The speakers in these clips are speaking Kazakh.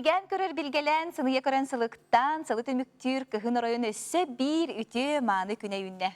Билген көрөр билгелен, сыныя көрен сылыктан, сылы төмүктүр, кыхын оройын өссө бир үтө маны күнө үнне.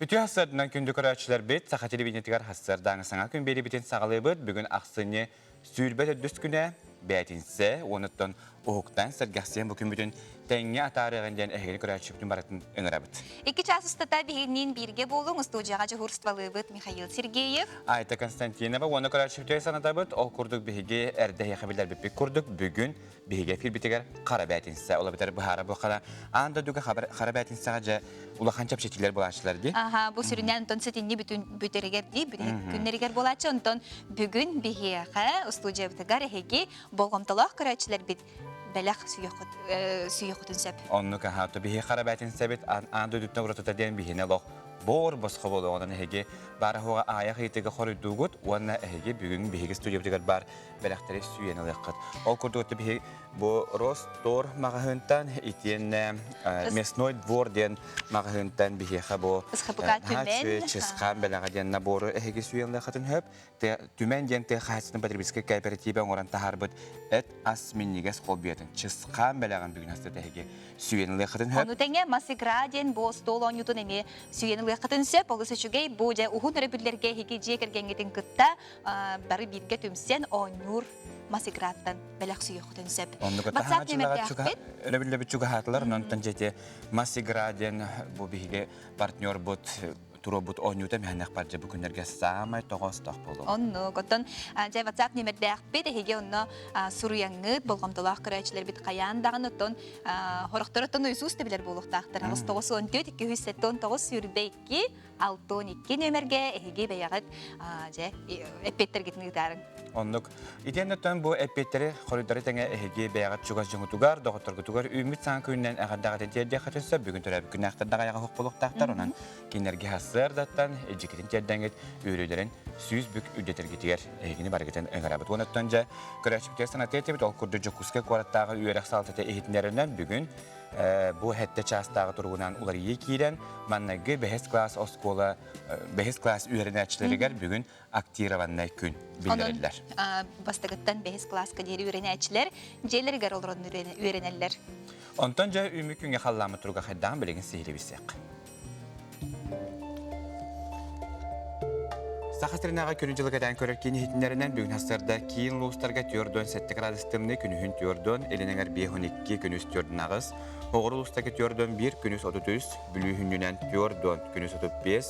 Үтө хастардынан күнді көрәтшілер бет, сақа телевидениятығар хастардан Саңа Күн бері бітен сағалы бұд, бүгін ақсыны сүйірбет өдіс күні бәтінсе, оныттан оғықтан сәргәқсен бүкін бүтін тәңе атарығынден әйгені көрәтшіліктің баратын ұңыра бұд. 2 час ұстата бігінен бірге болуң, студияға жығырствалы бұд Михаил Сергеев. Айта Константинова, оны көрәтшіліктері саната бұд, ол күрдік бігі әрді яқабілдер біппек күрдік, бүгін бігі фил бітігер қара бәтінсе. Ола бітер бұхара бұқана, анда дүгі қара бәтінсеға жа улахан чапшетілер болашылар ди. Бұл сүрінен ұнтон сетінні бүтерегер ди, күннерігер болачы, ұнтон бүгін бігеға студия бұтығар әйге болғымтылақ көрәтшілер бит бәләқ сүйеқұтын сөп. Онны қағаты бігі қара бәтінсе бит, анда дүттен ұратыта ден бігіне лоқ. Бор босқа болу оған әйге бары хоға аяқ етігі қоры дүгіт, оғанна әйге бүгін бігі студия бұтығар бар бәләқтері сүйені леққыт. Ол күрді бігі бұл Ростор мағahынтан, итен Мясной двор ден мағahынтан бігі бұл чысқан бәләға ден наборы әйге сүйені леққытын хөп. Түмен ден қайсының потребительский кооперативі оңыран тахар бұд әт асменнегес қол бетін. Чысқан бәләған бүгін астыд әйге сүйені леққытын хөп. Оны тәңе масигра ден бұл стол оңютын әме сүйені леққытын сөп. Олысы жүгей бұл жа ұғын өрі хеге жекергенген күтті бары бирге түмсен оңюр масиграттан бәләқ сүйеқытын сөп. WhatsApp нөмірді ақпет? Өрі бүтчігі хатылар, онтан жете масигра ден бұл бігі партнер бұд Туро бут онюта механек парча бүкүнерге самай тоғыстақ болу. Онны, көттін жай WhatsApp нөмірді ақпет, әйге онны сұруяңғыт болғамдылақ көрәчілер біт қаяндағын ұттын хорықтырыттың өйсіз төбілер болуқтақтыр. 9-14-279 сүрбейкі 6-12 нөмірге әйге бәяғыт әппеттер кетінгі дарын. Оннук, итеннеттен бұл әппеттері қоридары тәңе әйге бәяғыт жүгаз жүңітугар, доғыттырғытугар үміт Саңа Күннен әғардағатын терде қатынса бүгін төрәбі күн әқтірдағы аяға хоқ болуқтақтар, онан кенерге сырдаттан эджикетин тердеңет үйрөйлерин сүйіз бүк үдетергетигер эгини баргетен ыңырабыт. Онаттан жа көрәчіптер санатетебет ол күрді жүкүске қуараттағы үйерек салтыты эхетінерінен бүгін бұл хәтті частағы тұрғынан улар екейден маннағы бәхес класс оскола, бәхес класс үйерін әчілерігер бүгін актированнай күн білдірелер. Бастығыттан бәхес класска дері үйерін әчілер, желергер олырын үйерінелер. Онтан жа үмі күнге қалламы тұрға қайдаған білеген сейлі бісек. Сақастырынаға күні жылғадан көреркені хетінлерінен бүгін хастарда кейін луыстарға түйордон 7 градыстымны күнігін түйордон, елінеңер 5-12 күніс түйордон ағыз, оғыры луыстағы түйордон 1 күніс 33, бүлігінінен түйордон күніс 35,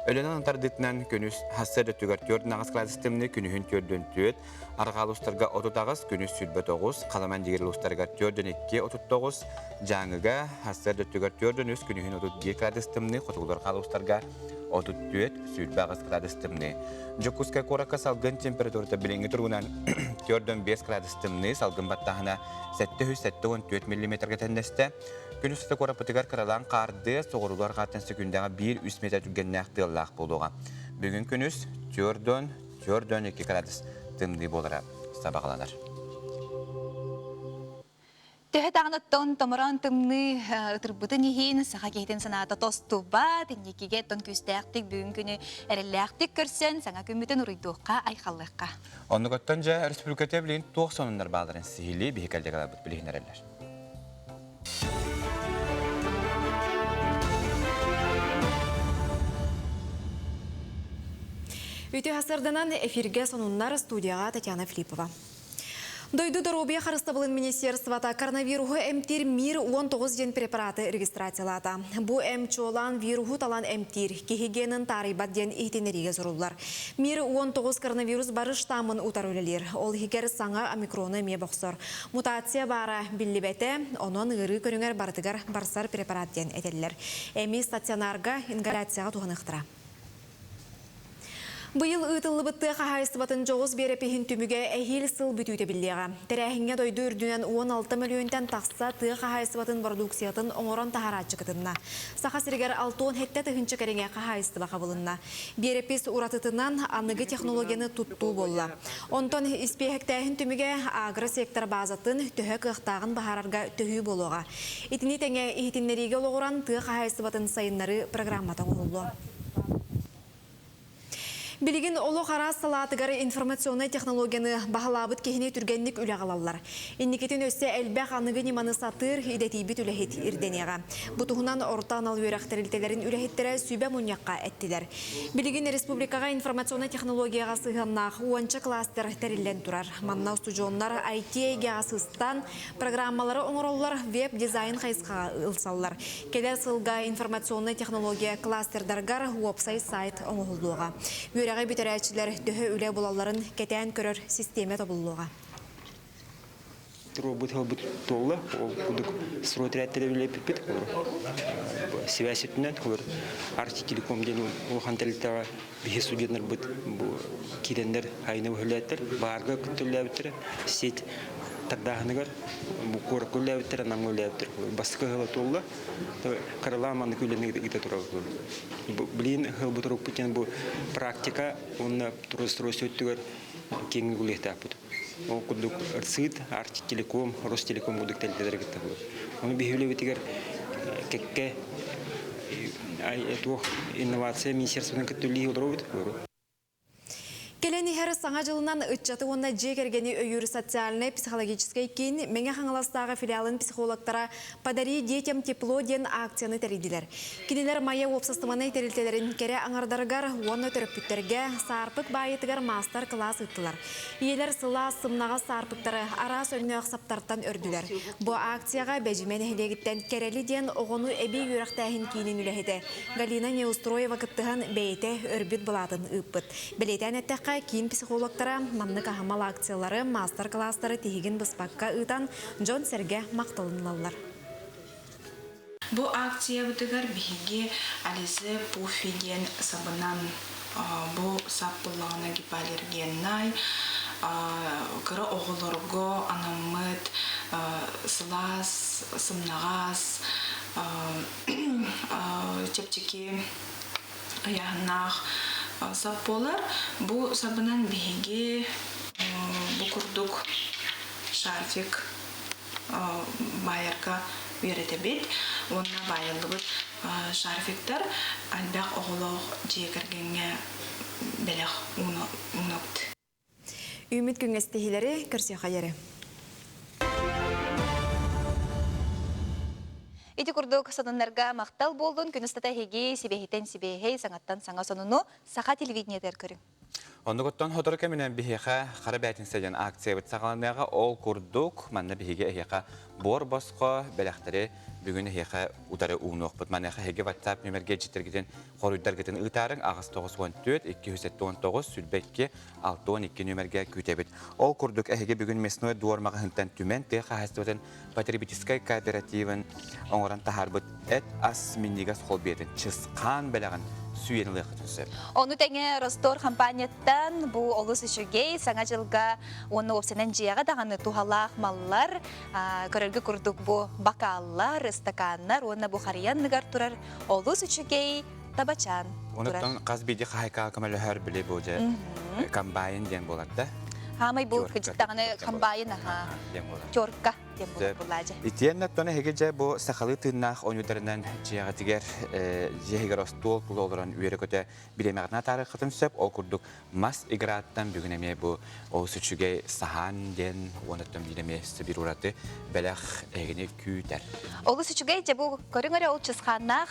өлінің антардытынан күніс хастарда түйгар түйордон ағыз градыстымны күнігін түйордон 4, арға луыстарға 30 ағыз күніс 9, қаламан дегер луыстарға түйордон 2-39, жаңыға хастарда түйгар түйордон 3 күнігін 31 градыстымны, қотығыларға луыстарға 34 сүйтбағыз градыстымны. Жүккүске қораққа салғын температурата біліңгі тұрғынан 4-5 градыстымны салғын баттағына 7-7-14 мм тәндесті. Күн үсті қорапытығар қаралан қарды соғырулар қатын секундяға 1-3 метр түгенне ақтығылақ болуға. Бүгін күніс 4-2 градыстымны болыра сабағаланар. Тәһәтағынаттан тамыран тымны тұрбыты нехейін саға кейтен саната тостуба, тәнекеге тон күстәқтік бүгін күні әріләқтік көрсен Саңа Күнбітін ұрыйдуққа айқалыққа. Оны көттен жа республиката білейін тоқ сонындар бағдарын сихили бейкәлдегі алабыт білейін әрілер. Үті ғасырдынан эфирге сонуннар студияға Татьяна Филиппова. Дойду дорубия харыстабылын министерствата коронавируху эмтир мир 19 ден препараты регистрациялата. Бу эмчолан вируху талан эмтир кехигенін тарибат ден ихтенериге зорулар. Мир 19 коронавирус бары штамын утар өлелер. Ол хигер саңа омикроны ме бақсор. Мутация бара биллибете, онон ғыры көріңер бартыгар барсар препарат ден әтелілер. Эми стационарға ингаляцияға туғанықтыра. Бұйыл ұйтылы бұтты қағайыстыбатын жоғыз берепейін түміге әйел сыл бүтүйті білдеға. Тәрәхінге дойды үрдінен 16 миллионтен тақса тұғы қағайыстыбатын продукциятын оңыран тахаратчы кытынна. Сақа сіргер 6-10 хетті тұхынчы кәріңе қағайыстыба қабылынна. Берепес ұратытынан анығы технологияны тұтту болла. Онтон іспейхектәйін түміге агросектор базатын түхі қықтағын бағарарға түхі болуға. Итіні тәңе ихтінлеріге олғыран тұғы қағайыстыбатын сайынлары программатан олу. Билигин олу қара салатыгар информационный технологияны бағалабыт кехіне түргенлік үлі қалалар. Инникетін өссе әлбәқ анығы неманы сатыр идетейбіт үләхет ирденеға. Бұтығынан ортан ал өрәқтірілтелерін үләхеттері сүйбә мұньяққа әттілер. Билигин республикаға информационный технологияға сығаннақ 10 кластер тәрілен тұрар. Манна студионлар IT-ге асыстан программалары оңыроллар веб-дизайн қайсыға ылсаллар. Келер сылға информационный технология кластердаргар веб-сайт оңығылдуға. Үйрәғі бітірәтшілер дөһі үлі болаларын кәтән көрір системе табылуға. Бұт толы, бұдық сұротырәттері біле піппет, связь етінен, арти телекомден олған тәліттіға бігі судетнер бұд керендер айны бүхілеттер, барға күттілі әбіттері, сет тардағынығар, қоры көлі әбіттері, намғы өлі әбіттері. Басқы ғылы толы, қараламаны көлінегі ете тұрағы. Білейін ғыл бұтырық бұтен бұл практика, оны тұрыс өттігер кеңі көлікті әпіт. Ол күдік ұрсыд, арти телеком, Ростелеком күдік тәлітелері кетті бұл. Оны бейхілі өтігер кәкке инновация министерствоның күттілі ұлдыру өтіп. Келені хәрі саңа жылынан үтчаты онна жекергені өйірі социальный психологический кейін мәңе қаңыластағы филиалын психологтара «Подари детям тепло» ден акцияны тәриділер. Кенелер майя опсастыманы тәрілтелерін кәрі аңардарығар, оны төріппіттерге сарпық байытығар мастер-класс үттілер. Иелер сыла сымнаға сарпықтары арас өңі ақсаптарттан өрділер. Бұ акцияға бәжімен әлегіттен кәрелі ден оғыну әбей үйрақтайын кейінен үләхеді. Галина Неустроева кіттіған бәйті өрбіт бұлатын үппіт. Білетен әттәқ кейін психологтара манны кахамал акциялары, мастер-класстары тегін бұспаққа ұйтан Джон Серге мақтылынлалар. Бұл акция бұтығар бігі әлізі пуфиден сабынан бұл саппылығына гипалергеннай, кірі оғылырғы анамыд, сылас, сымнағас, чепчеки аяғынақ, сапполар bu sabınan bihi bu kurduk şarfik bayarka veretebit ona bayıldık şarfikler albaq oğluq jekergenge belaq unopt. Ümit güngestihileri kırsiya xayeri. Ити курдук сатыннарга мактал болдун күнүстата хеги сибехитен сибехей саңаттан саңа сонуну саха телевидениедер көрүң. Ондуготтон ходорка менен бихеха хара бәтин сәден акция бит сагаланага ол курдук манна бихеге хеха бор боско белахтары бүгүн хеха удары уунок бут манеха хеге WhatsApp номерге житергеден хоруйдар кетен ытарың агыс 914 219 сүлбекке 612 номерге күтебит. Ол курдук хеге бүгүн месной дуормага хынтан түмен теха хастотен потребительская кооперативын оңоран тахарбыт эт ас миннигас холбетин чыскан белаган сүйенлек төсөп. Onu теңе Ростор компанияттан бу олус үшүгей саңа жылга оны опсенен жияга даганы тухалах маллар көрөргө курдук бу бакаллар, стаканнар, оны бу харыянныгар турар олус үшүгей табачан турар. Онуттан казбиди хайка камалы хар биле боже комбайн ден болат да. Хамай бу кыжыктаганы комбайн чорка ден булажы. Итиеннаттан хегеже бу сахалы тыннах онударынан жияга тигер жегер остол булолоран үйрөкөтө билемагына тарыхтын сөп ол курдук мас играттан бүгүнеме бу осучуге сахан ден онуттан билеме сыбирураты белах эгене күтер. Олусучуге же бу көрүңөрө ол чысханнах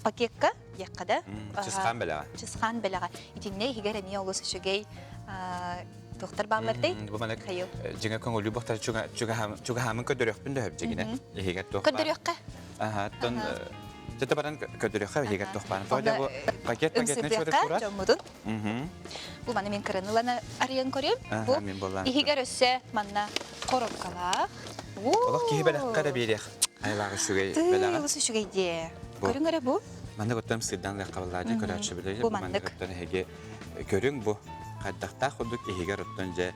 пакетка яккада чысхан белага. Чысхан белага. Итинне хигереме олусучуге доктор бааларды хайыл. Жеңе көңүлү бактар чуга хамын көдөрөкпүн дөп жегине. Эгер тох. Көдөрөккө. Тон тете баран көдөрөккө эгер тох баран. Тода бу пакетне чөтө турат. Бу мана мен кырынылана арыян көрөм. Бу игер өссө манна коробкала. Олак кибелакка да берек. Айлагы шугай белага. Бу шугай де. Көрүңөрө бу. Манда готтам сыйдан да кабылады көрөчү биле. Манда готтан хеге көрүң бу. Каддакта ходук игер оттон же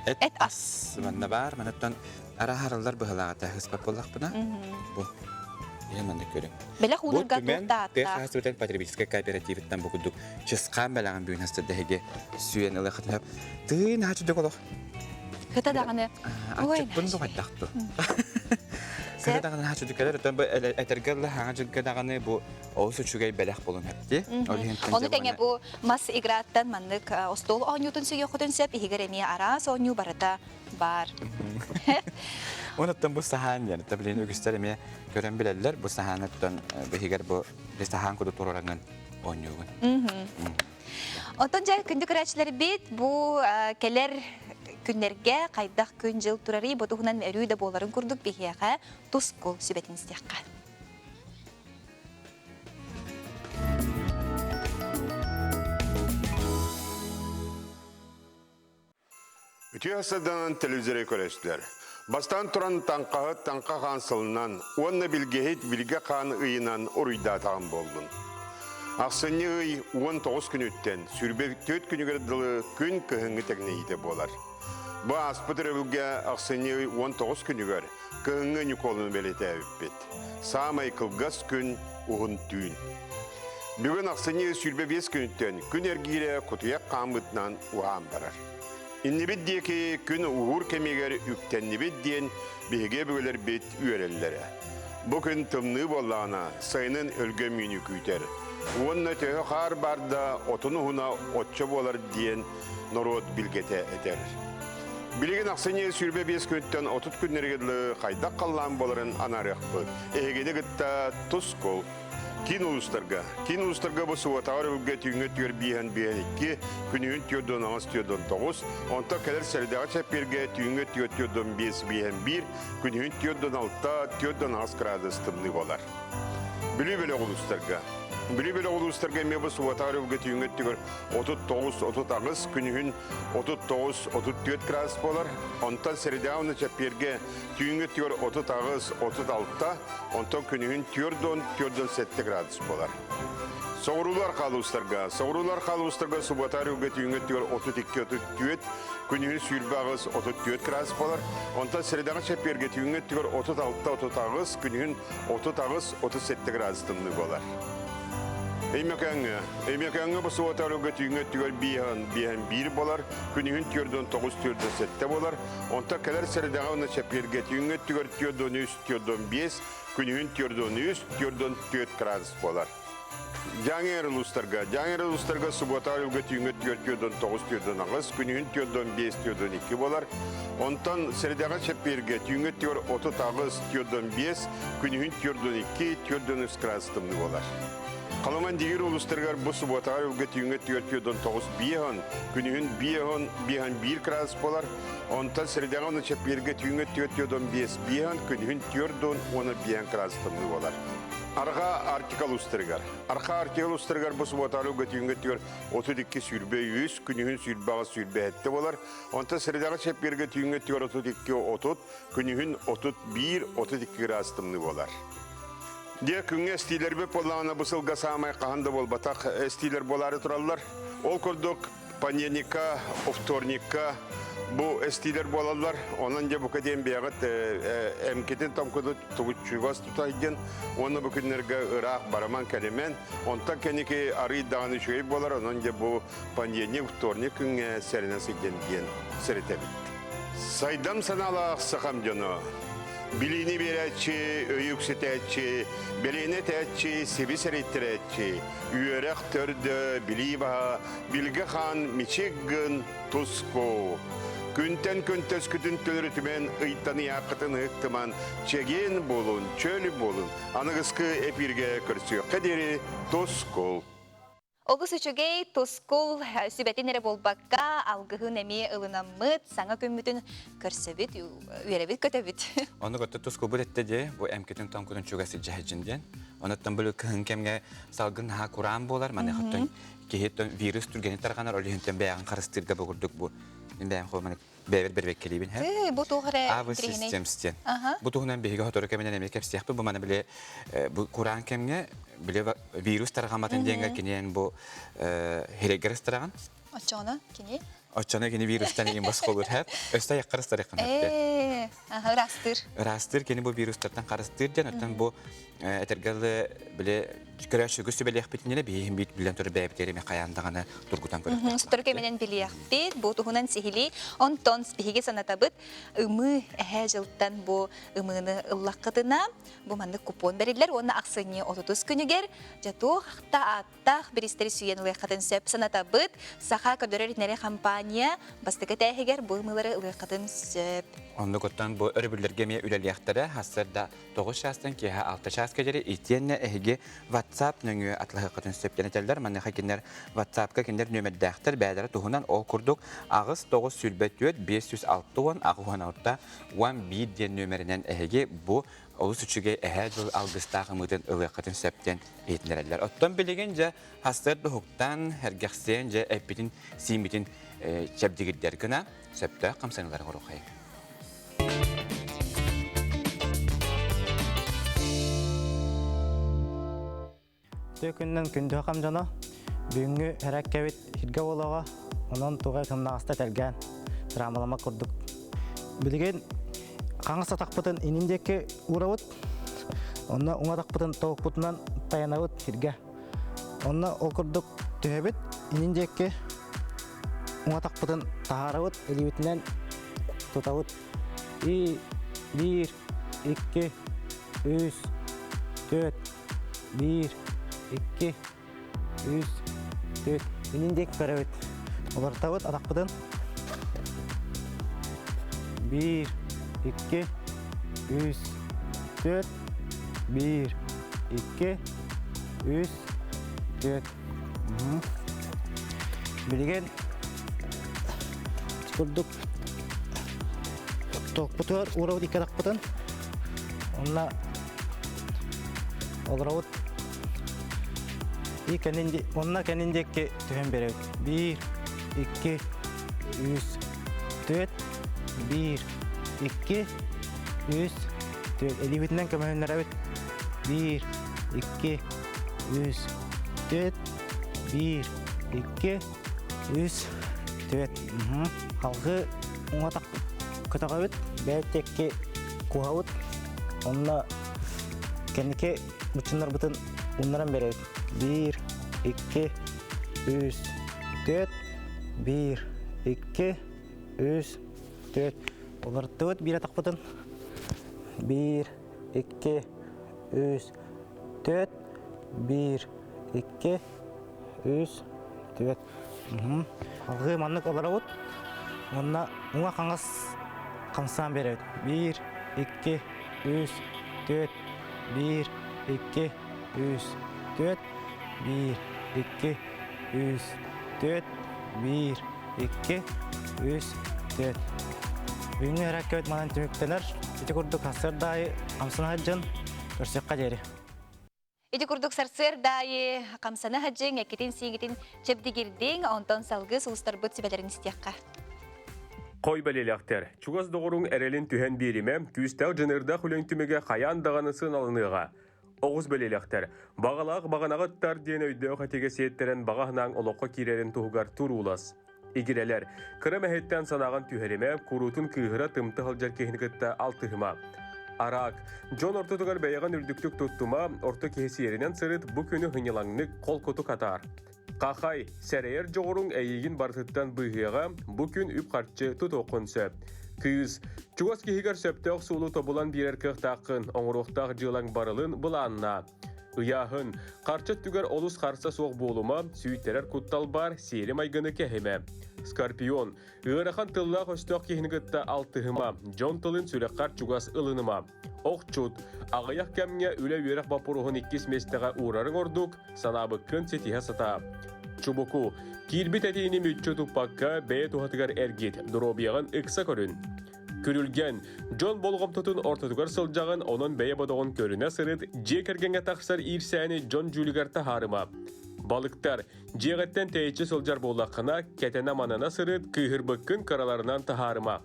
эт ас манда бар. Манаттан ара харалдар быхлагата хыспап боллакпына. Бу. Манда көрүң. Белек улурга тутта. Техастотен потребительская кооперативиттан бу кудук чыскан белаган бүгүн хастада хеге сүйен эле хатып. Тыын хачы дөгөлөк. Кыта даганы. Ой, бунду каддакту. Кыны даганы хачудукалар тан бу этергелле хаңажыгга даганы бу осы чугай белек болун хепти. Оны теңе бу мас играттан маннык остол онютун сөйө хотун сеп игереме арас оню барата бар. Онуттан бу сахан яны таблин үгүстәлеме көрән биләлләр бу саханаттан бигер бу сахан куду тураранган онюгун. Отон жай күндү көрәчләр бит бу келер күннәргә кайдак күн жыл турары ботугунан өрүдә боларын курдук бихияга тускул сүбетин стякка. Ütüyasадан телевизоре көрәштілер. Бастан тұран таңқа қан сылынан, онна білгехет білге қан ұйынан ұрыйда тағын болдың. Ақсыны ұй 19 күн өттен, сүрбек 4 күнігер дылы күн көхіңгі тәгінейді болар. Бұл аспыдыр өвілге ақсыны ұй 19 күнігер көхіңгі нүколын бәлеті әвіппет. Самай қылғас күн ұғын түйін. Бүгін ақсыны сүрбе 5 күн өттен күн әргейлі құтыяқ қамытынан ұған барар. Иннебет дейкі күн ұғыр кемегер үктеннебет дейін беге бөгелер бет үйерелері. Бұл күн тымны болағына сайынын өлгі мүйіні күйтер. Онына төхі қар барда отыны ғына отчы болар дейін народ білгеті әтер. Білеген ақсыне сүрбе 5 күнттен 30 күннергерлі қайдақ қалған боларын анарық бұд. Егеде күтті тұс қол. Кин улустарга бұл суатағар өлге түйінге түйер бейін 2, күнігін түйерден аңыз түйерден 9, онта кәлер сәрдіға чәпперге түйінге түйерден 5 бейін 1, күнігін түйерден 6, түйерден аңыз градус тымны болар. Білі-білі улустарга ме бұл суатағар өлге түйінге түйер 39, 30 аңыз, күнігін 39, 34 градус болар, онта сәрдіға чәпперге түйінге түйер 30 аңыз, 36, онта күнігін түйерден 7 градус болар. Соғырулар қалуыстарға субатар өге түйінге түйер 32-34, күнігін сүйірбі ағыз 34 градус болар. Онта сірідағы шәпперге түйінге түйер 36-30 ағыз, күнігін 30 ағыз 37 градус тымны болар. Эймекәңі бұл субатар өге түйінге түйер бейін 1 болар, күнігін түйерден 9-7 болар. Онта кәлер сірідағы шәпперге түйінге түйер 3-5, күнігін түйерден 4 градус болар. Жаңер ұлыстарға субатар үлгі түйінгі түйерден 9 ағыз, күнігін түйерден 5 болар. Онтан сәрдіға шәпперге түйінгі түйер 30 ағыз, түйерден 5, күнігін түйерден 2 градус тымны болар. Қаламан дегер ұлыстарға бұл субатар үлгі түйінгі түйерден 9 бейін, күнігін бейін 1 градус болар. Онтан сәрдіға шәпперге түйінгі түйерден 5 бейін, күнігін түйерден 1 градус тымны болар. Арқа артикал ұстырғар бұл сұбатары өтігінгі түйер 32 сүрбе 100, күнігін сүрбе ағыз сүрбе әтті болар. Онта сірідағы шәпперге түйінгі түйер 32-30, күнігін 31-32 градустымны болар. Де күнге стилер беп болағына бұсылға сағамай қағанды бол батақ стилер болары тұралар. Ол көрдік паненика, овторника, bu estiler bolalar, onun da bu kadar bir ağıt emketin tam kadar tuğçuğaz tutayken, onu bu günlerge Irak baraman kelimen, ondan kendiki arı dağını şöyle bolar, onun da bu pandemi vtornik günge serine sigenden seritebitti. Saydam sanala sakam canı. Bilini veretçi, yükseltçi, bilini tetçi, sevi serittiretçi, üyerek tördü, biliva, bilgehan, miçiggin, tusko. Күнтен күнтес күтін төлірітімен ұйттаны яқытын ұқтыман чеген болын, чөлі болын, анығысқы эпирге көрсі қадері тоскол. Олғыс үшігей тоскол сүбәтінері болбаққа алғығын әме ұлынамыд, саңа көммітін көрсібіт, үйеребіт көтөбіт. Оны көтті тоскол бұл әтті де, бұл әмкетін там күтін чөгәсі жәхеджінден. Онаттан бұл күйін кемге салғын ха құран болар, маны қыттың кейеттен вирус түргені тарғанар, олығынтен бәяғын қарыстырға бұғырдық бұл. Мен бәйім қолманы бәйбір келейбін, хә? Бұл туғыры Авы системстен. Бұл туғынан бейгі ғоторы кәменен әмекеп сияқпы, бұл маны біле Құран кәмге біле вирус тарғаматын дейінгі кенен бұл херегеріс тарған. Отчоғына, кене? Açana gene virüsten iyi bas olur hep. Öste yakarıstar yakınıttı. Rastır. Rastır gene bu virüslerden karıştır diyen ötten bu etergalı bile görüşü göstü bile yakbetinde bir bit bilen türü bebeklerimi kayandağını durgudan görüp. Sütürge menen biliyakti. Bu tuhunan sihili. Onton spihige sanatabıt. Imı ehejilten bu ımını ıllakıdına. Bu mandık kupon verirler. Ona aksini 30 günüger. Jatuh hatta attah bir isteri süyen ılıkadın söp sanatabıt. Saha ködörer nere kampanya. Bastıkı tehiger bu ımıları ılıkadın söp. Onda kottan bu örübüller gemiye üleliyakları hasırda 9 şahstan ki 6 şahs geceri ihtiyenle ehige WhatsApp nöngü atlığı katın söpten eteller. Manne hakinler WhatsApp'ka kinder nömeddäktır. Bädere tuhunan o kurduk. Ağız 9 sülbet düet 506 won ağıhan orta 11 diyen nömerinden ehige bu Olus üçüge ehedil algıstağ mıdın ılığı katın söpten eğitimlerler. Ottan biligence hasır duhuktan hergahsiyence epitin simitin çebdigidler gına söpte kamsanıları korukayı. Tökүннән күндө камжана бүгүнгү әрәккәбит хирге болага онон тугай кымнааста тәлгән драмалама курдук. Билген каңгыс атакпытын ининдеке урабыт. Онна уңа атакпытын тоокпутунан таянабыт хирге. Онна окурдук төһөбит ининдеке уңа атакпытын таарабыт элибитинен тутабыт. 1 2 3 4 1 2 3 4 инендек көрөбүт. Олартабыт атакпытын 1 2 3 4 1 2 3 4 Билген курдук токпутур урабыт икки атакпытын. Онна оларабыт Onunla kendindeki tühen beri 1, 2, 3, 4, 1, 2, 3, 4. Elibitinden kömürler evet. 1, 2, 3, 4, 1, 2, 3, 4. Halkı ona tak kıtak evet. Belki kuhavut. Onunla kendike bütünler bütün onların beri 1, 2, 3, 4, 1, 2, 3, 4. Onlar dört bir atak batın. 1, 2, 3, 4, 1, 2, 3, 4. Algı manlık olarak ona kansan beri 1, 2, 3, 4, 1, 2, 3, 4, 1, 2, 3, 4, 1, 2, 3, 4. Бүгінгі әрәккәбет манан түміктелер. Ити күрдік асыр дайы қамсына хаджын көрсек қадері. Ити күрдік сарсыр дайы қамсына хаджын, әкетін сигетін чепдігірдің, онтан салғыз ұлыстар бұт сібелерін істеққа. Қой бәлелектер, чуғыз доғырың әрелін түхен беріме, күстәу жынырда хүлеңтімеге қаяндағанысын алыныға. Оғыз бәлелектер, бағалақ бағанағыттар ден өйді қатеге сеттерін бағағынан олыққа керерін тұғығар тұр улас. Игерелер, кырым әхеттен санаған түйереме, күрутын күйгіра тымты ғалжар кехінігітті алтығыма. Арақ, Джон ортотығар бәйіған үрдіктік тұттыма, орты кехесерінен сырыт бұ күні ғынелаңнық қол көті қатар. Қақай, сәрейер жоғырың әйегін бартыттан бұйғыға, бұ күн үп қартчы тұт оқын сөп. Күйіз, чуғас кехігер сөптіғ сұлу тобылан берер кіқтақын, оңырықтақ жылаң барылын бұланна. Ұяғын, қарчыт түгер олыс қарса соқ болума, сүйіттерер күттал бар, сері майгыны кәхеме. Скорпион, ұғырақан тыллақ өстіқ кехінігітті алтығыма, жон тылын сүрекқар чуғас ылыныма. Оқчут, ағаяқ кәмге үлі өрек бапырығын 2 местіға ұрарың ордук, санабы күн сетиға сата. Чубуку, кирбит әтейіні мүтчі тұппаққа бәйе тұхатығар әргет, дұробияған ұқса көрін. Күрілген, Джон болғым тұтын ортатығар сылжағын, оның бәйе бодығын көріне сырыт, же кәргенге тақсар ирсәні Джон Джулигар тахарыма. Балықтар, жеғеттен тәйчі сылжар болақына, кәтені манана сырыт, күйір бүккін қараларынан тахарыма.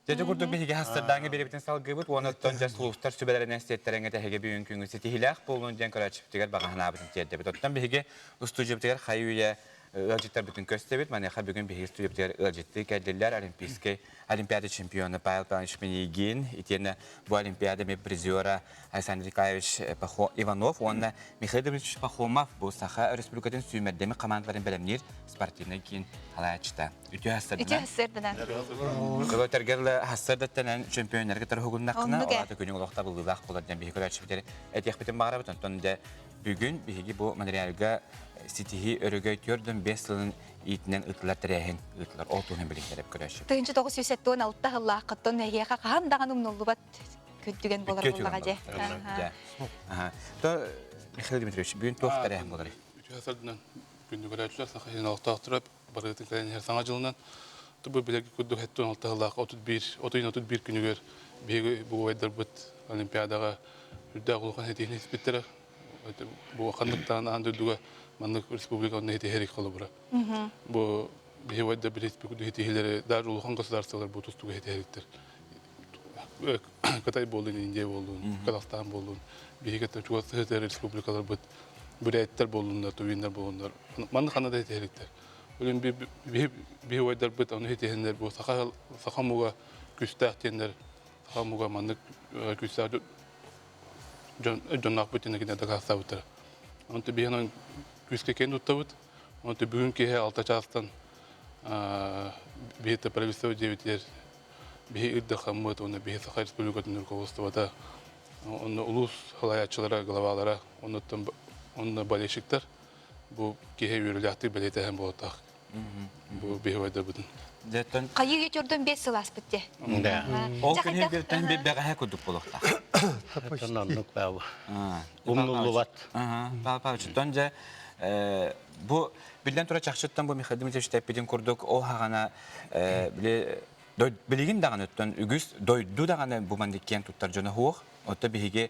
Жеже күрдік бейге хастырдаңы беребетін салғыбыт, оны тонжас луыстар сүбелерін әстеттеріңі тәхеге бүйін күңісі тихіләқ болуын ден көрәчіптігер бағағына абытын теддебіт. Оттан бейге ұсту жептігер қайуя ылжыттар бүтін көстебет, манеха бүгін бейгіз түйіптер ылжытты кәділер Олимпиада чемпионы Павел Павлович Менегин, итені бұл Олимпиада мен призера Александр Николаевич Иванов, онна Михаил Дмитриевич Пахомов бұл саха республикатын сүймәддемі командаларын бәлемнер спортивный кейін қалайчыта. Үті хасырдынан. Тергерлі хасырдаттанан чемпионерге тархугуннақына, олаты күнің олықта бұлдылақ болардан бейгі көрәтшіптері әтек бітін бағыра бұтын. Тонда бүгін бейгі бұл материалға ситихи өрігөй түрдің 5 жылын итінен ұтылар тірәйін ұтылар. Ол туғын біліктеріп көрәшіп. Түйінші 976 ыллақ қыттын әйеға қағандаған ұмнолы бат көттіген болар болаға же. Михаил Дмитриевич, бүгін тоқ тірәйін болар. Үті хасырдынан күнді көрәтшілер сақы еналықта ақтырап, барғытын кәләне әр саңа жылынан тұбы білегі күрді әттің 6 ыллақ 31 күнігер бейгі бұл ойдар бұд Олимпиадаға үрді ағылған әтейін еспеттері. Бұл қандықтан аңдырдуға Маннык республика он эти херик холобра. Бо бихевать да республику эти хилери даже улухан государстволар бу тустуга эти хериктер. Кытай болдун, Индия болдун, Казахстан болдун. Бихекетте чуга сыгытер республикалар бут бүрәйттер болдундар, тувиндар болдундар. Маннык ханада эти хериктер. Олен бихевать бут он эти хендер бу сахамуга күстәк тендер, сахамуга маннык күстәк жоннак бутына генә дага саутыр. Онты бихенен күске кен уттабыт. Онты бүгін кеге 6 частан бейті правительство девятер бей ирді қаммыт, оны бей Саха республикатын руководствода, оны улус халаятчылары, главалары, оны болельщиктар, бұл кеге үйріляқты білеті әм болатақ. Бұл бей ойда бұдын. Қайы етердің 5 сыл аспытте? Ол күні біртін бәғәе күдік болуқта. Тапашынан бәу. Умнулу бат. Павлович, bu bilden tura çakşıttan bu Mihal Dmitриевич tepedin kurduk o hagana biligin dağın ötten ügüs doydu dağına bu mandikken tuttar jona hoğ otta bihige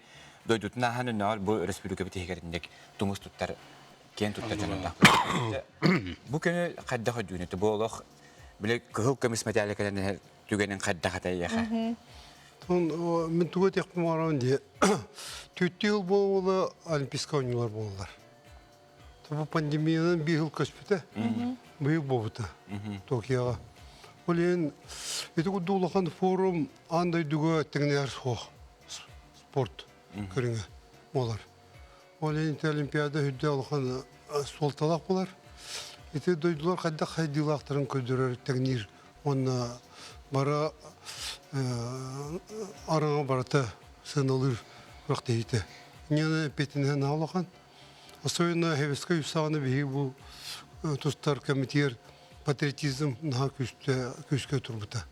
doydutna hanı nar bu respublika bitigerindek tumus tuttar ken tuttar jona dağ. Bu kene kadda hadüneti bu olaq bile kıhıl kemis materyallerden tügenin kadda hatay yaha. Мен түгет яқпым арауынде 4 yıl болуылы олимпийска ойынлар болулар. Бұл пандемиядан 1 yıl көспіті, бұйық болуыты Токияға. Ол ең, еті күдді олақан форум андай дүгі тігінер спорт көріңі олар. Ол ең олимпиада хүдді олақан солталақ болар. Еті дойдылар қайда қайдылақтарын көдірер тігінер. Оны бара араңа барата сыналыр бірақ дейті. Нені петінен алақан. Особенно хевесқа үсағаны бейі бұл тұстар комитер патриотизм наға күске тұрбыта.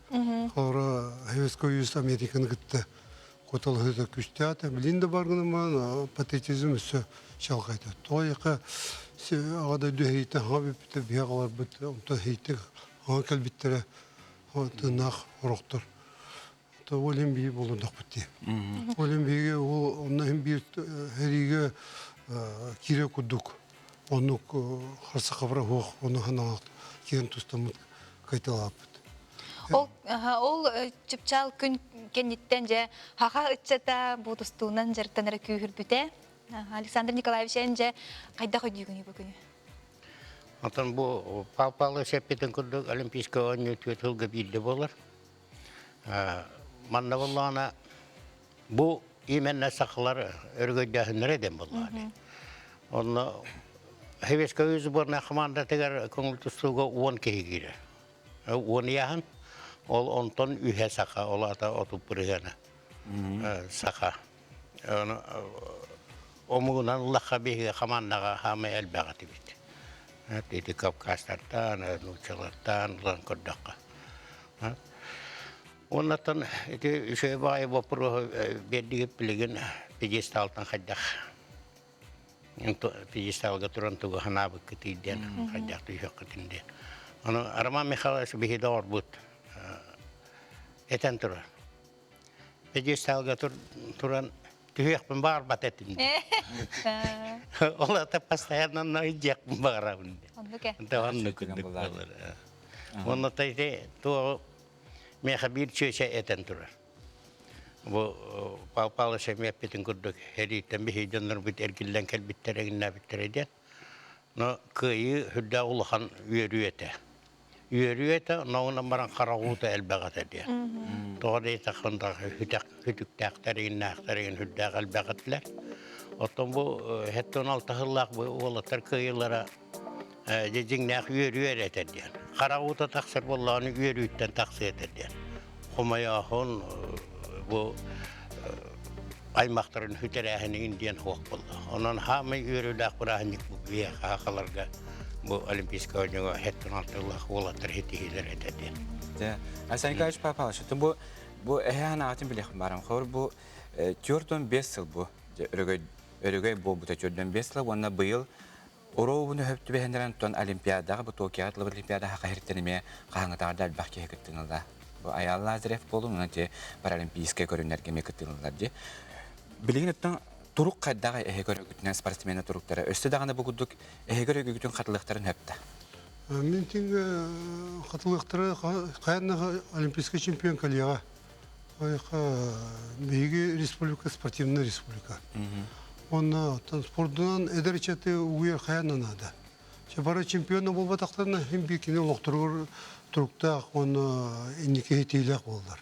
Қалыра хевесқа үс Американы күтті. Котал хөді күсте аты. Білінді барғыны ма патриотизм үсі шалқайды. Тоға еқа ағада дөй хейті ға бепті бейі қалар бұты. Онта хейті ға кәлбеттері нақ ұрықтыр. Олен бейі болындақ бұтты. Олен бейге оннан бір әриге кире күдік. Оны қарсы қабыра оқ, оны ғанағат кен тұстамыд қайталап бұд. Ол чүпчал күн кенеттен же хаға үтсета бұл тұстуынан жарттанары күйір бүте. Александр Николаевич әнже қайда қойдығыны бұл күні? Атын бұл пал-палы сәппетін күрдік олимпийска ойыны төт ғылғы білді болар. Манна болағына бұл именне сақылары өргөйдәхінер еден болағаны. Оны хевеске өзі борна қыманда тегер көңіл тұстуға 10 кей кері. 10 яғын, ол 10 үйе сақа, ол ата отып бұрғаны сақа. Омығынан ұлаққа бейге қымандаға хамы әлбәғаты бейді. Dedi Kafkas'tan, Nuçalar'dan, ulan Kordak'a. Ondan şey var, vapuru verdiği bilgin piyestaldan kaçak. Piyestal götüren tuğu hanabı kitiyden kaçak tüyük kitinde. Onu arama mekalas bir hidor but. Eten turan. Piyestal götüren tüyük bin bar batetinde. Ola da pastayandan nayacak bin baravun. Anlık kündük olur. Onu da tu mekabir çöşe eten turan. Bu papalı semiyet bitin kurduk. Heri tembihi canlar bit erkilden kelbittere ginna bittere diyen. Но кыйы хүддә улахан үйрüете. Үйрüете, науна баран карагута әлбәгат әдә. Тоғдай тақында хүтүктәктәрен, нәхтәрен хүддә әлбәгатләр. Оттон бу хәттон алтыгыллак бу олаттар кыйылара дежиңнәк үйрüет әдә. Карагута тақсыр болланы үйрüттән тақсыр әдә. Хомаяхон бу аймақтарын хүтерәһенең индиен хуак булды. Онан хамы үйрүләк бурахник бу бия хакаларга бу олимпийская ойынга хәттен алтылах олаттар хитилер әтәде. Де, Асанкач папа, что бу әһән атын билек барам. Хор бу тёртон 5 ел бу. Өрөгөй бу тёртон 5 ел, онна быел Оровуны хөптү бәһендерән тон олимпиадага бу Токио олимпиадага хәһиртенеме каңгатарда албакка кеттеңилда. Бу аялла азреф болун, нәти паралимпийская көрүнәргә мекеттеңилдар ди. Билигинеттен турук кайдага көрөгүтүнөн спортсмена туруктары өстө даганы бугудук көрөгүтүн катылыктарын хөптө. Мен тиң катылыктары каянга олимпийский чемпион калияга. Айка беги республика спортивная республика. Он спортдан эдерчети уйер каянна нада. Чабара чемпионы болбатактарына хим бикине локтургур туруктак он иннике тейлек болдур.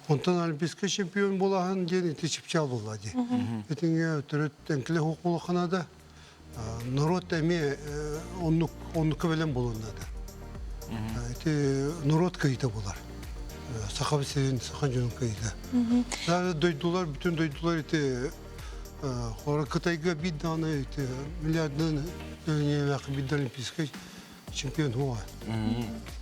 Онтан олимпийский чемпион болаган ден тичипчал болады. Этинге төрөттен келе хукулуканада народ эме оннук белен болонада. Эти народ кайта болар. Сахаб сен сахан жөнүн кайта. Дары дойдулар, бүтүн дойдулар эти хора Кытайга бидданы эти миллиардын дөньялык бидд олимпийский чемпион хуа.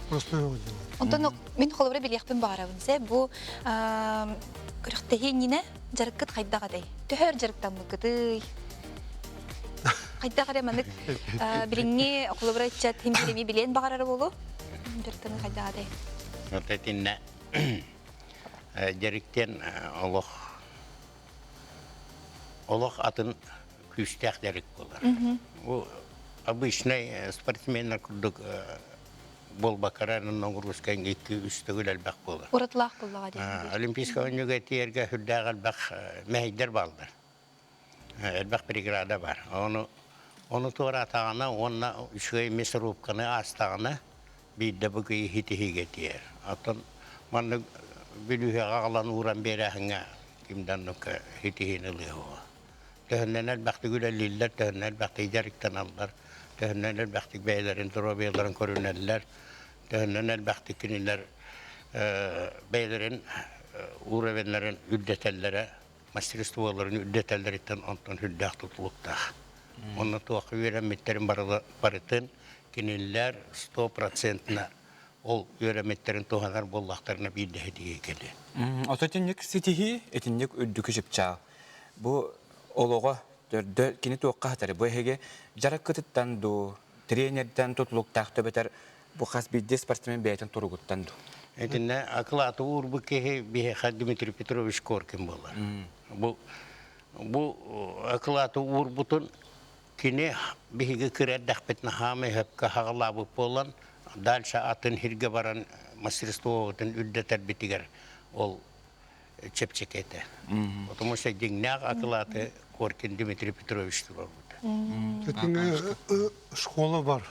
Просто Онтон мен холбора билекпин барабынса бу көрөктөгүнүнө жаркыт кайдагыдай. Төхөр жарктан мыкыты. Кайдагыра манык билиңе холбора чат химбиреми билен багарары болу. Жарктан кайдагыдай. Отетинне жарыктен Олох атын күстәк дәрек болар. Бу обычный спортсменнар күрдүк болбакаранын ногурускан 2-3 төгүл албак болар. Уратлах буллага ди. Олимпийская ойынга тиерге хүддәк албак мәйдер балдар. Албак бригада бар. Оны тора атагана, онна үшгөй месрубканы астагана бидде бугы хитиге тиер. Атын манны билүгө агалан уран берәһеңә кимдән нука хитиһине лыгы. Тәһнән албакты гүләлилләр, тәһнән албакты жарыктан алдар, тәһнән албакты бәйләрен торобеларын көрүнәлләр, тәһнән албакты киниләр бәйләрен уравеннәрен үддәтәлләре, мастерстволарын үддәтәлләрен антон хүддәк тутулукта. Онны туакы өйрәнмәттерин барытын киниләр 100% ол өйрәнмәттерин туганар боллактарына бидде хитиге келе. Ототинник ситихи, этинник үддүкү жипча. Бу олого дөрдө кини туакка хатары бу эге жараккыттан ду тренерден тутлуктак төбетер бу хас бидде спортсмен бейтен туругуттан ду. Этинне аклаты урбу кеhe бихе Дмитрий Петрович Коркин болар. Бу аклаты урбутун кини бихиге кирәддәк бетне хаме хәпкә хагалабы болан дальше атын хирге баран мастерствоатын үддәтер битигер ол чепчекете. Потому что дигнак аклаты Коркин Дмитрий Петрович турабыт. Этинге школа бар.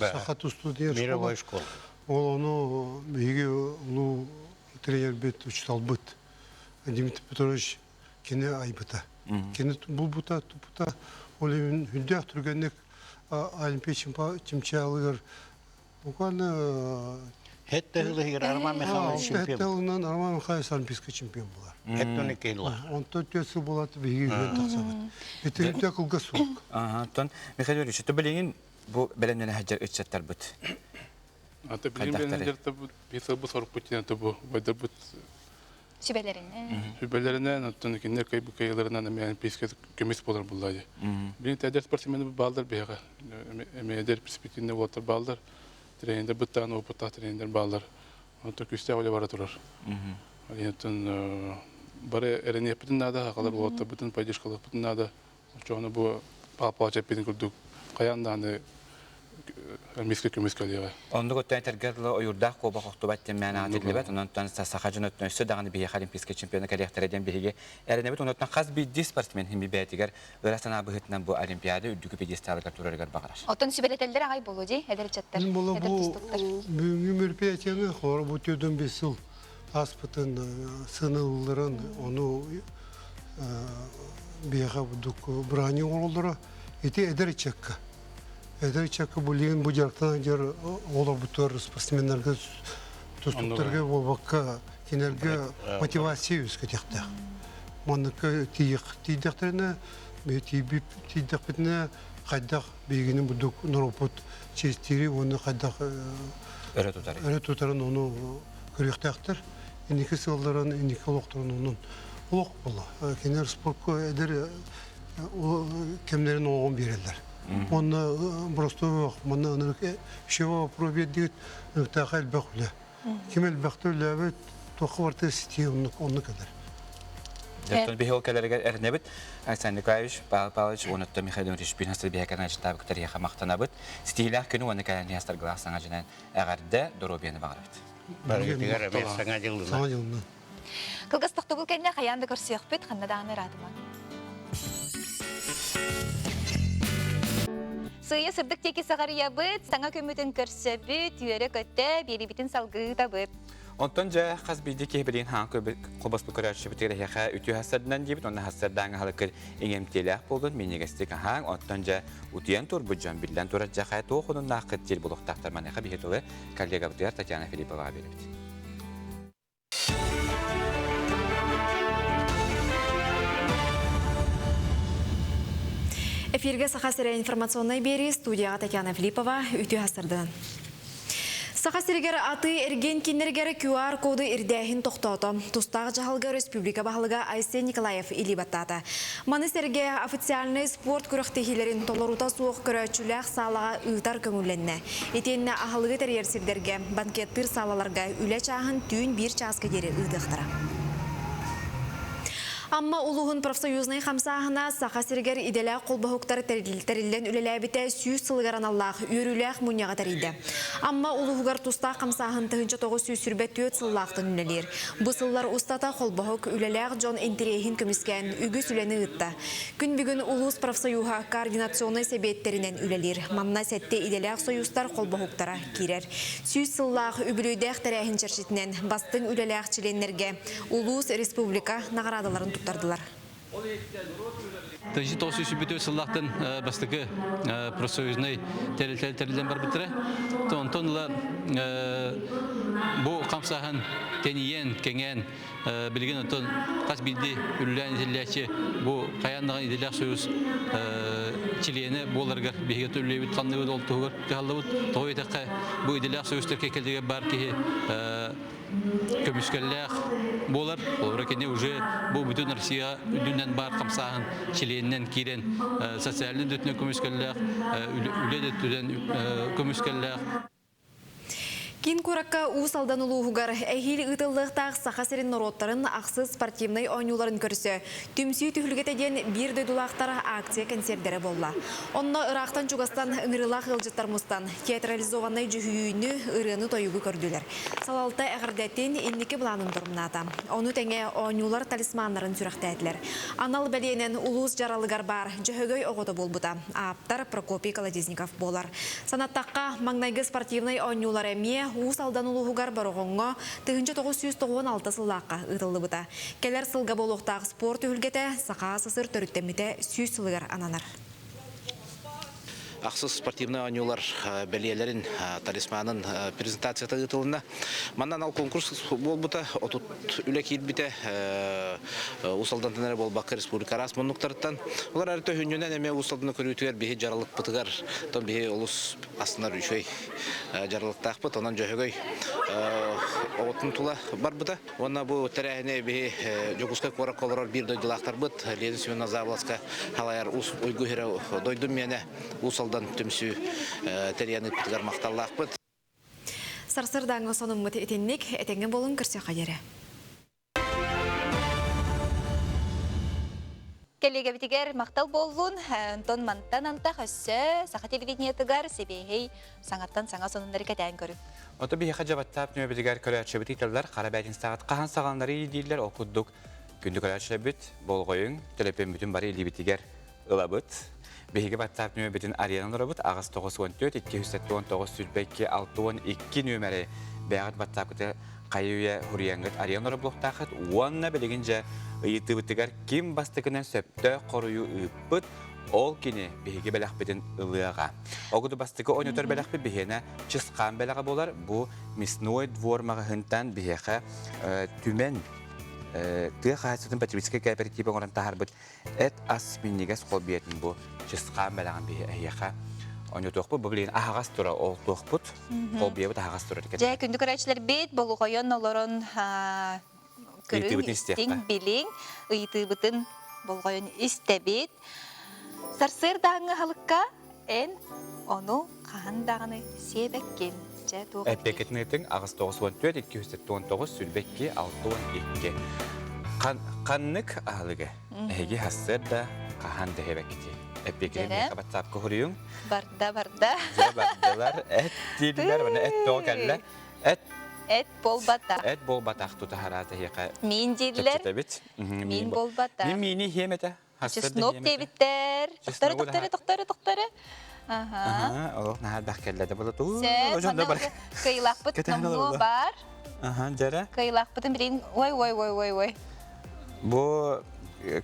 Сахату студия школа. Мировая школа. Ол ону беги лу тренер бет учталбыт. Дмитрий Петрович кене айбыта. Кене булбута тупута олевин хүддәк түргәнлек олимпия чемпионлыгы буквально Хеттелигер Арман Михайлович чемпион. Хеттелнан Арман Михайлович олимпийский чемпион булар. Хеттоны кейла. Он 4 жыл булат беги тахсабыт. Это хүддәк кылга сук. Тон Михаил Юрьевич, то билин бу белемнән хаҗар үтсәттәр бит. Ата билимден жерде бу сорып бутен бу байда бут Сибелерин. Хүбелеринен оттон кинер кай бу кайларынан мен пискет көмес болар булды. Билин тәдер спортсмен балдар бега. Эмедер перспективне вотор балдар. Тренер буттан опыта тренер балдар. Онто күстә оле бара турар. Алентон бары эрене бутын нада калар вотор бутын поддержкалар бутын нада. Чоны бу папа чепин күрдүк. Каянданы миске көмескөлеге. Онда көттен тергерлі ойырдақ қолба қоқты бәттен мәні атылыбет, ондан сақажын өтінөсі дағаны бейе Олимпийский чемпионы кәректереден бейге әрінебет, ондан қаз бейді спортсмен химби бәйтігер ұрасан абығытынан бұл Олимпиады үдігі педесталыға тұрарығар бағараш. Отын сүбелетелдер ағай болу дей, әдірчаттар, әдіртістіктар. Бүгінгі мероприятияны қоры бұтеудің 5 жыл аспытын сынылыларын, оны бейға бұдық бұраны олдыра, еті әдірчакка. Әдірчакка бұлеген бұл жарықтан жер олар бұтыр спортсменлерге тұстықтарға болбаққа кенерге мотивация өскі текті. Маныққа тейдіқтеріне, тейдіқ бітіне қайдақ бейгінің бұдық нұропот честері, оны қайдақ өрі тұтарын оны көректіқтір. Енекі сылдарын, енекі олықтырын оның олық бұла. Кенер спортқа әдір кемдерін оғын берелер. Оны просто мұны шева пробет дейт, үктақы әлбәқ үлі. Кем әлбәқті үлі әбет, тоқы барты сетей оны кәдір. Дәттон бейі ол кәлерге әрінебет, Александр Николаевич, Павел Павлович, онытты Михаил Дмитриевич Бинастыр бейхәкәрін әжіттабы күтір еқа мақтанабыт. Стейләқ күні оны кәлеріне астар ғылақ жынан әғарды дұру-бені бағарабыт. Баргетігер әмес саңа жылдына. Кылгастықты бұл кәне қаянды көрсеуқ бет, қанна дағаны радыман. Сыя сырдық теке сағария бұд, саңа көмітін көрсі бұд, үйері көтті, бері бітін салғыда бұд. Онтон жа қаз бейді кейбірін хаң қолбаспы көрәтші бұтығыр еқа үті хасырдынан дейбіт, онна хасырдаңы халықыр еңемтелі болдың, менегестік хаң, онтон жа үтіен тұр бұджан білден тұрат жақай тоқының нақыт тел болуқтақтарман еқа бейхетілі коллега бұтығар Татьяна Филиппова беріпті. Эфирге сақасыры информационной бері студияға Татьяна Филиппова үті хасырдын. Сақасыргер аты эрген кинергері QR коды ирдәхін тоқтауты. Тустағы жағалға республика бағылыға Айсен Николаев илибаттады. Маны серге официальный спорт күріқтехилерін толырута суық көрәтшіләқ салаға ұйтар көңіленне. Етеніне ағылығы тәрерсердерге банкеттір салаларға үлі чағын түйін бір часқа дері ұйдықтыра. Амма улуғын профсоюзный қамсағына сақасыргер иделі қолбағықтар тәрілден үлеләбіте сүйіз сылғаран Аллах үйріләқ мұнияға тәрейді. Амма улуғығар тұста қамсағын тұхынча 900 сүрбет түйет сыллақтың үнелер. Бұ сыллар ұстата қолбағық үлеләқ Джон Энтерейхин көміскен үгі сүлені ұтта. Күн бүгін улуыз профсоюға координационный себеттерінен үлелер. Манна сәтте иделәқ союзтар қолбағықтара керер. Сүйіз сыллақ үбілүйдәқ тәрәхін чершетінен бастың үлеләқ чиленлерге улуыз республика нағарадаларын туттардылар. Тәжі тосы сүбеті өсіллақтың бастығы профсоюзный тәрілден бар бітірі. Онтонла бұл қамсағын тәнейен, кәңен білген онтон қас білді үлілән етелләші бұл қаянлаған еделәқ союз чилені боларғар бейге төлі бит қанны өд олтығыр жағалды бұд. Тоғы етеққа бұл еделәқ союзтар кекелдеге бар кеге көміскәлләқ болар. Олар кәне уже бұл бүтін Россия үдінен бар қамсағын чиленінен керен социалін дөтіне көміскәлләқ, үлі дөттуден көміскәлләқ. Кин куракка уус алдан улуғығар әйхил ұтылдықтақ сақасырын нороттарын ақсыз спортивный ойнуларын көрсі. Түмсүй түхілгетеден бір дөйдулақтар акция концерттері болла. Онна ұрақтан чугастан ұңырылақ ғылжыттар мұстан театрализованный жүхүйіні ұрыны тойығы көрділер. Салалта әғірдәттен еннекі бұланын тұрмыната. Оны тәңе ойнулар талисманларын сүріқтәділер. Анал бәлейінен улуыз жаралығар бар жүхігөй оғыды болбыта. Аптар Прокопий Колодезников болар. Санаттаққа маңнайғы спортивный ойнулар әме уус алдан улуғығар барығыңға 1996 сыллаққа ұтылды бұта. Келер сылға болуқтағы спорт үлгеті сақа сысыр төріттеміте сүйіз сылығар ананар. Ақсыз спортивный ойнулар бәлиелерін талисманын презентацията ұтылына. Маннан ал конкурс бол бұта, отут үлі кейт біте ұсалдан тәнәрі бол бақы республика рас мұнықтарыттан. Олар әрті хүнінен әме ұсалданы көрітігер бейі жаралық бұтығар, тон бейі олыс астынар үшөй жарылықтақ бұт, онан жөйгөй оғытын тұла бар бұта. Онна бұл тәрәхіне бейі жоғысқа қорак олар бір дойдылақтар бұт, Ленин Семен Азавласқа халайар ойгу хері дойдым мені ұсалдан түмсі тәрияны бұтығар мақталлақ бұт. Сарсырдаңы соның мұты етеннік, әтенген болын көрсе қадері. Телеге битигер мактал боллун, тон мантан анта хөссө, саха телевидение тыгар себехей саңаттан саңа сонунлары кәтән көрүп. Ота бихе жабаттап нөбе дигәр көрәче битилләр, карабәдин сагат кахан саганнары идилләр окудук. Күндү көрәче бит болгоюн, телепен бүтүн бары или битигәр ылабыт. Бихеге баттап нөбе битин ареналары бит агыс 914 279 сүлбәкке 612 нөмере бәгат баттап кыты кайыя хуриянгыт ареналары блоктахат. Уанна белегенҗә ыйты битигәр ким бастыкынан сөптө корую ыппыт. Ол кини бихеге беләк битин ылыга. Огуду бастыгы ойнотор беләк бит бихене чыскан беләге болар. Бу мясной двор магазинтан бихеге түмен тыга хасытын потребительский кооперативы оран тахар бит эт асминнигес колбиетин бу чыскан беләгән бихеге ойноток бу билен агас тура ол тохпут колбие бит агас тура дикен. Жай күндү көрәчләр бит болгойон олорон көрүн истин билин ыйты битин болгойон истебит. Сарсыр даңы халыққа ән оны қаған дағыны себеккен. Әпекетінетін ағыз 914 279 сүлбекке 612. Қаннық ағылығы әйге хасыр да қаған дәйбәкеті. Әпекетінің қабаттап көғырыйың. Барда. Бардалар, әт дейділер, әт тоғы кәлі. Әт болбата. Әт болбатақ тұты хараты еқа. Мен дейділер. Мен болбата. Мен хеметі. Чеснок дебиттер. Тоқтары. Ага. Олық нағар бәккелләді болады. Сән, кыйлақ бұт нұмну бар. Жара. Кыйлақ бұтын бірін, ой. Бұл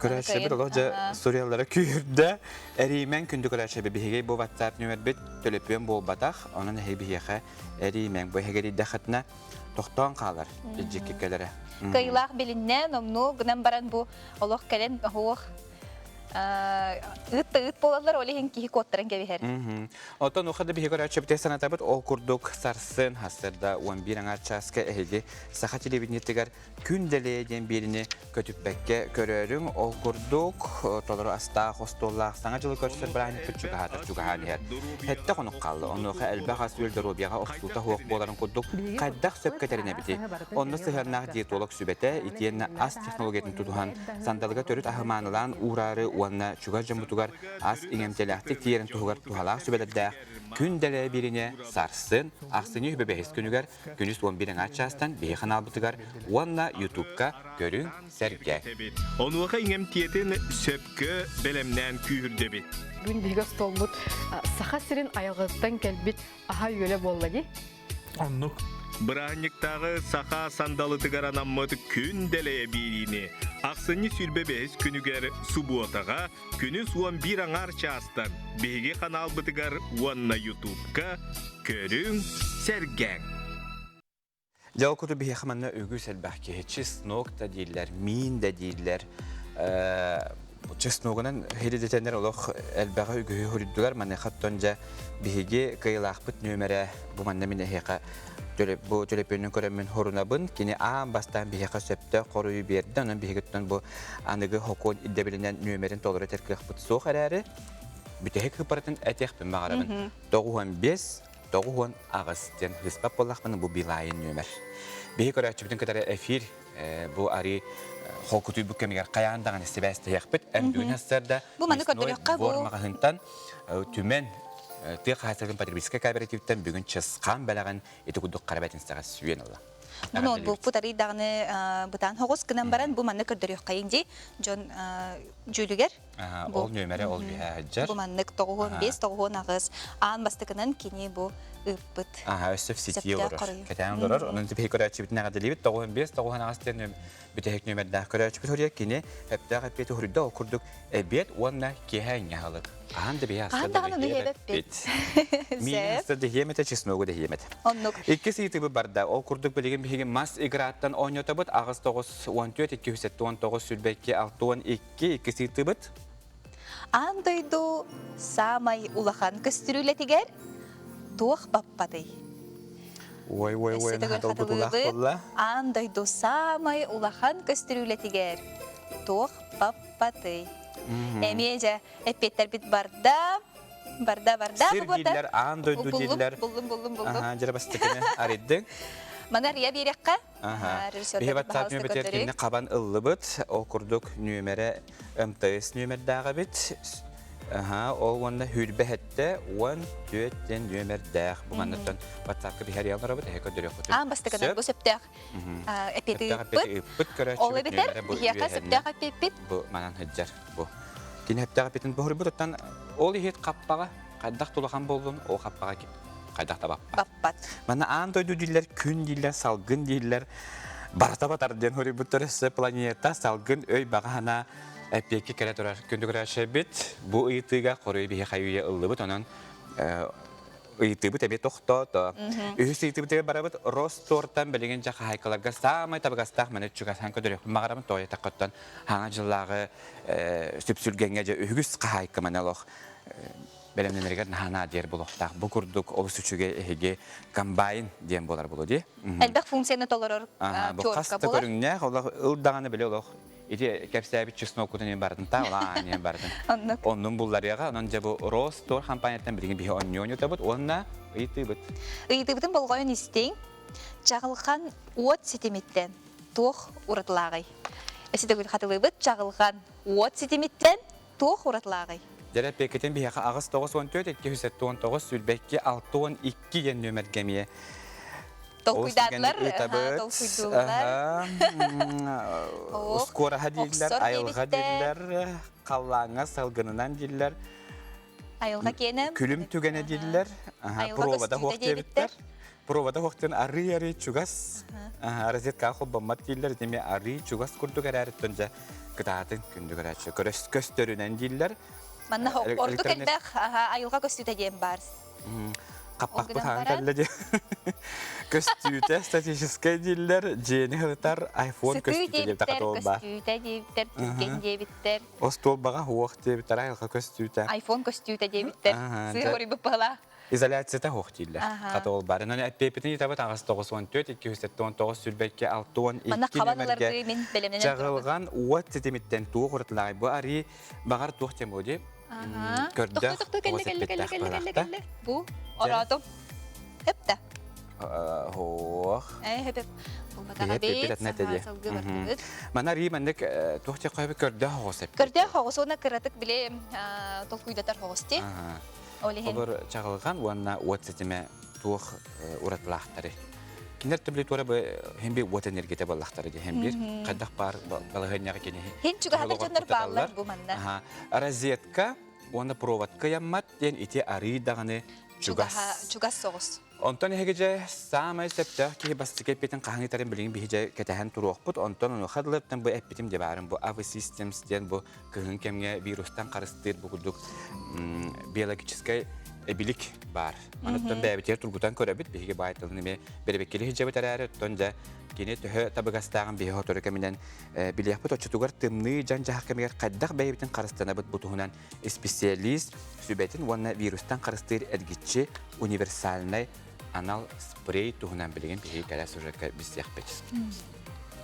көрәші бір олық жа Суриялары күйірді. Әреймен күнді көрәші бір бігей бұл WhatsApp нөмір біт төлепен бол батақ. Оның әй бігейқі әреймен бұл әгері дәқітіне тоқтан қалар. Жекке кәлері. Кыйлақ білінне нұмну ғынан баран бұл олық кәлен оқ ыт болалар олеген кихи коттарын кебихер. Отон ухады бихи көрәчі біте санатабыт ол күрдік сарсын хасырда 11 аңар часка әйді саха телевидениеттігер күнделейден беріне көтіпбәкке көрерің ол күрдік толыры аста хостоллақ саңа жылы көрсір бір айны күт жүгаханы хер. Хетті қонық қалды. Онуға әлбәқ асы өлді робияға оқсуылта хуақ боларын күрдік қайдақ сөп кәтеріне біте. Онны сығырнақ диетолог сүбәті итиенні ас технологиятын тұтуған сандалыға төріт ахыманылан урары уанна чугар жамбутугар ас иңемтеләхтик тиерін туғар тухалақ сүбәләддәқ күнделі біріне сарсын ақсыны үбәбәхіс күнігер күніс 11 ачастан бейі қанал бұтығар уанна ютубка көрін сәрге. Онуға иңемтиетін сөпкі бәлемнен күйірді бет. Бүгін бейгі стол бұд сақа сірін аяғыздан кәлбет аға үйелі боллади. Оннық. Бұрағынықтағы сақа сандалы тұғаранаммыды күн дәләе беріне. Ақсыны сүрбе бәйіз күнігер субуатаға күніс 11 аңар частан. Бейге қанал бұтығар уанна ютубка көрің сәргәң. Жал күті бейге қаманна өгі сәлбәқке чеснок да дейілер, мин да дейілер. Чесногынан хередетенер олық әлбәға үгі хүрділер. Маны қаттонжа бейге қиылақ бұт нөмірі бұл манна мен әйеқа bu tölepünün körəmin horunabın kini бастан бихеқа сөпті қорую берді. Onun bihegеттен bu anıgı hokon iddebilinen nömerin toluru terkilaq бұт soğuk әрәрі. Бүтәхек хыпаратын әтеқпін мағарабын. 95-90 ағыстен ғыспап болақпын bu билайын нөмер. Бихе көрәтші бүтін кітары әфир bu ари хокутуй bu кемегер қаяндаған істебәсті яқпыт. Әмдуін астарда түмен Тык хасырын потребительский кооперативтен бүгін чысқан бәләғын еті күдік қарабәтін саға сүйен алла. Бұны бұл бұтары дағыны бұтан хоғыз күнен баран бұл манны көрдірі қайынде жон жүлігер. Ол нөмәрі ол бейі әджар. Бұл манны 95-90 ағыз ағын басты күнен кене бұл үппіт. Өсіп сети олар. Кәтән олар. Оның тіпе көрәтші бітін ағады лебет 95-90 ағыстен бүтәхек нөмәрді көрәтші біт өрия кене әпті әпеті хүрді оқырдық әбет онына кеәң ағылық. Ағанды бей астырды Мен астырды хеметі, чесногы да хеметі. Екі сейті бұл барда, ол күрдік білеген бейген мас играттан ойнеті бұд, ағыз 9-14, 279 сүлбәкке 6-12, екі сейті бұд. Андойду самай улахан көстірілетігер, туық баппады. Ой, нағадал бұд улақ болла. Андойду самай улахан көстірілетігер, туық баппады. Әмеже әпеттер бит барда. Сыр дейлер, ан дойду дейлер. Бұлым. Жара бастықыны ариддің. Мана рия берекка. Бихе баттап нөмер кенне қабан ыллыбыт, ол күрдік нөмері МТС нөмердағы бит. Ол онда хүрбе хетте 14-тен нөмердәк. Бұғаннаттан баттапқа бихер ялнара бит, әйкі дөре құтыр. Бастықадан бұл сөптәк әпеті үппіт. Ол өбетер, бихеқа сөптәк әпеппіт. Бұл манан хеджар. Кені әптәк әпетін бұғыр бұдыттан ол ехет қаппаға, қайдақ тұлыған болдың, ол қаппаға кеп. Қайдақта баппат. Мана аң тойду дейлер, күн дейлер, салгын дейлер. Барата батар ден хори бұттырысы планета салгын өй бағана әпекі кәрі тұрар күнді көрәші бет. Бұ ұйытыға қорой бейе қайуе ұлы бұт, онын ұйыты бұт әбе тоқты. Үйісі ұйыты бұт әбе бара бұт, ростортан білеген жақы хайқаларға самай табығастақ мәне чүгас хан көдірек мағарамын тойы таққыттан хаңа жыллағы сүпсүлгенге жа үйгіс қайқы мәнеліқ. Бәлемненерге нахана дер болуқтақ. Бұл күрдік ол сүчіге әйге комбайн дем болар болу де. Әлбәқ функцияны толырыр көріққа болар? Бұл қасты көріңне, ұлдағаны біле олық. Иде кәпсәбі чесноқудың ең бардың, та олағын ең бардың. Оның бұлларыға, оның жа бұл Ростор компанияттан білген бейі оньон өті бұд, онына ұйты бұд. Ұйты бұдың болғайын істейін, жағылған от сетеметтен тоқ ұратылағай. Әсеті көт қатылы бұд, жағылған от сетеметтен тоқ ұратылағай. Дәрәп бекетін бейіға ағыз 9-14-219 сүлбәкке 6-12 ен нөмір кәмие. Толкуйдадылар, толкуйдулар. Ускораға дейділер, айылға дейділер, қаллаңа салғынынан дейділер. Айылға кені. Күлім түгені дейділер. Провада хоқты біттер. Провада хоқтын арri чугас. Розетка ақыл баммат дейділер. Деме арri чугас күрді кәрәріттін жа күтатын күнді кәрәрші. Көстөрінен дейділер. Манна орду кэлбэх айылга көстүтэ дем бар. Каппак бутан кэлле де. Көстүтэ статистический диллер жени хытар iPhone көстүтэ деп такатол бар. Көстүтэ дептер, түкен дебиттер. Остол бага хуак дептер айылга көстүтэ. iPhone көстүтэ дебиттер. Сыгори бапала. Изоляцияда хуак диллер. Катол бар. Наны әппепитин итабат агас 914-219 сүлбәкке 6-12 Манна кабаналарды мен белемнен жағылған уат сетеметтен туы құртылағай. Бұ ари бағар туық тем өде. Көрдіқ Кәлі. Бұ орадым. Өпті. Хоқ. Өпіп. Бұл бағаға бейт, саға салғы бартығыд. Мана ри мәндік туық тек қойбі көрді хоғыз өпті. Көрді хоғыз, оны кіратық біле толқуйдатар хоғыз те. Олар жағылған уанна уат сетеме туық ұратылақтары. Кинер төбле туара бу хемби вот энергия баллахтары де хембир кадах бар балагыняга кене. Хин чуга хатыр жондар баллар бу манда. Розетка, оны проводка яммат ден ити ари даганы чугас. Чугас соғыз. Онтон хегеже самай септе ки бастыке петен кахаңитарын билген бихеже кетахан туруқпут. Онтон оны хадлыптан бу эппитим де барын бу AV Systems ден бу кыгын кемге вирустан карыстыр бу кудук биологический эбилик бар. Анаттан бәбетер тургутан көрәбит беге байтылны ме бербеккеле хиҗабы тарары тонда кине төһө табыгастагын беге хоторы кемнән билияпыт очтугар тымны жан жах кемгә каддак бәбетен карыстана бит бутуһунан специалист сүбәтин ванна вирустан карыстыр эдгичче универсальный анал спрей туһунан билеген беге кәлә сюжетка бисяк бетис.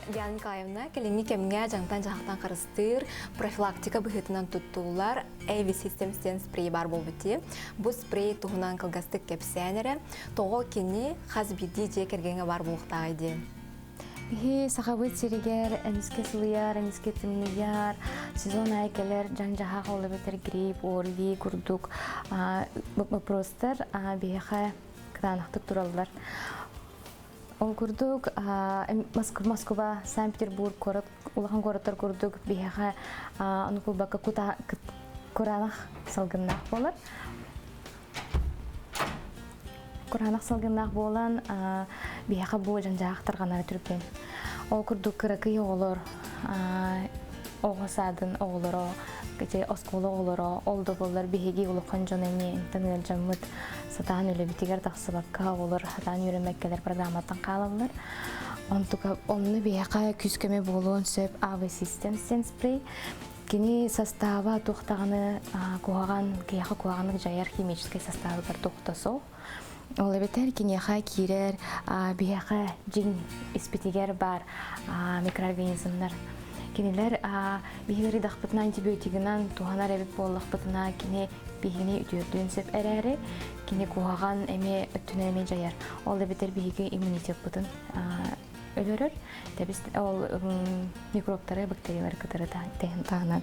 Диана Николаевна, келинги кемге жаңтан жақтан қарыстыр, профилактика бұхетінен тұттулар, AV Systems спрей бар бол біте. Бұл спрей тұғынан қылғастық кепсәнері, тоғы кені қазбиді же кергенге бар болуқтағы де. Бихи сақабыт серегер, әніске сылыяр, әніске тімнияр, сезон айкелер, жан-жаға қолы бетер грипп, орви, күрдік, въпростар бейхай кыданақтық туралылар. Ол күрдік Москва, Санкт-Петербург, улахан городтар күрдік бейхай ұнықылбаққа құранақ салғыннақ болар. Құранақ салғыннақ болан бейхай бұл жан-жақтарғанары түрген. Ол күрдік кірікі оғылыр, оғысадын оғылыр, осколы оғылыр, олды болар бейхеге ұлыққан жонайне інтіңер жамыт сатан өлі бітігер тақсыбаққа олар сатан үйренмеккелер программаттан қалалар. Онны бейхай күскеме болуын сөп AV Systems спрей. Кені состава тоқтағаны кейхі қуағаны жайар химический составы бар тоқтасу. Ол әбетер кенеха кирер бейхай жин испетігер бар микроорганизмдар. Кинилер бигери дахпытына антибиотигынан туханар эбит боллахпытына кини бигини үтүрдүн сеп эрери кини кугаган эме өттүнө эме жаяр. Ол эбитер биги иммунитет бутун өлөрөр. Тебиз ол микробтары, бактериялар кытары тагынан.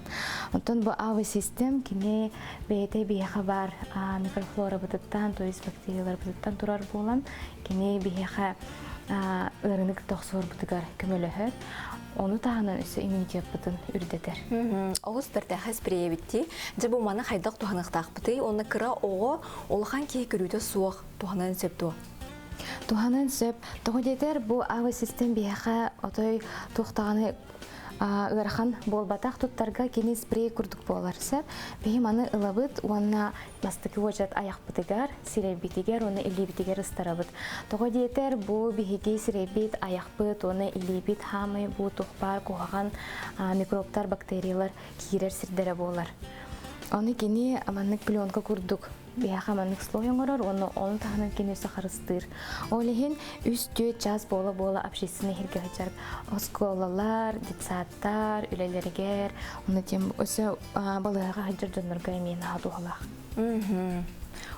Онтон бу АВ систем кини бете бияха бар микрофлора бутуттан, то есть бактериялар бутуттан турар болан кини бияха ырынык токсор бутугар көмөлөһөр. Onu tağının üstü immunitет butun ürdetер. Oğuz birtəxə sprey bitti. Cəbu mana xaydaq tuhanıqtaq bitti. Onu kıra oğu olğan ki görüdə suaq tuhanan söpdü. Tuhanan söp. Tuğudeter bu AV sistem biyaxa otoy tuğtağını ырхан болбатақ туттарға кені спрей күрдік боларсар. Бейім аны ылабыт, онына бастықы өжат аяқ бітігер, сиребітігер, оны илебітігер ыстарабыт. Тоғы дейтер бұл бейге сиребет, аяқ біт, оны илебет, хамы, бұл тұқпар, қоғаған микробтар, бактериялар кейрер сірдері болар. Оны кені аманнық пленка күрдік. Бияха маннык слоян орор, оны тағынан кенесі қарыстыр. Олеген үст-төт жаз бола общественный херге хачарып. Осколалар, детсаттар, үлелергер, оны тем өсі балыға хачардынырға емен аду олақ.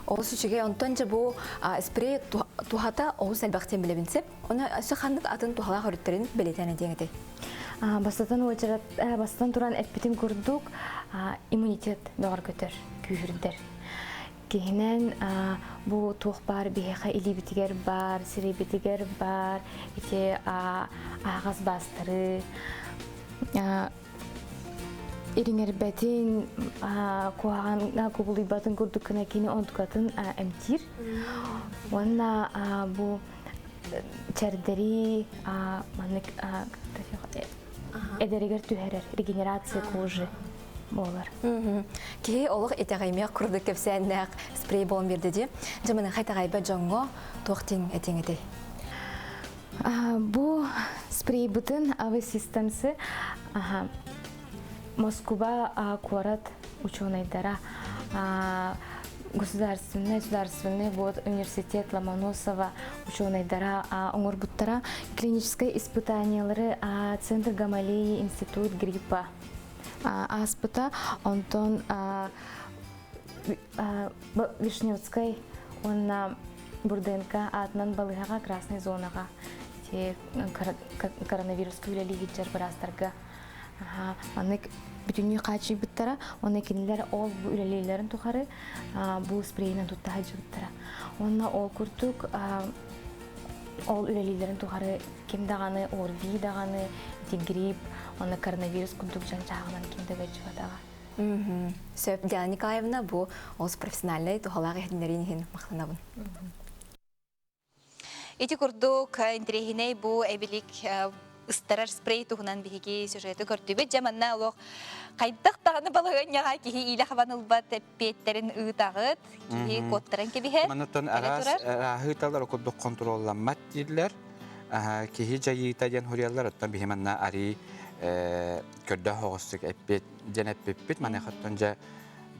Ол сүшіге онтан жа бұл спрей тухата оғыз әлбәқтен білебінсеп, оны өсі қандық атын тухалақ өріттерін білетәне деңеді. Бастан туран әрпетім көрдік, иммунитет доғар көтір, күйірдер. Кейінен бұл туқ бар, бейха илебітігер бар, сиребітігер бар, ағаз бастыры, еріңер бәтін қоғанға көбілі батын көрдік күні кейіне онтықатын әмтір. Онына бұл чәрдері әдерігер түхерер, регенерация кожы болар. Кей олық етеғаймеқ күрді көпсәннәқ спрей болын берді де, жамының қайтағайба жоңғы тоқтен әтеңеді. Бұл спрей бұтын АВ системсы Москва қорат ученыйдара государственный университет Ломоносова ученыйдара оңыр бұттара клиническое испытаниялары Центр Гамалеи институт гриппа аспыта, онтон Вишневской, он Бурденка, атнан балыға красный зонаға, коронавирус күлелі гитчер бірастарға. Анық бүтінне қачы біттара, оны кенелер ол үлелейлерін тұқары, бұл спрейінен тұтта хачы біттара. Онына ол күртік, ол үлелейлерін тұқары кемдағаны, орви дағаны, грипп, оны коронавирус күндік жан жағынан кемдігі жүвадаға. Сөп Диана Николаевна бұл олыс профессионалай тұғалағы әдінерін мақтанабын. Эти күрдік интерегіней бұл әбілік ыстарар спрей тұғынан бігеге сюжеті көрдібет. Жаманна олық қайдық тағаны балығынyaға кейі илі қабанылбат әппеттерін ұйтағыт, кейі коттарын кебіге. Манаттан ағыталар оқыдық контролламат дейлер. Кейі жайыта ден хұриялар оттан бігеменна ари көрді хоғыстық әппет, ден әппет, маны қаттан жа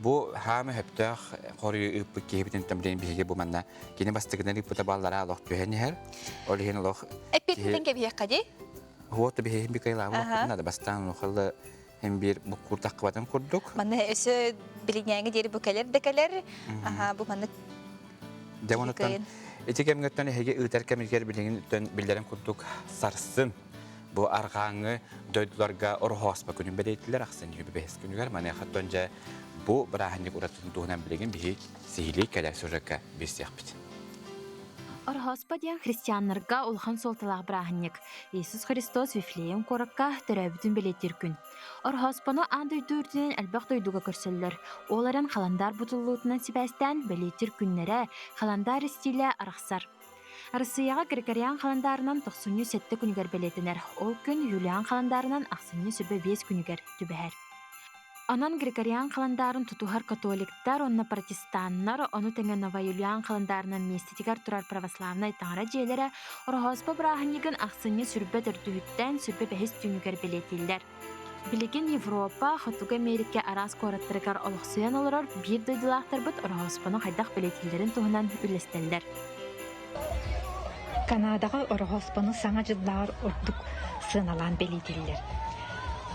бұл хамы хөптіғ қоры үпі кейбітін тәмден бігеге бұл манна кені бастығынан үпіті баллара алық түйәне әр. Ол ең олық... Әппеттен кебіге қади? Хуоты бігеге бігейлі алық бастан ұқылы hem bir bu kurtak kıvatan kurduk. Manı ösü bilinýäňe deri bökeler dekeler. Bu manı Devanattan etekem götten hege ıtarkem ilger bilingin bildiren kurduk sarsın. Bu argaňy döýdülerge orhospa günü beleytdiler aksan ýübi behes günüger. Mane hattonja bu birahanlyk uratyn duhnan bilgin bihi sihili keler sözekkä besýakbit. Орхоспа ден христианнарга улхан солталақ браханник. Иисус Христос Вифлеем коракка төрөбүтүн белетир күн. Орхоспаны андойдурден әлбәк дойдуга көрсөллөр. Оларын халандар бутулуутунан сибәстен белетир күннере халандар стиле арахсар. Арысыяға Григориан халандарынан 97 күнігер белетінер. Ол күн Юлиан халандарынан 85 күнігер түбәһәр. Анан Григориан календарын тутухар католиктар, онна протестанттар, оны теңе Новоюлиан календарынан меститигар турар православнай таңара жээлері орхоспа браханнигин ақсыны сүрбе төрдүгүттен сүрбе бәхес түнүгер белетилдер. Билигин Европа, Хатуга Америка арас кораттырыгар олықсуян олорор бир дойдылақтар бұд орхоспаны қайдақ белетилдерин туғынан үлестелдер. Канадаға орхоспаны саңа жылдар ордук сыналан белетилдер.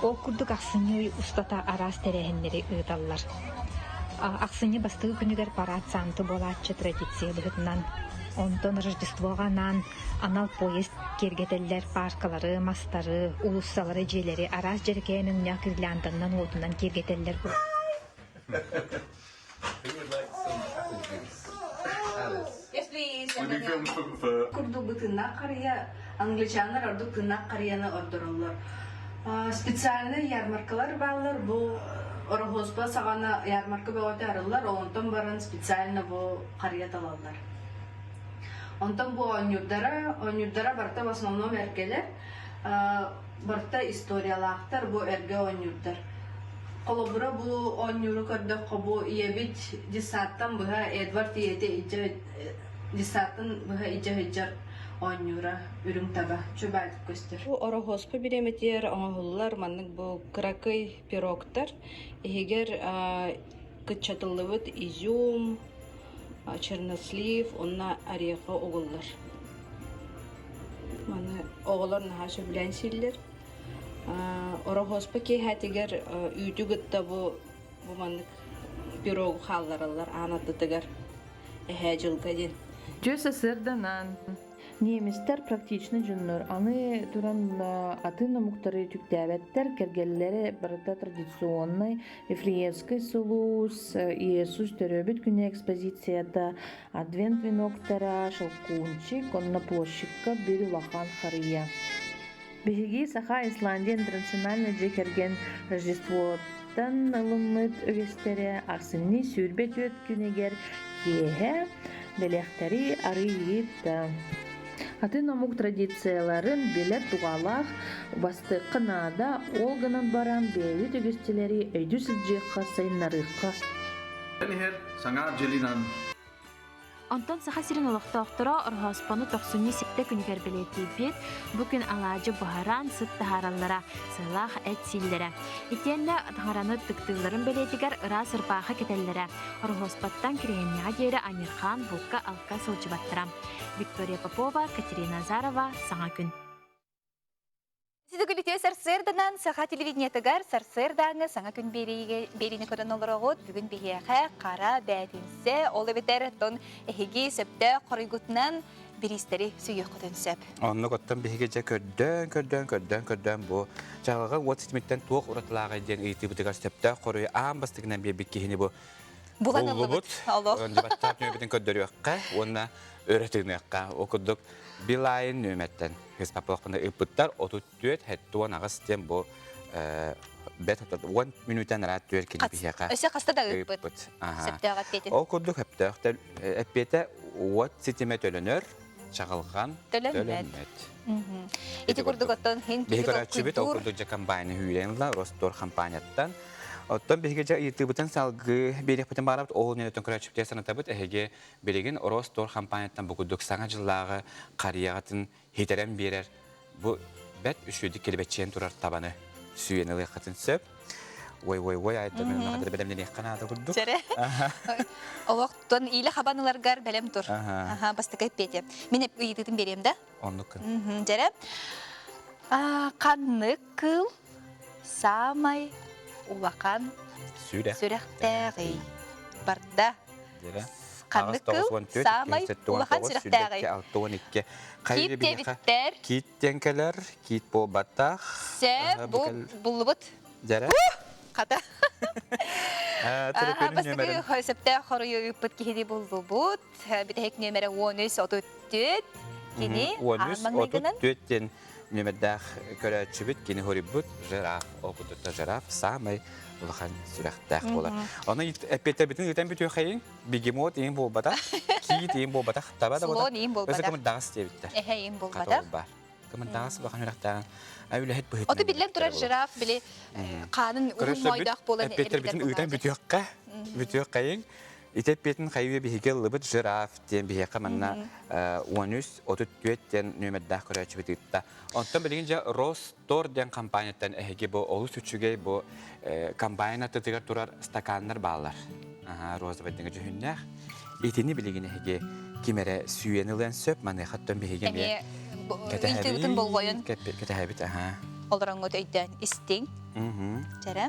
Ол курдук аксыны устата арас терехеннери ыыталлар. Аксыны бастыгы күнүгер парад санты болаатчы традиция быһытынан. Онтон Рождествоганан анал поезд кергетеллер паркалары, мастары, улуссалары желери арас жерекенин уня кирлянданнан отунан кергетеллер. Курду бытына кария, англичандар орду тына карияны ордороллар. Специальный ярмаркалар баллар, бу орохоспа сагана ярмарка бөгөтө арылар, онтон баран специально бу кария талалар. Онтон бу онюрдара барта в основном эркелер, барта историялактар бу эрге онюрдар. Колобура бу онюру көрдө кобу иебит десаттан быха Эдвард иете иче десаттан быха иче хиджар онюра үрүң таба чөбайт көстөр. Бу орохоспа биреметер оңоллар маннык бу кракый пирогтар. Эгер кычатылыбыт изюм, чернослив, онна ореха оголлар. Маны оголор наха билен силлер. Орохоспа кейхатигер үйдүгүтта бу маннык пирог халларалар анаттыгар эхе жылга ден. Жөсө сырданан немистер практично жүннөр. Аны туран атын намуктары түктәбәттер кергелләре барда традиционный Вифлеемский солус Иисус төрөбүт күнү экспозицияда адвент виноктара шалкунчик онна площадка бир улахан харыя. Биһиги Саха Исландия интернациональный жекерген Рождествотан ылыммыт өгестере аксынны сүрбет өт күнегер кеһе белектери арыйыпта. Атын намук традицияларын билер тугалах басты кынада олгынан баран бейли өгестелери өйдү сылжыйкка сайыннарыйкка. Саҥа Желинан Онтон саха сирин олохтоохтора орхоспону тохсунни сипте күнүгер билетибит бүкүн алаажы бахаран сыт тахараллара сылах эт силлере. Итенне тахараны тыктыыларын билетигер ыра сырпааха кетеллере. Орхоспаттан кирегенняга жери Амирхан Булка алка сылжыбаттара. Виктория Попова, Катерина Азарова, Саҥа Күн. Сидүгүлүтө сарсырданан саха телевидениятыгар сарсырдаңы Саҥа Күн берини көрөн олорогот бүгүн бихиэхэ кара бәтинсе олы бетер тон эхиги сөптө корыйгутунан биристери сүйөк көтөнсөп. Онны коттон бихиге көрдөн бу жагыга уотситмиттен туок уратылага ден ыйтыбытыгар сөптө корой амбастыгынан бебик кихини бу булбут онжабаттап нөбүтүн көддөрүөкка онна өрөтүнөкка окудук билайын нөметтен Хеспаплохпында ыппыттар отут түет хэттуан агас тем бу бет 1 минуттан рат түер кини бихяка. Өсө каста да ыппыт. Септөгат бетин. Ол курдук хептөктөр эппете уот ситимет өлөнөр чагылган төлөмөт. Ити курдук оттон хин бихарачыбыт ол курдук же компания хүйленла Ростор компанияттан. Оттон бихиге итибытын салгы берепитен барабыт ол нелетен көрөчүптер санатабыт эге береген Ростор компанияттан букудук саңа жыллагы кариягатын хитерен берер. Бу бет үшүдүк келбетчен турар табаны сүйенеле катын сөп. Ой айтты мен кадыр белемден канада курдук. Жере. Олоктон иле хабаныларгар белем тур. Бастыкай пете. Мен ыйдытын берем да. Оннук. Жере. Канны кыл самай улақан сүрәқтәғи барда. Қанны кыл самай улақан сүрәқтәғи. Кит дебіттер. Кит тенкелер, кит болбаттақ. Сәп бұлыбыт. Жәрі? Қата. Бастығы сөпті қорыйы үппіт кейді бұлыбыт. Бітәйік нөмірі 13-34. Кені Ағмаңдайдынан? Нөмірдәқ көрәтшібіт, кені хорибіт, жираф, оқыдықта жираф, самай улақан сүрәқтәқ болар. Оны әппеттер бітін үтен бүті өқайын, бегемот ең болбадақ, кейт ең болбадақ, табада болдақ. Слон ең болбадақ. Өзі кімін дағыс дебіттер. Әхе ең болбадақ. Кімін дағыс болған үрәқтәғын, әулі әт бұхетінен. Оты білден тұрар жираф, біле қанын ұғын ойдақ болан әппеттер бітін үтен бүті өқайын, Итеп бетін қайуе бігел лыбыт жираф ден бігеқа манна 13-34 ден нөмірдәқ көрәтші бітігітті. Онтан білген жа Ростор ден компанияттан әйге бұл олы сүтшіге бұл компания тұтығар тұрар стаканлар балар. Роза бәдіңі жүхіннәқ. Етені білген әйге кемері сүйенілен сөп, маны қаттан бігеген бе. Үлтігітін бұл қойын. Кәтәхәбіт, Оларың өт өйден істің. Жәрі.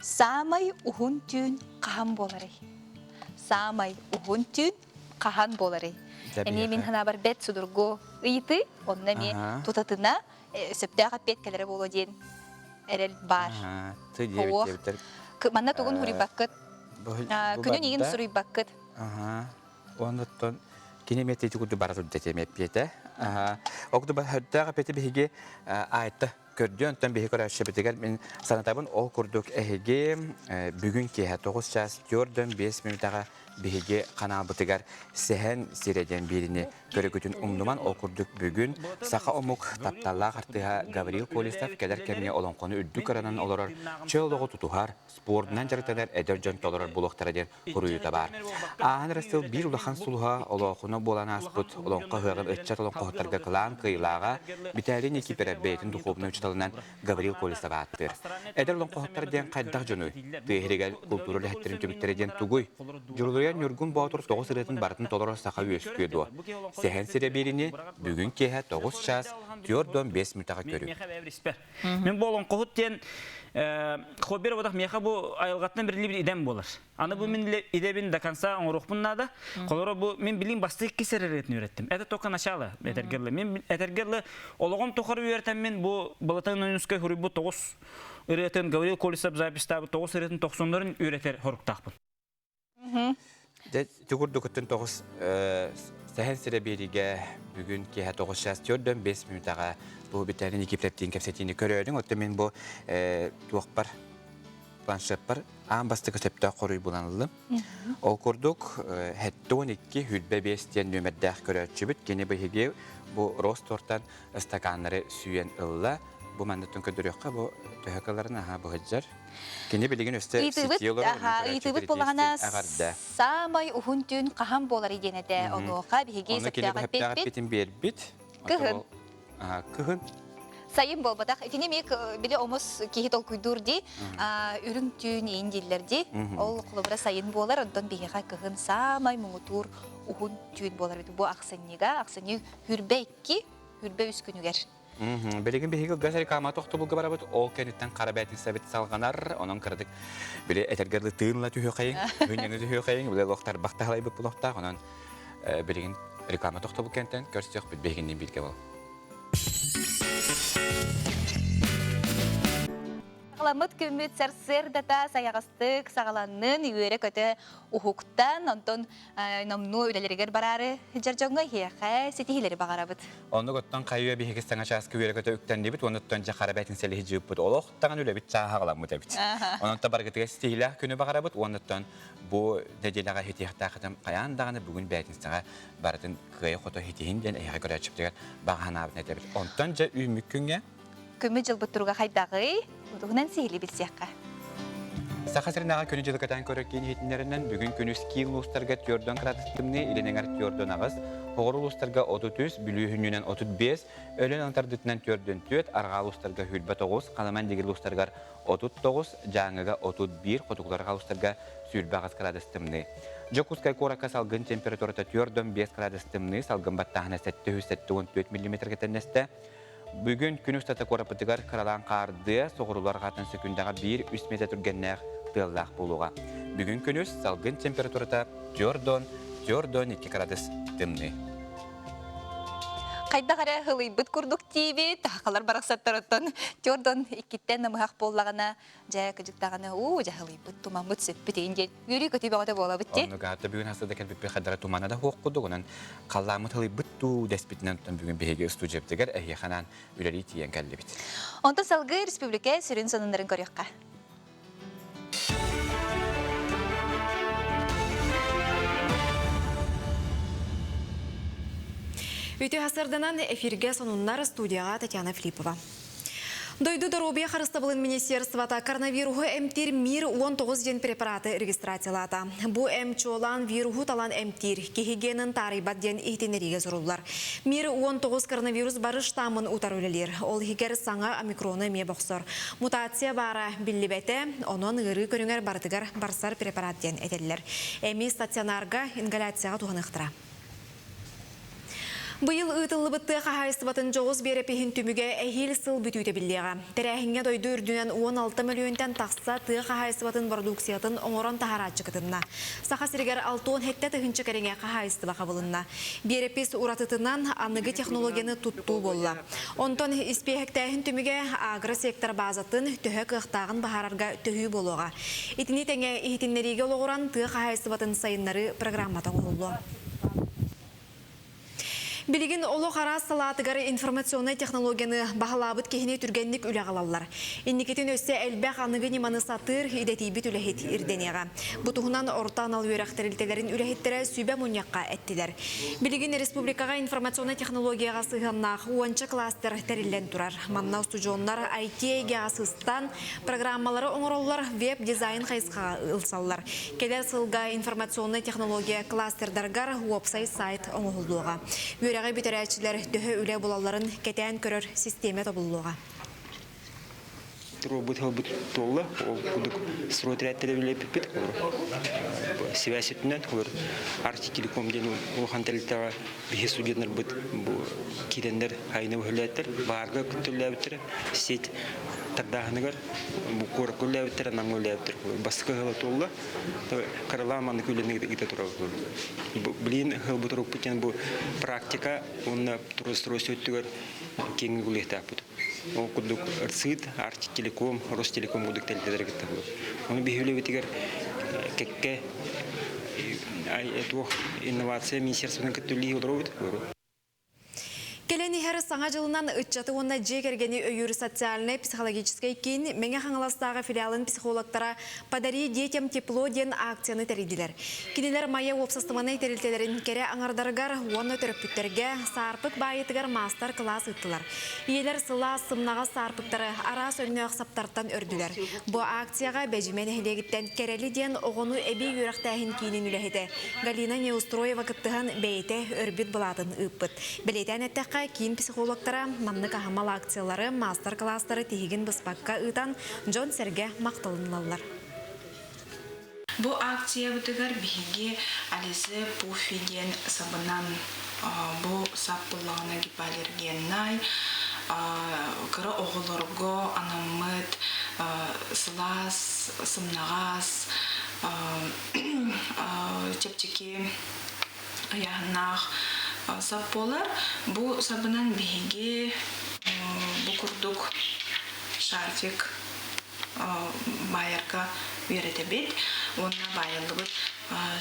Самай ухун түйін қахан болары. Самай ухун түйін қахан болары. Әне мен хана бар бәт судырғы ұйты, онына мен тұтатына сөптіға бәт кәлері болу дейін әрел бар. Манна тұғын хүрі баққыт. Күнін еген сұрый баққыт. Онықтан кинеметті күрді барады дәтемеп беті. Оқты бәттіға бәті бейге айтты. Көрден төн бейі көрі шепетігер мен санатабын ол күрдік әйге бүгін кейі 9 час 4-5 минутаға бейге қанал бұтығар сәхен сиреден беріне көрі күтін ұмдыман ол күрдік бүгін сақа омық тапталла қартыға Гавриил Полистав кәдер кәміне олонқоны үдді көранан оларар чөлдіғі тұтуғар спордынан жарықтанар әдер жөн толарар бұлықтараден құруыта бар. Ағын растыл бір ұлақан сұлға олоқыны боланы аспыт олонқы ғығын үтчат олонқы ғыттарға қылан қиылаға бітәлін екипері бәйтін дұқубыны үчталынан Гавриил Полистав аттыр. Әдер олонқы ғыттардан қайдақ жөні түйірігел культуралы әттерін түбіктереден тугуй. Жұрылуян нүргін баутыр 9 сіретін бартын толары сақа өскөді. Сәхен сире беріне бүгін кеге 9 час 4-5 минутаға көрі. Мен болын қоғыттен қобер одақ меха бұл айылғаттан бірлі бір идем болыр. Аны бұл мен идебін до конца оңырықпыннады. Қолары бұл мен білейін басты 2 сәреретін үйреттім. Әті тоқа началы әтергерлі. Мен әтергерлі олығым тоқары үйреттім мен бұл балатан ойынысқай хүрі бұл 9 үйреттен Гавриил Полистав запистабы 9 үйреттен 90-ларын үйреттер хорықтақпын. Түгірді күттін 9 сәхен сірі беріге бүгін кейі 9 час 4-5 минутаға бұл бітәрін екіплептейін кәпсетейіні көрердің. Өтті мен бұл туақпар, планшетпар, аң басты көтепті қорый бұланылым. Ол көрдік әтті 12 хүлбе 5-тен нөмірдәқ көрерші бүт. Кені бұйыге бұл ростортан стаканлары сүйен ұлла. Бұл мәндеттің көдіріққа бұл төхекаларын аға бұғыджар. Кені білеген өсті сетиолар Үйтібіт болғана самай ұхын түйін қахан болар еденеді. Онуға бігі сәптіға бет-бет. Күхін. Сайын бол батақ. Этіне мек біле омыз кейт ол күйдур дей, үрін түйін ең дейлер дей. Ол құлыбыра сайын болар, ондан бігіға күхін самай мұңытур ұхын түйін болар. Бұл ақсанеға, ақсанег хүрбәйкі, хүрбәй үскінігер. Білеген бейгі ғасары қама тоқты бұлғы бара бұд, ол кәнеттен қарабәтін сәбет салғанар, оның қырдық біле әтергерлі тыынла түйі қайын, өңені түйі қайын, біле лоқтар бақтағылай бұп бұлықта, онын білеген реклама тоқты бұл кәнттен көрсетек бұд бейгеннен білге бол. Сағаламыт көмет сәрсер дата саяғастық сағаланның үйері көті ұхуқтан, онтон намну үлелерігер барары жаржонға хеқә сетихилері бағарабыд. Оны көттен қайуя бейгіз саңа шағысқы үйері көті үктен дебіт, оныттан жақара бәтін сәлі жиып бұд. Ол оқтаған үлі біт жағағаламыд әбіт. Онытта барғытыға сетихилі күні бағарабыд, оныттан бұл дәделіға хетияқтақытым қаяндағаны бүгін бәтінсіға бардың қайы қото хетихінден әйға көрі әчіптігер бағанабын әтебіт. Онтан жа үй мүккінге көмі жыл бұттыруға қайдағы, ұдығынан сейілі білсеққа. Сақасырынаға көні жылы кәтен көреккен хетіндерінен бүгін күні скил ұстарға түрден қыратыстымны, иленеңер түрден ағыз, оғырыл ұстарға 33, бүлі хүнінен 35, өлен аңтардытынан түрден 4, арғал ұстарға хүлбі 9, қаламан дегіл ұстарғар 39, жаңыға 31, қотуқларға ұстарға сүлбі ағыз қыратыстымны. Жокускай қораққа салғын температурата түрден 5 қыратыстымны, салғын баттағына 714 мм кетенесті. Бүгін күн ұстаты қорапытығар қыралан қарды, соғырулар қатын сөкіндағы 1-3 метр түргеннәқ тыллақ болуға. Бүгін күн үст салғын температурата 4-2 градус тымны. Қайда қара ғылый бұд күрдік дейбі, тақалар барақсаттар оттан, 4-2 намығақ болағына, жай күжіктағына, жай ғылый бұд туман бұд сөппі дейінген, үйрі көтей бағада бола бұдте. Оны ғатта бүгін хастады кәл бүппе қадара тумана да хоқ құдық, онын қалламыт ғылый бұд ту дәспетінен тұтан бүгін бейге ұсту жептігер, әйе қанан үлері тиен кәлі біт. Онтан салғы республика сүрін сонындарын көріққа. Өте ғасырданан эфирге сонуннар студияға Татьяна Филиппова. Дойду дорубия харыстабылын министерствата коронавируху эмтир мир 19 ден препараты регистрациялата. Бу эмчолан вируху талан эмтир кихигенын тарибат ден ихтенериге зурулар. Мир 19 коронавирус бары штамын утар өлелер. Ол хигер саңа омикроны ме боксор. Мутация бара биллибете, онон ыры көріңер бартыгар барсар препарат ден этелер. Эми стационарга ингаляцияға туғанықтыра. Быйыл ытылы бытты қағайсыбатын жоғыз берепейін түміге әйел сыл бүтүйті білдеға. Тәрәхінге дойды үрдінен 16 миллионтен тақса ты қағайсыбатын продукциятын оңыран тахаратчы кытынна. Сақа сіргер 6-10 хетті тұхынчы кәріңе қағайсыбы қабылынна. Берепес ұратытынан анығы технологияны тұтту болла. Онтон испехектәйін түміге агросектор базатын түхі қықтағын бағарарға түхі болуға. Итіні тәңе ихтінлеріге олғыран ты қағайсыбатын сайынлары программатан олу. Билигин олу қара салатыгар информационный технологияны бағалабыт кехіне түргенлік үлі қалалар. Инникетін өссе әлбәқ анығы неманы сатыр идетейбіт үләхет ирденеға. Бұтығынан ортан ал өрәқтірілтелерін үләхеттері сүйбә мұньяққа әттілер. Билигин республикаға информационный технологияға сығаннақ 10 кластер тәрілен тұрар. Манна студионлар IT-ге асыстан программалары оңыроллар веб-дизайн қайсыға ұлсалар. Келер сылға информационный технология кластердаргар веб-сайт оңығылуға. Өрәғі бітірәтшілер дөһі үлі болаларын кәтән көрір системе табылуға. Робот толла, кудук сротряттеле биле пипит, связь этнен, артикелеком ден улхан телтага бихи судетнер бит кирендер хайны хүләттер, барга күтүләбитер, сеть тагдагыныр, бу коркуләбитер, намуләбитер, баскыгылы толла, караламаны күләнеге ите туры. Блин, хылбутрук путен бу практика, онна турыстройство түгөр кеңи гулехтапут. Ол кудук РСИД, Артикелеком, Ростелеком кудук телтелер китте. Оны бихүле битигер кекке инновация министерствонун көтүлүгү дробут. Келени хәрі саңа жылынан үтчаты онна жекергені өйір социальный психологический кейін мәңе қаңыластағы филиалын психологтара «Подари детям тепло» ден акцияны тәриділер. Кенелер майя опсастыманы тәрілтелерін кәрі аңардарығар оны төріппіттерге сарпык байытығар мастер-класс үттілер. Иелер сыла сымнаға сарпыктары арас өніне ақсаптарттан өрділер. Бұ акцияға бәжімен әхілегіттен кәрелі ден оғыну әбей үйрақтайын кейінен үләхеді. Галина Неустроева кыттыған бәйті өрбіт бұлатын үппіт. Білетен әттәққа кейін психологтара манны қағамал акциялары, мастер-кластары тегін бұспаққа ұйтан Джон Серге мақтылынлалар. Бұл акция бұтығар бігі әлісі пуфиден сабынан бұл саппылағына гипалергеннай, кірі оғылырғы анамыт, сылас, сымнағас, чепчеки аяғынақ, сапполар бу сабынан биги бу курдук шарфик байырка үйретебет. Онна байылыбыт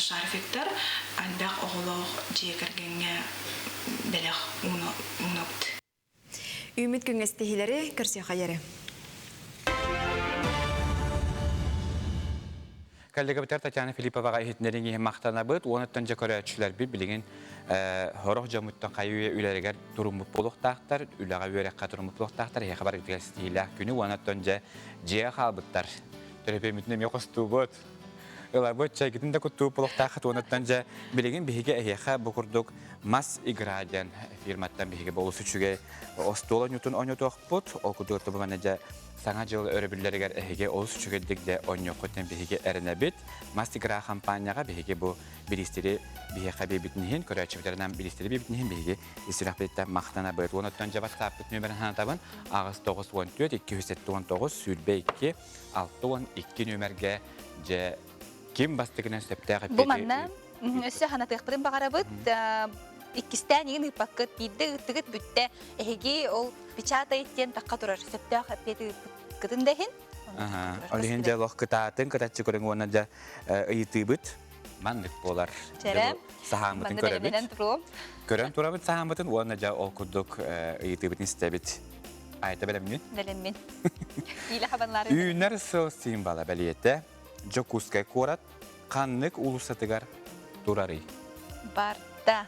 шарфиктар альбақ оғылық жекергенге белек унапт. Үміт күнгестігілері көрсе қайыры. Коллега Татьяна Филипповаға ехетнеріңе мақтана бұд, оныттан жа көрәтшілер бір білген хорақ жамыттан қайуе үйлерігер тұрымып болуқтақтар, үліға үйерекқа тұрымып болуқтақтар, еқі бар үтігістігілі күні оныттан жа жия қалбыттар. Төрепе мүтінеме қосту бұд. Ұла бұд чайгітінде күтту болуқтақыт, оныттан жа білеген бігі әйеқа бұқырдық мас играден фирматтан бігі болу сүчіге остула нютын ойнутуақ бұд, ол күдігірті бұмана жа Саңа жыл өрөбүллерігер әйге олыс үчігілдік де ойны қөттен бігі әріне біт. Мастигра компанияға бігі бұл білістері бігі қабе бітінген, көрәтшівдерінен білістері бітінген бігі естілік бітті мақтана бұд. Оныттан жа WhatsApp бүт нөмірін ханатабын ағыз 914-279 сүрбе 2-612 нөмірге же кем бастығынан сөптәғі беті? Бұл манна өсі ханатықтырын бағара бұд. Иккистен егін ұпаққыт дейді ұттығыт бүтті әйге ол печата еттен таққа тұрар сөптәғі беті күтін дәхін. Олеген жа лоқ күтатын, күтатшы көрің оны жа ұйыты бұд, маңдық болар. Сахамытын көрі бұд. Көрін тұра бұд сахамытын, оны жа ол күрдік ұйыты бұдын істе бұд. Айта бәлеммен? Бәлеммен. Ейлі қабанлары. Үйінер сыл сиын бала бәлиетті, жокускай қорат, қаннық ұлысатығар тұрары. Барда.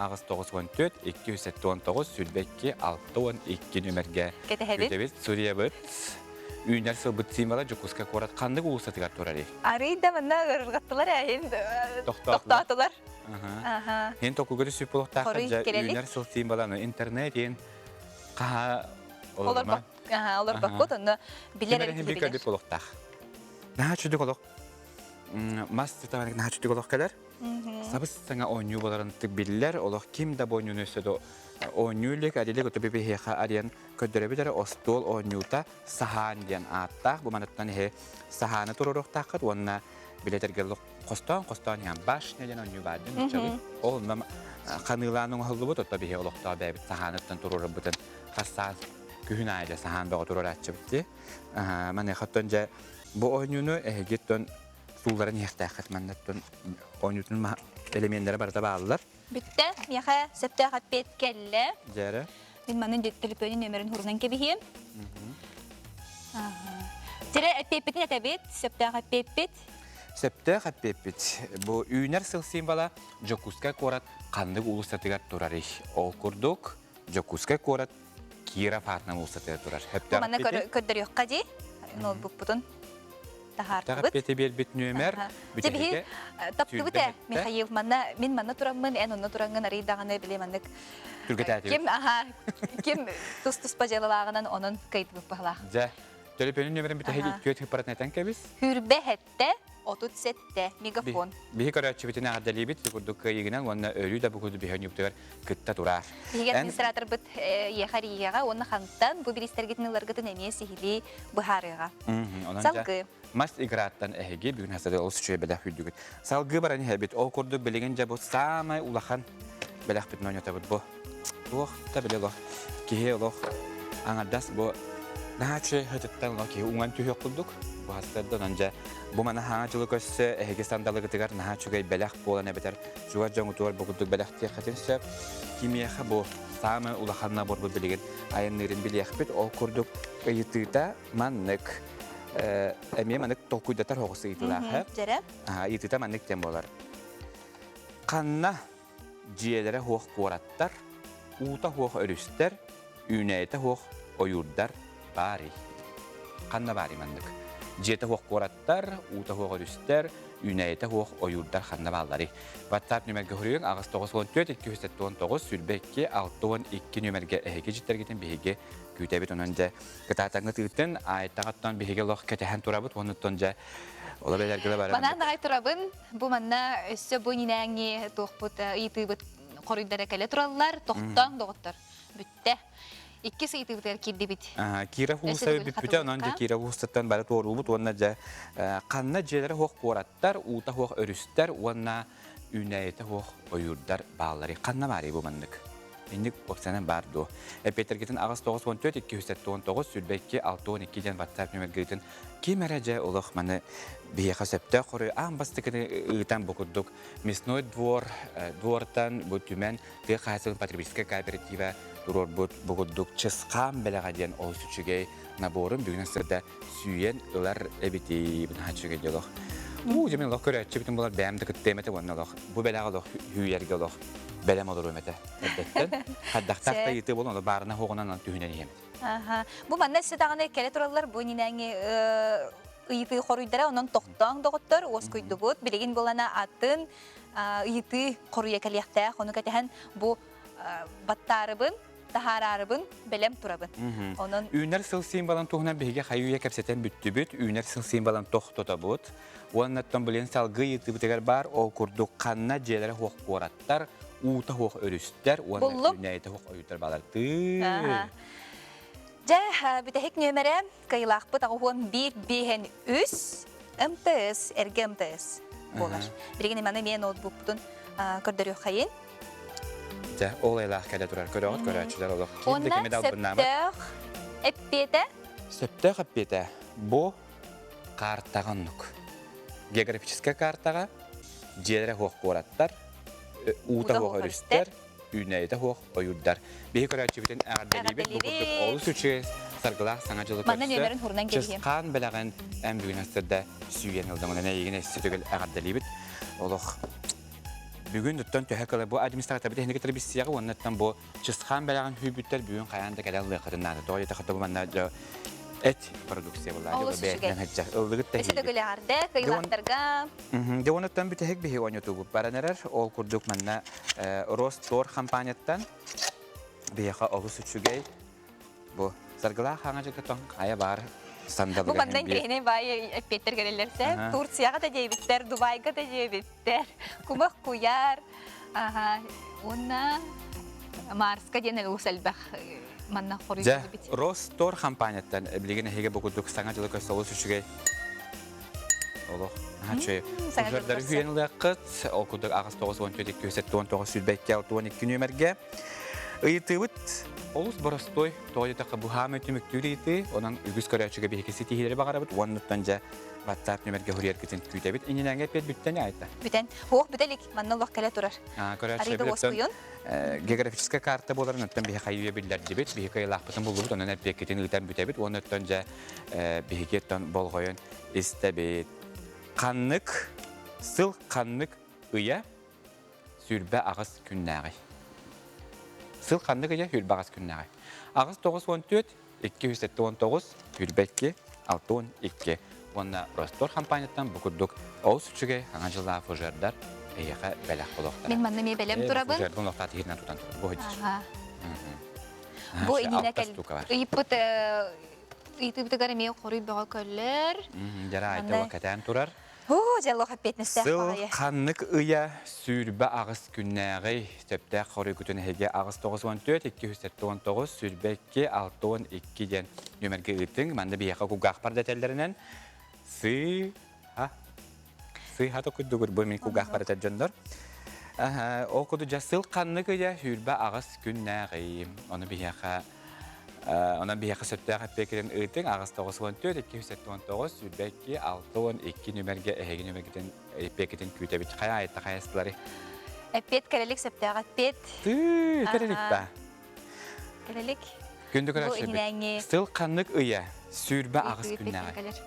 Ағыз 914-279 сүлбекке 612 нөмірге өтебет Сурия бұд. Үйінер сыл бұд симбала жүкізгі қорат қандық ұлысатығар тұрары. Арыйда мұнна ұрғаттылар әйін тоқтатылар. Хен тоқу көрі сөп болуқтақы үйінер сыл симбаланы интернет ең қаға олар ма? Олар баққыт, оны білер әрекет болуқтақ. Наға чүдік олық? Мас тетаманик нахачтык олох келер. Сабыс саңа ойню боларын тык биллер, олох ким да бойнуны сөдө ойнюлек, адилек өтөбе бехеха ариен көддөрөбүлөр остол ойнюта сахан диен аттак. Бу манаттан саханы туруруктакыт, онна билетергеллик костон ян баш неден ойню бадын чагы. Ол нам каныланын холлубут өтөбе олохта бебит саханаттан турурубутун кассан күн айда сахан бага туруратчыбытты. Мане хаттанжа бу ойнуну геттон сууларын яхтакыт манаттан ойнутун элементтери барда баалар. Бүтте, яха септе хаппет келле. Жара. Мен манын телефонун нөмерин хурнан кебихим. Тире эппетин этебит, септе хаппет. Септе хаппет. Бу үйнер сылсин бала жокуска корат кандык улустатыгар турары. Ол курдук жокуска корат кира партнан улустатыгар турар. Бу мана көддөрүк кади. Ноутбук бутун. Тахаппете белбит нөмер. Тебихи таптыбыте Михаил мен манна тураммын, онна турангын арыйдаганы билемандык. Ким тус пажалалагынан онун кайтып бала. Ja. Телефонун нөмерин битеги көт хипаратнетен кебис. Хүрбехетте 37 мегафон. Бихи карачыбытын агадалибит курдук кайыгынан онна өрү да бугуду бихен юптер кытта турар. Биге администратор бит яхарияга онна хантан бу билистергитнелергитин эмес сихили бухарыга. Салгы Мас играттан эһиги бүгүн хасада ол сүчөй белах хүдүгүт. Салгы барани хәбит ол курду билеген жабы самай улахан белах бит ноньота бит бу. Ох, та белелох. Кие лох аңадас бу нахачы хәтеттен локи уңан түйөк кылдык. Бу хасада нанжа бу мана хаңачылы көссө эһиги сандалыгы тигар нахачыгай белах болана бетер. Жуа жоңу туар бугудук белах тие хатенсе кимияха бу самай улаханна борбу билеген айыннырын билях бит ол курдук ыйтыта маннык Эми маннык толкуйдатар хоғысы итилаха. Итита маннык тем болар. Қанна жиелері хоқ қораттар, ута хоқ өрістер, үнәйті хоқ ойурдар бари. Қанна бари маннык. Жиеті хоқ қораттар, ута хоқ өрістер, үнәйті хоқ ойурдар қанна баллари. WhatsApp нөмерге хүрейін ағыз 914-279 сүрбекке 612 нөмерге әйге життергетін бейге күйтәбет онынжа кытатаңы тыгыттын айттағаттан бейге лоқ кәтәхән турабыт оныттан жа ола бәлергілі бары. Банан ағай турабын, бұ манна өссі бұ нинәңе тоқпыт ұйтыбыт қорыйдары кәлі туралылар, тоқтан доғыттар. Бүтті. Икки сыйтыбытыр кирді бит. Кира хуусабы бүт-бүті, онын жа кира хуустаттан бары тоғырылбыт, онына жа қанна желері хоқ қораттар, ута хоқ өрістер, онына үнәйті хоқ ойырдар бағалары. Қанна бары бұл мандық. Endік опсанан барды. Петергетін ағыз 914-279 сүрбекке 612 ден WhatsApp нөмергетін кемәрі жа олық маны бейеқа сөпті қоры аң бастықыны ұйтан бұқыдық. Мясной двортан бұтымен түй қайсығын потребительская кооператива тұрор бұқыдық чысқан бәліға ден ол сүчіге наборын бүгін сырда сүйен ұлар әбеті бұны хатшыға деліқ. Бұл жемен ұлық көрі әтші бүтін бұлар бәмді күттеметі бұны ұлық. Бұл бәліға ұлық хүйерге ұлық. Бәлем olur ömete. Haddaqtaqta yeti bolun, barına hoğunan tühünen yemet. Bu manna sidağına kele turallar bu ninangi ıyıtı koruydara onun toqtan doğuttur, oskuydu bud. Bilegin bolana atın ıyıtı koruya kaliyaqtaq, onu katehen bu battarıbın, tahararıbın, belem turabın. Üner sılsın balan toğunan behiga xayuya kapseten büttü büt, üner sılsın balan toqtota bud. Onattan bilen salgı yıtı büteger bar, o kurdu kanna jelere hoq qorattar, uta hoq örüstler, onat üneyte hoq oyutar balar. Ja, bitehik nömere kayılaq bu tağuğun bir bihen üs, MTS, erge MTS bolar. Bilegin manna men notebook butun kördürüyor xayın. Ja, olaylar kala turar, köröğüt köröğütçüler olur. Onna septör eppete? Septör eppete. Bu kartağınlık. Geografическая картаға желері хоқ қоратар, ута хоқ өрістер, үйнәйті хоқ ойырдар. Бейі көрәтші бітін әғарделейбет бұқырдық олы сүрчі сарғылақ саңа жылы көрсі. Чысқан біліған әм бүгін астырда сүйен ұлдың ұлына еген әсі түгіл әғарделейбет. Олық бүгін ұттан төхәкілі бұл администратор біті әнеге тұрбістияғы, оннаттан бұл чысқан біліған хүйбіттер бүгін қаянды кәдәлі қырынады. Тоғайты қыты бұл манна et produksiya bular da beyden hacca ıldıgıt da işte böyle arda kıyılarga de onattan bitehek bir oynutu bu paraneler ol kurduk manna Rostor kampanyattan biyaqa oğuz üçügey bu sargıla hangacık ton aya bar Bu bandan gene bay Peter gelirlerse Turkiye'ye da cebitler, Dubai'ye da cebitler. Kumak kuyar. Aha, ona Mars'ka gene uselbek manna Ja, koruyor bit. Rostor kampanyattan bilgine hege bokuduk saŋaçılık ösölü süçüge. Olo. Haçı. Sözleri hüyenliqet, okuduk ağız 9-14 219 sülbekke 12 nömerge. Ыйытыбыт олус боростой тоойдакка бухамы түмүктүрийти онан үгүс көрөчүгө бихикиси тихилери багарабыт оннуттан жа WhatsApp нөмерге хурьеркитин күйтебит ининеңе пет бүттен айта. Бүтен хоқ бүтелик манналык келе турар. Көрөчүгө географическая карта боларын оттан бихи кайы биллер дебит бихи кайлакпытын булбут онан эпекетин ыйтан бүтебит оннуттан жа бихикеттен болгойон истебит. Каннык сыл каннык ыя сүрбе агыс күннәгы. Сыл қанды кеже хүрбағыз күннәғай. Ағыз 9-14, 219, хүрбәкке 6-12. Онна Ростор компанияттан бұқырдық оу сүтшіге аңа жылда фужердар әйеға бәләқ болуқтар. Мен манны ме бәлем тұрабын? Фужердің лоқтаты ерінен тұтан тұрыр. Бұл Бұл иніне кәл. Үйіпті ғары меу қорый бұға көлір. Жара айта уақытан тұрар. Жаллоға петністер бағайы. Сыл қаннық ұя сүрбі ағыз күннәғі сөпті қорый күтін әйге ағыз 9-14, 219, сүрбәкке 6-12 ден нөмерге ұйтың. Мәнді бейеқа күгақ бар дәтелерінен сый-хаты күдді бұл мен күгақ бар дәтел жондар. Ол күді жа сыл қаннық ұя сүрбі ағыз күннәғі. Оны бейеқа Ondan bir yakı söptüğü pekirin ıйтың ağız 9-14, 219, sürbekki 6-12 nömerge ehegi nömergeden pekitin küte bit. Kaya ayette kayasıları? Pet kalelik söptüğü pet. Kalelik ba. Kalelik. Gündük ara söpük. Sıl kanlık ıya, sürbe ağız günnağı.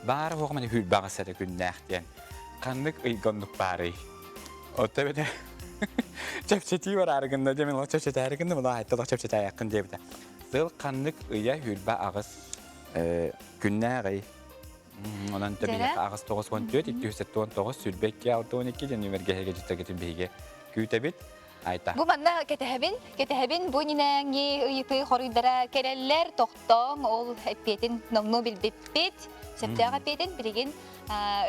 Bağırı hoğmanı hülbe ağız sarı günnağı diyen. Kanlık ıy gonduk bari. O tabi de çöpçetiği var argında. Cemin o çöpçetiği argında mı? Ayette o çöpçetiği yakın diye bita. Sıl kanlık ıya hülbe ağız günnağı. Ondan tabi ağız 9-14, 219, sürbekki 6-12 den nömerge hege cüttegetin bihige kütebit. Ayta. Bu bana ketehebin bu ninengi ıyıtı koruyudara kereller tohton ol petin nomno bilbipit. Septağa petin birigin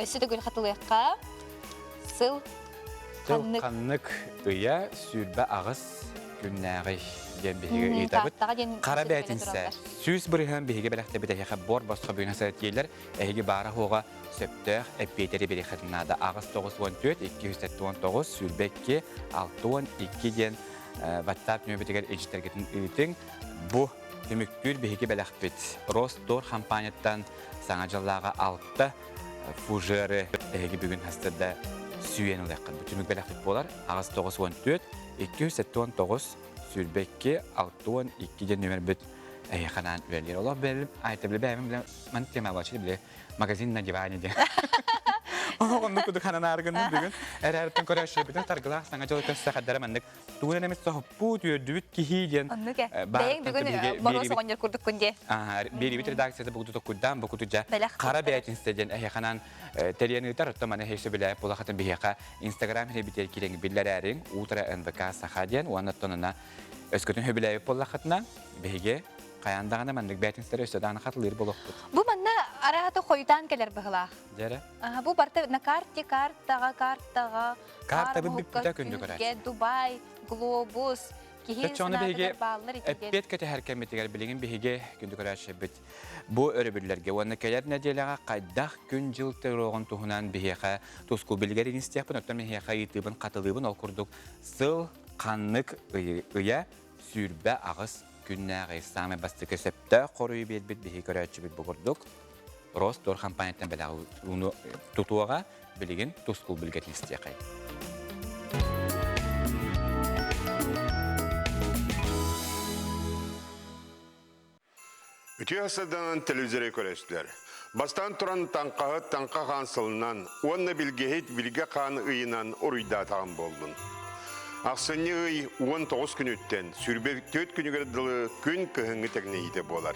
ösü de gül katılıyakka. Sıl kanlık ıya sürbe ağız günnağı. Bihiga itabit qara bätinse süz birihan bihiga belaqta bidahiga bor basqa buyna saratiyler ehigi bara hoga septör epeteri biri xatnada ağız 9-14 219 sülbekki 6-12 den WhatsApp nöbetiger ejitergetin üytün bu tümüktür bihiga belaqbit Rostor kompaniyattan saŋa jallaga 6 fujeri ehigi bugün hastada süyen ulaqan tümük belaqbit bolar ağız 9-14 219 Sürbekki 6-12 den nömer büt kanan verilir. Allah benim ayette bile benim man tema başladı bile magazinle cevabını diye. Onu kudu kanan argındı bugün. Ererten koreşe bütün targılar sana çok kötü kadar mandık. Tuğun enemiş sohbu diyor dübüt ki hiyen. Anlık. Beyin bugün boros oynayır kurduk kunde. Biri bitir daksede bu kudu kudan bu kudu ja. Kara beyat instaden kanan teriyeni utar tamane heyse bile polakatın biheka Instagram hele biter kirengi biller erin ultra NVK sahadiyen o anlattığına Özgürtün hübüleyi polakatına bihige kayandağına mandık beytinsleri östedağına katılır bolokput. Bu manna arahatı koyudan gelir bıhılaq. Jere? Bu barta na kartaga. Karta bir bütte kündü görer. Dubai, Globus, kihin sınavlar bağlılar itiger. Epet kötü herken bitiger bilgin bihige kündü görer şebet. Bu örübürlerge onu keler nedeleğe qaydaq gün jıl tığırığın tuhunan bihige tosku bilgerin istiyapın öttem bihige yitibin katılığın okurduk. Sıl kanlık ıya sürbe ağız günnağı sami bastıkı septe koruyu bilbit bihi görəçi bit buğurduk. Rostor kompaniyattan bela onu tutuğa bilgin tuskul bilgetin istiyaqay. Ütü hasadan televizöre köreştiler. Bastan turan tanqa qansılından, onunla bilgehit bilge qanı ıyınan oruyda tağın boldun. Ақсыны ый 19 күн өттен, сүрбек 4 күнігер дылы күн көхіңі тәгнейді болар.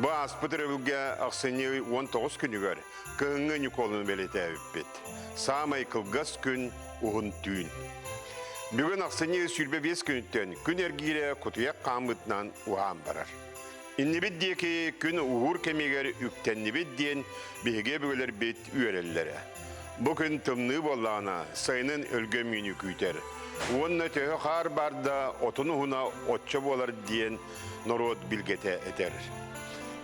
Бұ аспытыр өвілге ақсыны ый 19 күнігер көхіңі нүколын бәлеті әвіппет. Самай қылғас күн ұғын түйін. Бүгін ақсыны ый сүрбе 5 күн өттен күн әргере құтуяқ қамытынан ұған барар. Иннибит дияки күн уғур кемегер үктеннибит дейін беге бөгелер бет үйереллері. Бұ күн тымны боллағына сайынын өлгі мүйіні күйтер. Онна төхі қар барда отыны хуна отчы болар дейін народ білгете етер.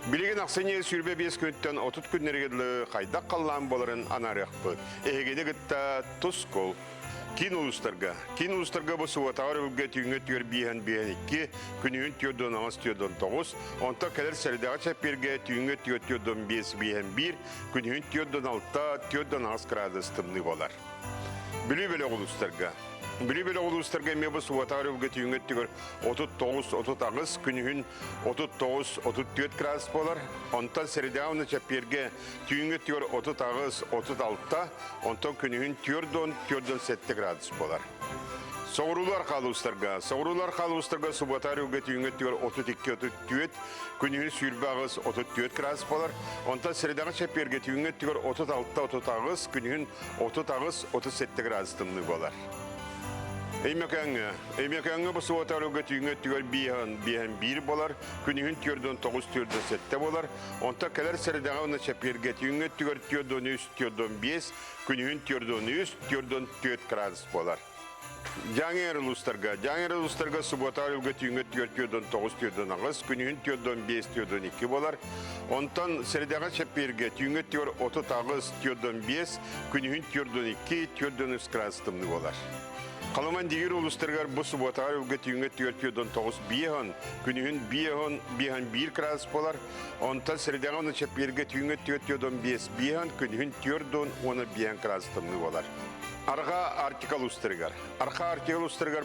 Билеген ақсыне сүрбе 5 күнттен 30 күннергерлі қайдақ қаллан боларын анарық бұд. Егені гітта тұс қол. Кин улустарга бұл суатағар үлге түйінгі түйір бейін 2, күнігін түйірден аңыз түйірден 9, онта кәлер сәрдіға чәпперге түйінгі түйірден 5 бейін 1, күнігін түйірден 6, түйірден аңыз градус тымны болар. Білі-білі улустарга ме бұл суатағар үлге түйінгі түйір 39 аңыз, күнігін 39-34 градус болар, онта сәрдіға чәпперге түйінгі түйір 30 аңыз 36, онта күнігін түйірден 7 градус болар. Соғырулар қалуыстарға субатар үлгі түйінгі түйір 32-34, күнігін сүйірбі ағыз 34 градус болар. Онта сәрдіға чәпперге түйінгі түйір 36-30 ағыз, күнігін 30 ағыз 37 градус тымны болар. Эймекаңы бұл суатар үлгі түйінгі түйір бейін 1 болар, күнігін түйірден 9-7 болар. Онта кәлер сәрдіға чәпперге түйінгі түйір 3-5, күнігін түйірден 4 градус болар. Жаңер ұлыстарға субатар үлгі түйінгі түйірден 9-9 ағыз, күнігін түйірден 5-2 болар. Онтан сәрдіға чәпперге түйінгі түйір 30 ағыз 5, күнігін түйірден 2-3 градус тымны болар. Қаламан дегер ұлыстарғар бұл субатағар үлгі түйінгі түйірден 9 бейін, күнігін бейін 1 градус болар. Онтан сәрдіға оны чәпперге түйінгі түйірден 5 бейін, күнігін түйірден 10 градус тымны болар. Арға артикал ұстырғар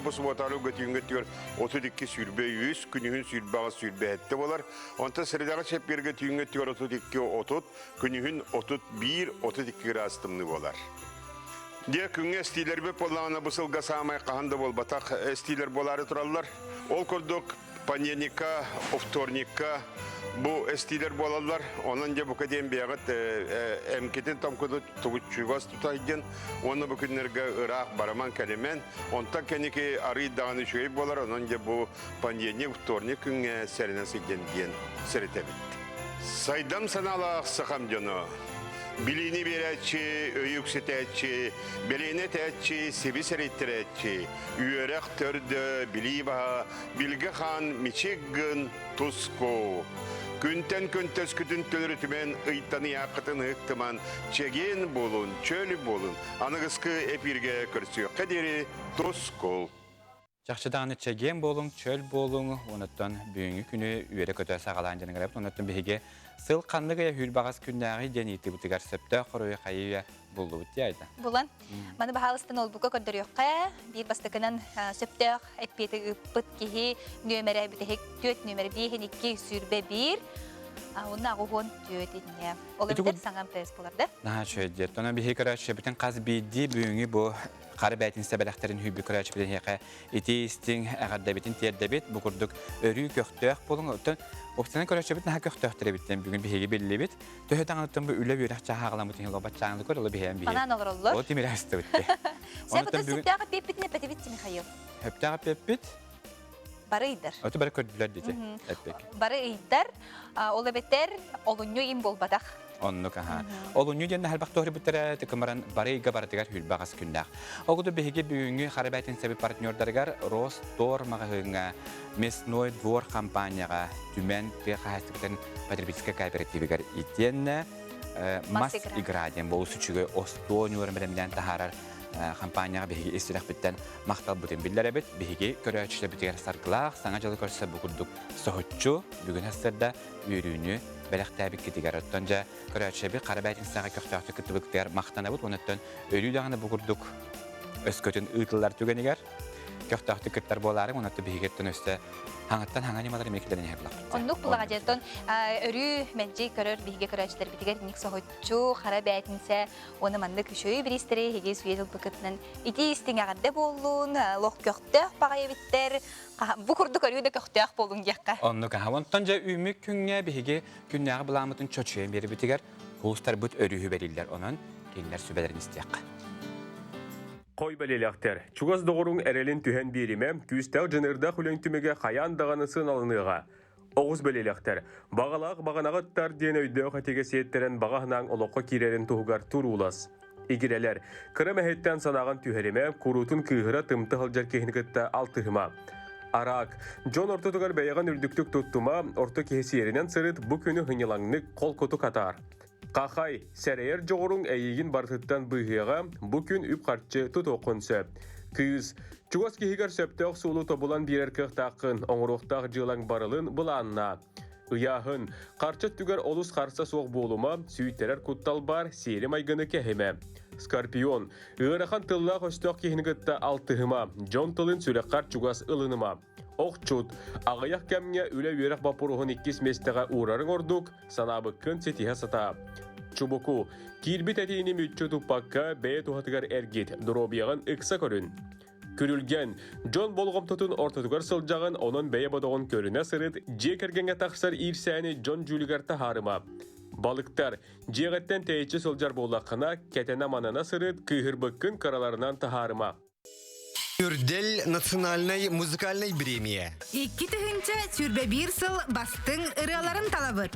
бұл субатағар үлгі түйінгі түйір 32 сүрбе 100, күнігін сүрбе ағыз сүрбе 7 болар. Онтан сәрдіға чәпперге түйінгі түйір 32-30, күнігін 31-32 градус тымны болар. Де күнге стилер беп болағына бұсылға сағамай қағанды бол батақ стилер болары тұралылар. Ол көрдік понедельника, вторника бұл стилер болалар. Онын де бүкеден бейғат әмкетін там күді тұғытшығас тұтайден. Оны бүкіндерге ұрақ бараман кәлемен. Онтан кәнеке ары дағаны шөй болар. Онын де бұл понедельник, вторник күнге сәрінен сәйден дейін сәрітебет. Сайдам саналақ сақам жоны. Билini berətçi, öyüksətətçi, belini tətçi, sebi sərəttirətçi, üyərək törді, bili baha, bilgi xan, miçiggin, tusko. Күнтен күнтес күтін төлірітімен ұйттаны яқытын ұқтыман, чеген болын, чөлі болын, анығысқы эпирге көрсі қадері тұскол. Жақшыдағыны чеген болың, чөл болың, оныттан бүйінгі күні үйері көтер сағалан жәнің әріп, оныттан бейге сыл қандығы хүлбағыз күннәғі денейті бұтығар сөпті қорой қайыя болды бұтты айды. Бұлан, маны бағалыстан ол бұқа көрдір еққа, бір бастықынан сөпті әппеті ұппыт кейі нөмірі бітігік 4 нөмірі бейхен 2 сүрбе 1, оны ағуғын түйет етіне. Ол өбітер саңған пресс боларды? Шөйдет, оны бейге көрәтші бүтін қаз бейді бүйінгі бұ Қары бәйтін сәбәләқтерін хүйбі көрәтші білен еқі етейістің әғарда бетін терді бет, бұқырдық өрі көқтөк болың. Оптынан көрәтші бетін әға көқтөқтірі біттен бүгін бейге белі бет. Төхет аңыттың бұл үлі бүйрәқ жағағылан бұтын лобат жағыңды көр, олы бейген бейген. Анан олыр олыр? Ол темелі әсті бітті. Сәй бұты сөптіға пеп бітіне пәті бітті, Михаил? Сөптіға пеп біт? Бары үйдір. Оты бары көрділер дейді, әтпек. Бары үйдір, олы беттер олыню им болбадақ. Онну каха. Олу нюден халбак тохри буттара текамаран барыга бардыгар хүлбагас күндәк. Огуду беге бүгүнгү харабайтын себеп партнердаргар Ростор магазинга Мясной двор компанияга түмен кахастыктан потребительская кооперативигар итенне мас играден бу сүчүгө Осто нюрмелен тахарар компанияга беге истирак биттен мактал бутен биллеребет беге көрөчүлө битер сарклах саңа жолу көрсө бугурдук сохотчу бүгүн хастарда үйрүүнү Бәләқтәбік кетігер оттан жа көрәтшәбі қарабәйтін саға көқтақты күттібіктер мақтана бұд, оныттан өлі дағаны бұғырдық өскөтін ұйтылар түгенігер. Көқтақты күттар боларың, онытты бейгеттен өсті хаңыттан хаңа немалар мекілден ехірлақ. Онлық бұлаға жеттон өрі мәнжей көрір бейге көрәтшілер бітігер нек соғытчу қарабәйтінсе оны манды күшөй бірістірі хеге суетіл бұкытынан ити істің ағадда болуын, лоқ көқтөк бағайы біттер, бұқырды көрі де көқтөк болуын кеққа. Онлық аға, онтан жа үймік күнге бейге күннеғі бұламытын чөчуен бері бітігер, құлыстар бұт өрігі берілдер, онын кейлер сүбәлерін істеққа. Қой бәлеләқтер, чуғыз доғырың әрелін түхен беріме, күстәу жынырда хүлінтімеге қаян дағанысы алыныға. Оғыз бөлелектер. Бағалақ бағанағыттар ден өйді қатеге сеттерін бағағынан олыққа кирерін тұғығар тұр улас. Игерелер, кірім әйттен санаған түйереме, құрутын күйіра тымты ғылжар кехінігітті алтығыма. Арақ, Джон ортотығар бәйіған үрдіктік тұттыма, орты кехесерінен сырыт бұ күні ғынелаңны қол көті қатар. Қақай, сәрейер жоғырың әйегін бартыттан бұйғыға, бұ күн үп қарчы тұт оқынсы. Күйіз, чуғас кехігер сөптіғ сұлу тобылан берер кіқтақын, оңырықтақ жылаң барылын бұланна. Ұяғын, қарчат түгер олыс қарса соқ болума, сүйіттерер күттал бар, сейлі майгыны кәхеме. Скорпион, ұғырақан тыллақ өстіғ кехінігітті алтығыма, Джон тылын сүрекқар чуғас ылыныма. Оқчуд, ағаяқ кәмге үлі өрек бапырығын 2 местіға ұрарын ордық, санабы күн сетіға сата. Чубуку, кирбит әтейіні мүтчі тұппаққа бәйе тұхатығар әргет, дұробияған ұқса көрін. Көрілген, Джон болғым тұтын ортатығар сылжағын, оның бәйе бодығын көріне сырыт, же кәргенге тақсар ирсәні Джон Джулигар тахарыма. Балықтар, жеғаттен тәйчі сылжар болақына, кәтені манана сырыт, күйірбіккін қараларынан тахарыма. Үрдел национальной музыкальной премия. 2 тыгынча сүрбе бир сыл бастың ыраларын талабыт.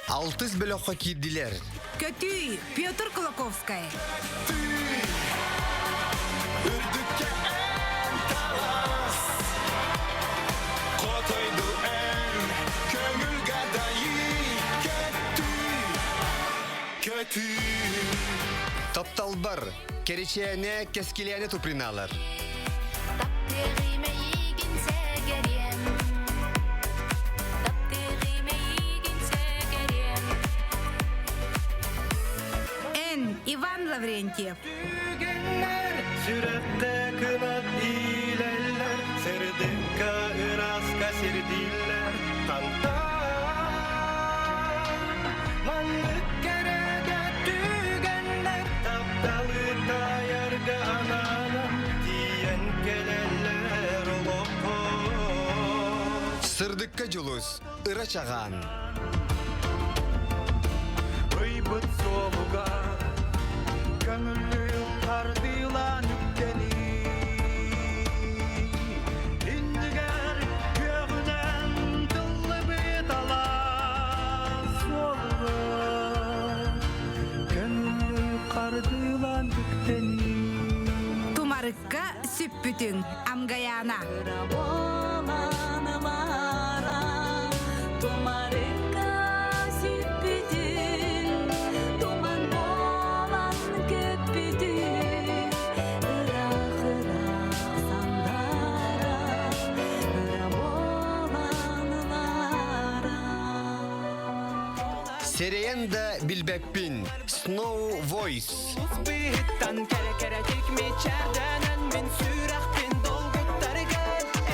6 бөлөккө кирдилер. Көтүй, Петр Кулаковская. Үрдікке ән талас, қотойду ән, көңіл гадайы, көтүй. Топталбар, керечене кескелене туприналар. Иван Лаврентьев. Түгенлер, сүрәтті кынат иләлләр, сырдыққа ыраска сердилләр, танта. Манлык кәрәгә түгенлер, тапталы таярга ананам, тиен келәлләр олоқо. Сырдыққа julus, ыра чаған. Ыйбыт солуға, көңілі қардыла нүктені. Индігер көғінен тұлы бет ала солуға, көңілі қардыла нүктені. Тумарыкка сүппүтүң амгаяна. Сереенда билбеппин, Snow Voice. Бихиттан кәрі-кәрі текме чәрдәнән мен сүрәқпен долғыттарға.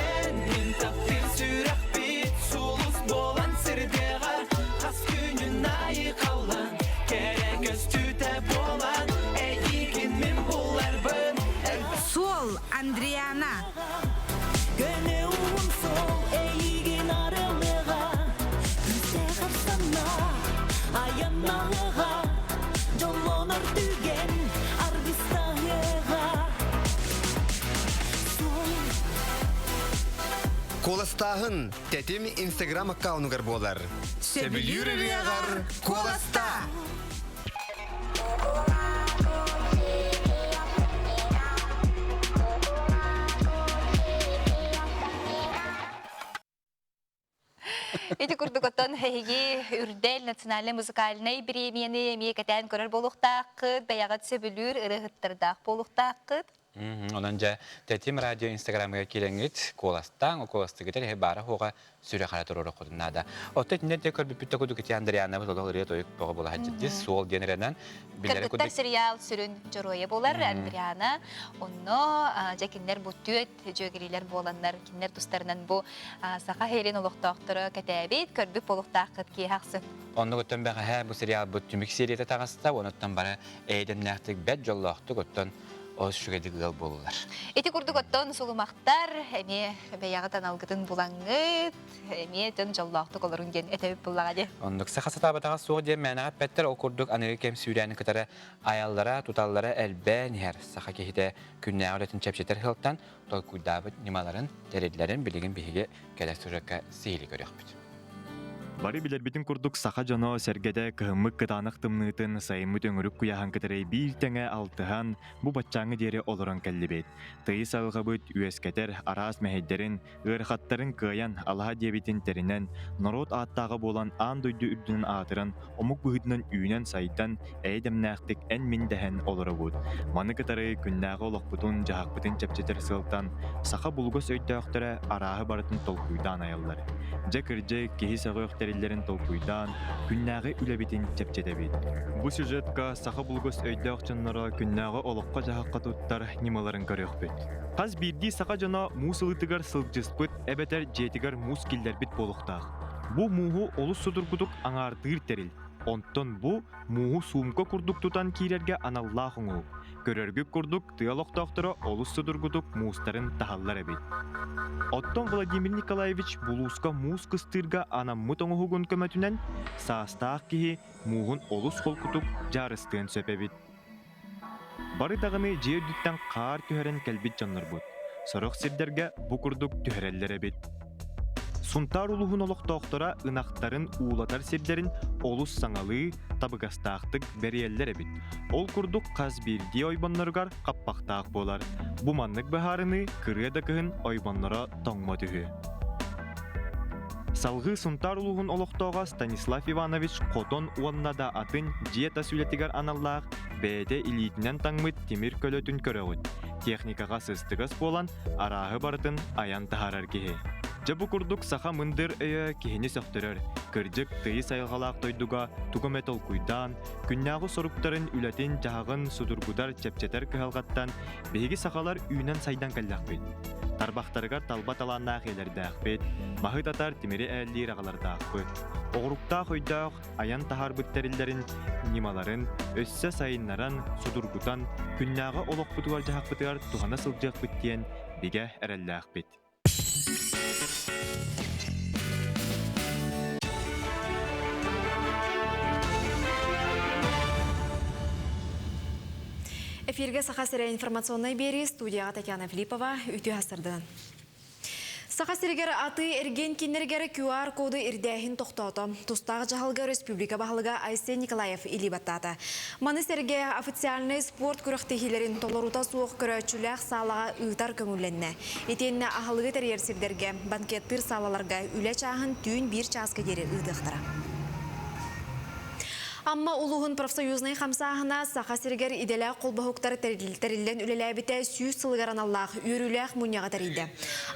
Әнін таптыр сүрәқпен, сұлыс болан сірдеға. Қас күнін айы қаулан, кәрі көз түті болан. Әйгін мен болар бұн. Сол Андриана. Көне уым сол, әйгін арылыға. Күзде қарсана, аяннағыға. Жолонар түген арбистағыға. Коластағын тәтім Instagram аккаунугар болар. Сөбілюр үріғар Коласта. Эти курдуготон хэги үрдел национальный музыкальный премияны мекатен көрөр болуктакыт, баягат сөбүлүр ырыгыттырдак болуктакыт. Ondan ja tetim radio Instagram'a kilengit kolastang o kolastı gider bara hoga süre haratır ora kodunada. O tetinde tekrar bir pütte koduk ki Andriana bu da riyo toyuk boğa bola hacıdı sol genereden bilere koduk. Serial sürün joroya bolar Andriana. Onno jakinler bu tüet jögeriler bolanlar kinler dostlarından bu sağa herin oluqtaqtırı katabit körbü boluqtaqıt ki haqsı. Onda götön ben ha bu serial bu tümük seriyete tağısta ondan bara eydemnaktık bed jollaqtı götön o şügedik gal bolurlar. Eti kurdukotton sulumaktar, emi beyağıtan algıtın bulangıt, emi tön jollaqtı olurun gen etebip bulağadı. Onluk saxasata batağa soğuk diye menağa petler o kurduk anırıkem süryani kıtara ayallara, tutallara elbe niher. Saxa kehide künne avletin çepçeter hılttan, tol kuydabıt nimaların, teredlerin bilgin bihige gelek sürekka sihili görüyor. Бары билербитин курдук саха жоно сергеде кыһыммык кытаанах тымныытын сайыммыт өңөрүк куяхан кытырый биир теңе алтыхан бу батчаңы диэри олорон келлибит. Тыйы салгабыт үескетер араас мэһэйдерин, ыархаттарын кыайан алаха диэбитин теринен, норот ааттаага болан аан дойду үрдүнэн аатыран, омук быһытынан үүнен сайдан эйдемнээхтик эн миндэхэн олоробут. Маны кытары күннääҕэ олохпутун жаһакпытын чепчетер сылтан, саха булгос өйдөөхтөрө арааһы барытын толкуйдаан аяллар. Жекирже киһи саҕыөхтэриллерин толкуйдаан, күннääҕи үлэбитин чепчетебит. Бу сюжетка саха булгос өйдөөхчөннөрө күннääҕэ олохко жаһакка туттар нималарын көрөөхпүт. Хас бирди саха жана муусылытыгар сылжыспыт, эбетер жетигер муус киллербит болуктаах. Бу мууху олус судургутук аңаартыыр терил. Онтон бу мууху суумка курдук тутан киирерге аналлаах оҥуу. Көрөргүк курдук тыалоқтоохторо олус судургутук муустарын тахаллар эбит. Оттон Владимир Николаевич булууска муус кыстырга анаммыт оҥуһугун көмөтүнен саастаах киһи муухун олус холкутук жарыстыын сөпебит. Бары тагыны жеүдүттен каар түһэрен келбит дьоннорбут. Сорох сирдерге бу курдук түһэреллер эбит. Сунтар улуһун олохтоохтора ынахтарын уулатар сирдерин олус саҥалыы табыгастаахтык бериэллер эбит. Ол курдук хас бирди ойбонноргар каппактаах болар. Бу маннык бахарыны кырыа да кыһын ойбонноро тоҥмо түһү. Салгы сунтар улуһун олохтоога Станислав Иванович хотон уоннада атын диета сүлетигер аналлаах бээте илиитинен таңмыт тимир көлөтүн көрөҕүт. Техникага сыстыгас болан арааһы барытын аян таһарар киһи. Жабу курдук саха мындыр өйө киһини сөктөрөр. Кырдьык тыйы сайылгалаак тойдуга тугуме толкуйдаан, күннääҕи соруктарын үлэтин жаһагын судургудар чепчетер кыһалгаттан биһиги сахалар үүнен сайдан кэллэхпит. Тарбахтарыгар талба талааннаах элердээхпит, маһы татар тимири ээллиир аҕалардаахпыт. Оҕуруктаах өйдөөх аян тахарбыттариллерин нималарын өссө сайыннаран судургутан күннääҕи олохпутугар жаһакпытыгар тухана сылдьыахпыт диэн биге эрэллээхпит. Эфирге саха сире информационной бери студияға Татьяна Филиппова үтү хасырдын. Саха сиригер аты эрген кинергер QR коды ирдәһин тоқтауты. Тустағы жағылға республика бағылыға Айсен Николаев илибаттаты. Маны серге официальный спорт күріқтехилерін толорута суық көрөчүләқ салаға ұйтар көңілленне. Етенне ағылығы тәрерсердерге банкеттір салаларға үлі чағын түйін бір часқа дері ұйдықтыра. Амма улуғын профсоюзный хамсағына саха сиргер иделі қолбахуқтар тәрілден үлеләбіте сүйіз сылғаран Аллах үйріләқ мұнияға тәрейді.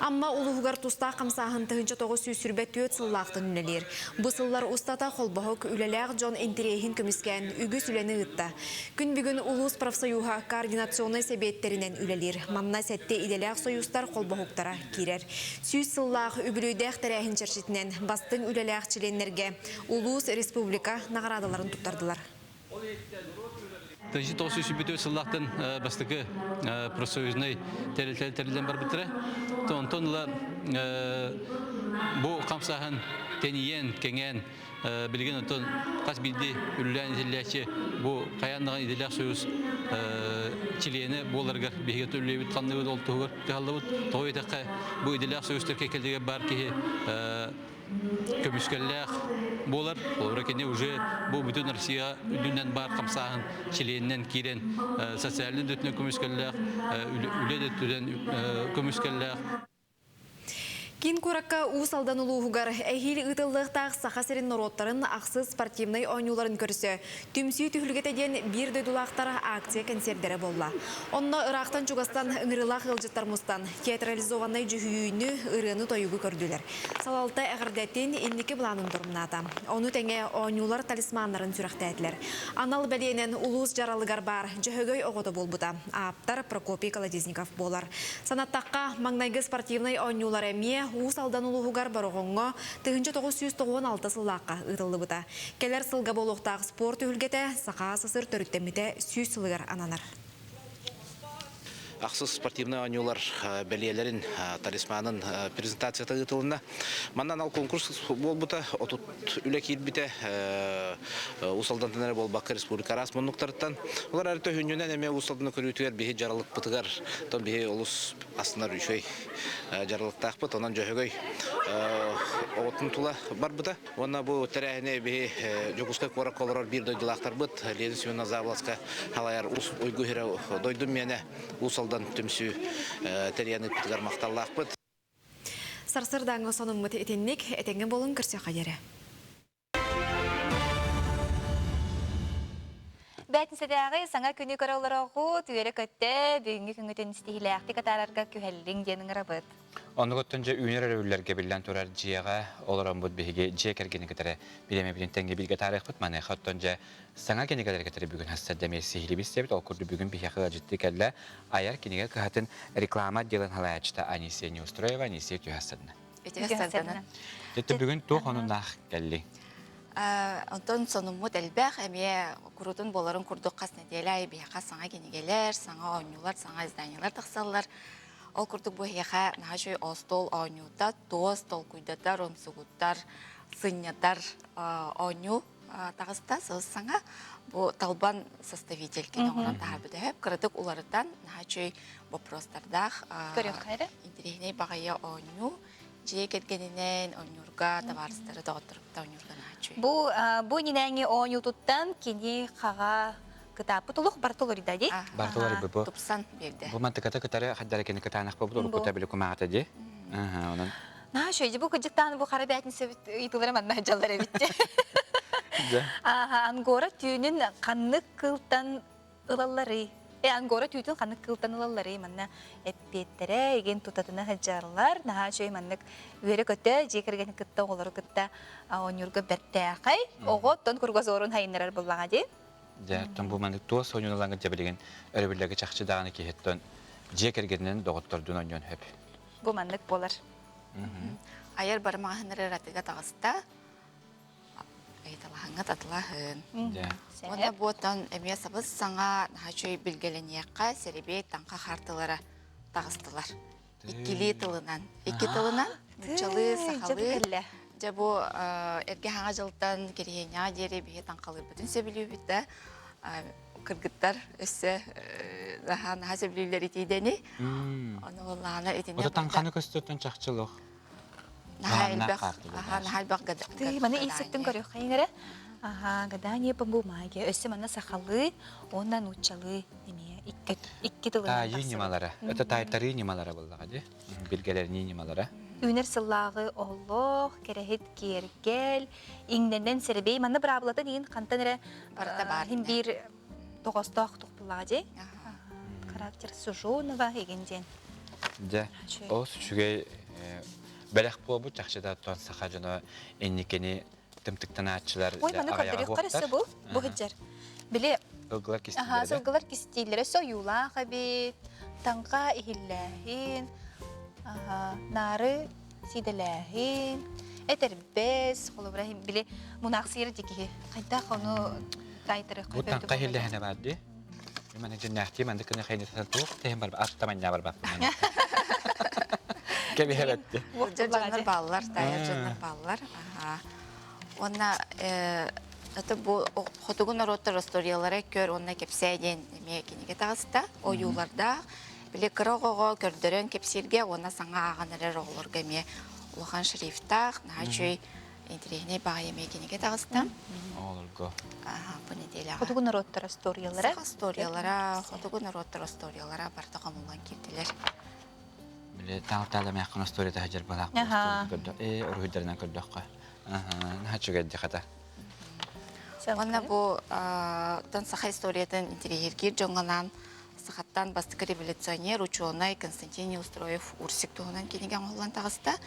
Амма улуғығар тұста хамсағын тұхынча тоғы сүйіз сүрбет түйет сыллақтың үнелер. Бұ сыллар ұстата қолбахуқ үлеләқ жон интерейхін көміскен үгіз үлені ұтта. Күн бүгін улуыз профсоюға координационный себеттерінен үлелер. Манна сәтте иделәқ союзтар қолбахуқтара керер. Сүйіз сыллақ үбілүйдәқ тәрәхін чершетінен бастың үлеләқ чиленлерге улуыз республика нағарадаларын туттардылар. Тәнші тоғысы сүбіті өсіллақтың бастықы профсоюзный тәрілден бар бітірі. Онтонла бұл қамсағын тәнейен, кәңен білген онтон қас білді үлілән етелләші бұл қаянлаған еделәқ союз чилені боларғар бейгет үлілей бұтқанны өд олтығыр жағалды бұд. Тоғы етеққа бұл еделәқ союзтар кекелдіге бар кеге көміскәлләқ болар. Олар кене уже бұл бүтін Россия үдінен бар қамсағын чиленінен керен социалinen дөтіне көміскәлләқ, үлі дөттіден көміскәлләқ. Кин куракка уус алдан улуугар эхил ытыллыктаах сахасерин нороттарын ақсыз спортивный ойнуларын көрсө. Түмсүй түхілгетеден бир дөйдулақтар акция концерттері болла. Онна ырақтан чугастан ыңырылақ ылжыттармыстан театрализованный жүхүйіні ырыны тойугу көрділер. Салалта әғірдеттен иннекі бұланын тұрмната. Оны тәңе ойнулар талисманларын сүрақтәділер. Анал бәлейнен улуыз жаралыгар бар жүхөгөй оғыты болбута. Аптар Прокопий Колодезников болар. Санаттаққа маңнайғы спортивный ойнулар әме уус алдан улуғығар бароғынға 1996 сыллаққа ұтылды бұта. Келер сылға болуқтағы спорт үлгеті сақа сысыр төріттеміде сүйіз сылығар ананар. Ақсыз спортивный ойнулар бәлиелерін талисманын презентацията ұтылына. Маннан ал конкурс бол бұта, отут үлі кейт біте ұсалдан тәнәрі бол бақы республика арас мұнықтарыттан. Олар әрті хүнінен әме ұсалданы көрітігер бейі жаралық бұтығар, тон бейі олыс астынар үшөй жарылықтақ бұт, онан жөйгөй отын тула бар бұда. Оны бұл тәрәхіне бі жоғысқа қора қолырар бір дойдылақтар бұд. Ленин Семен Азавласқа халайар ойғы хері дойдым мені ұсалдан түмсі тәрияны күтігар мақталлақ бұд. Сарсырдаңғы соның мұты етенмек, етенген болын кірсе қадері. Бәтін сәдәғі саңа күні көрәуларығы түйері көтті бүгінгі күнгітін стихиләқті қатарарға күхәлдің денің рабыд. Оны көттінже үйнер әрәулерге білден тұрар жияға оларан бұд бігіге жия кәргені кітәрі білеме білін тәңге білге тарих бұд маны қоттынже саңа кені кәдер кітәрі бүгін хастаддәме сихили бістебіт ол күрді бүгін бігеқіға жітті кәлі аяр кенеге күхатын реклама делін халаячта Анисия Неустроева Анисия түйхастадына. Жетті бүгін тоқ оның нақ кәлі. Онтон сонумут элбэх эме курутун боларын курдук кас неделя бияка саңа кенигелер, саңа ойнулар, саңа изданиялар тахсаллар. Ол курдук бу хеха нахашой остол ойнута, тоос тол куйдатар, омсугуттар, сыннятар ойну тагыста саңа бу талбан составитель кене оран тахар бүдәһеп кырдык уларытан нахашой вопростардах интерегней багая ойну жие кеткенинен ойнурга табарыстары доғыттырыпта ойнурга нахачой. Бу нинәңе ойну туттан кені қаға кытапы тұлық бартылыр идади? Бартылыр бұ. Тупсан берді. Бұл мантықата кытары қаддары кені кытанақ бұ, бұл күта білі күмағата де. Нахачой, бұл күджіктан бұл қара бәтін сөбіт ұйтылыр аманна жалар әбітте. Ангора түйінін қанны қылтан ылалары. Ангора түйтін қанық кылтан ылалары манна әппеттері еген тұтатына хаджарлар. Наға жөй маннық өрі көті, жекірген күтті олары күтті онюрға бәрті ақай. Оғы тон күргіз орын хайынырар болғаға де? Тон бұл маннық туас ойнулаңғы жабілеген өрібірлігі чақшы дағаны кейттен жекіргеннен доғыттырдың ойнуын хөп. Бұл маннық болар. Айар бармағыныры ратыға тағыста айталағыңа татылағын. Оны бұтын әме сабыз саңа нахачой білгеленеққа серебе таңқа қартылары тағыстылар. Иккілі тылынан. Икки тылынан мұчалы, сақалы. Жабу әрге хаңа жылттан керейеня дері бейе таңқалы бүтін сөбілі бітті. Кыргыттар өссі наға сөбілілер етейдені. Оны олағына етіне бұлда. Ода таңқаны көстіртін чақчылық. Нахальбақ гада. Маны исеттің көрек қайыңыры? Гадание бумаге. Өсі мана сақалы, ондан учалы неме, икки тылынан тақсылы. Немалары. Это тайтары немалары болдыға де? Білгелер немалары. Үнер сыллағы олық, керехет кергел, иңденден серебей. Маны бір абылады дейін қантан әрі бір тоғыстақ тұқпылға де? Характер сужонова егенден. Де, о сүшіге бәләқ бұл жақшыда туан сақа жаны еннекені тымтықтан атшылар ағаяға қоқтар. Бұл хыджар. Біле, ылғылар кестейлері. Сылғылар кестейлері союлаға бет, таңға ихилләхин, нары сиделәхин, әтәрбәс, қолыбырахин, біле, мұнақ сиыр декеге. Қайдақ оны тайтыры қойбәді. Бұл таңға ихилләхіне барды. Мен жиннәхти, мен декені қайнетен туық, тейін бар, аттамanya бар бақпын. Кебихебетти. Жоннор баллар, тайыр жоннор баллар. Онна bu xotugun rotor storyalары kör onna kepseyden mekiniga tağısta o yularda bile kırıqoğa kördörön kepsirge ona sana ağanırır olurga me uluğan şriftaq naçöy interehine bağıya mekiniga tağısta olurga bu nedeli xotugun rotor storyalara xotugun rotor storyalara bartağım olan kirdiler bile tağıtala mekana storyada hajar balaq orhudlarından kördöqqa naçöy dikata Ona bu tansaha историядан интерьергер жоңганан сахаттан бастық революционер ученый Константин Неустроев урсик туғынан кенеген олан тағыста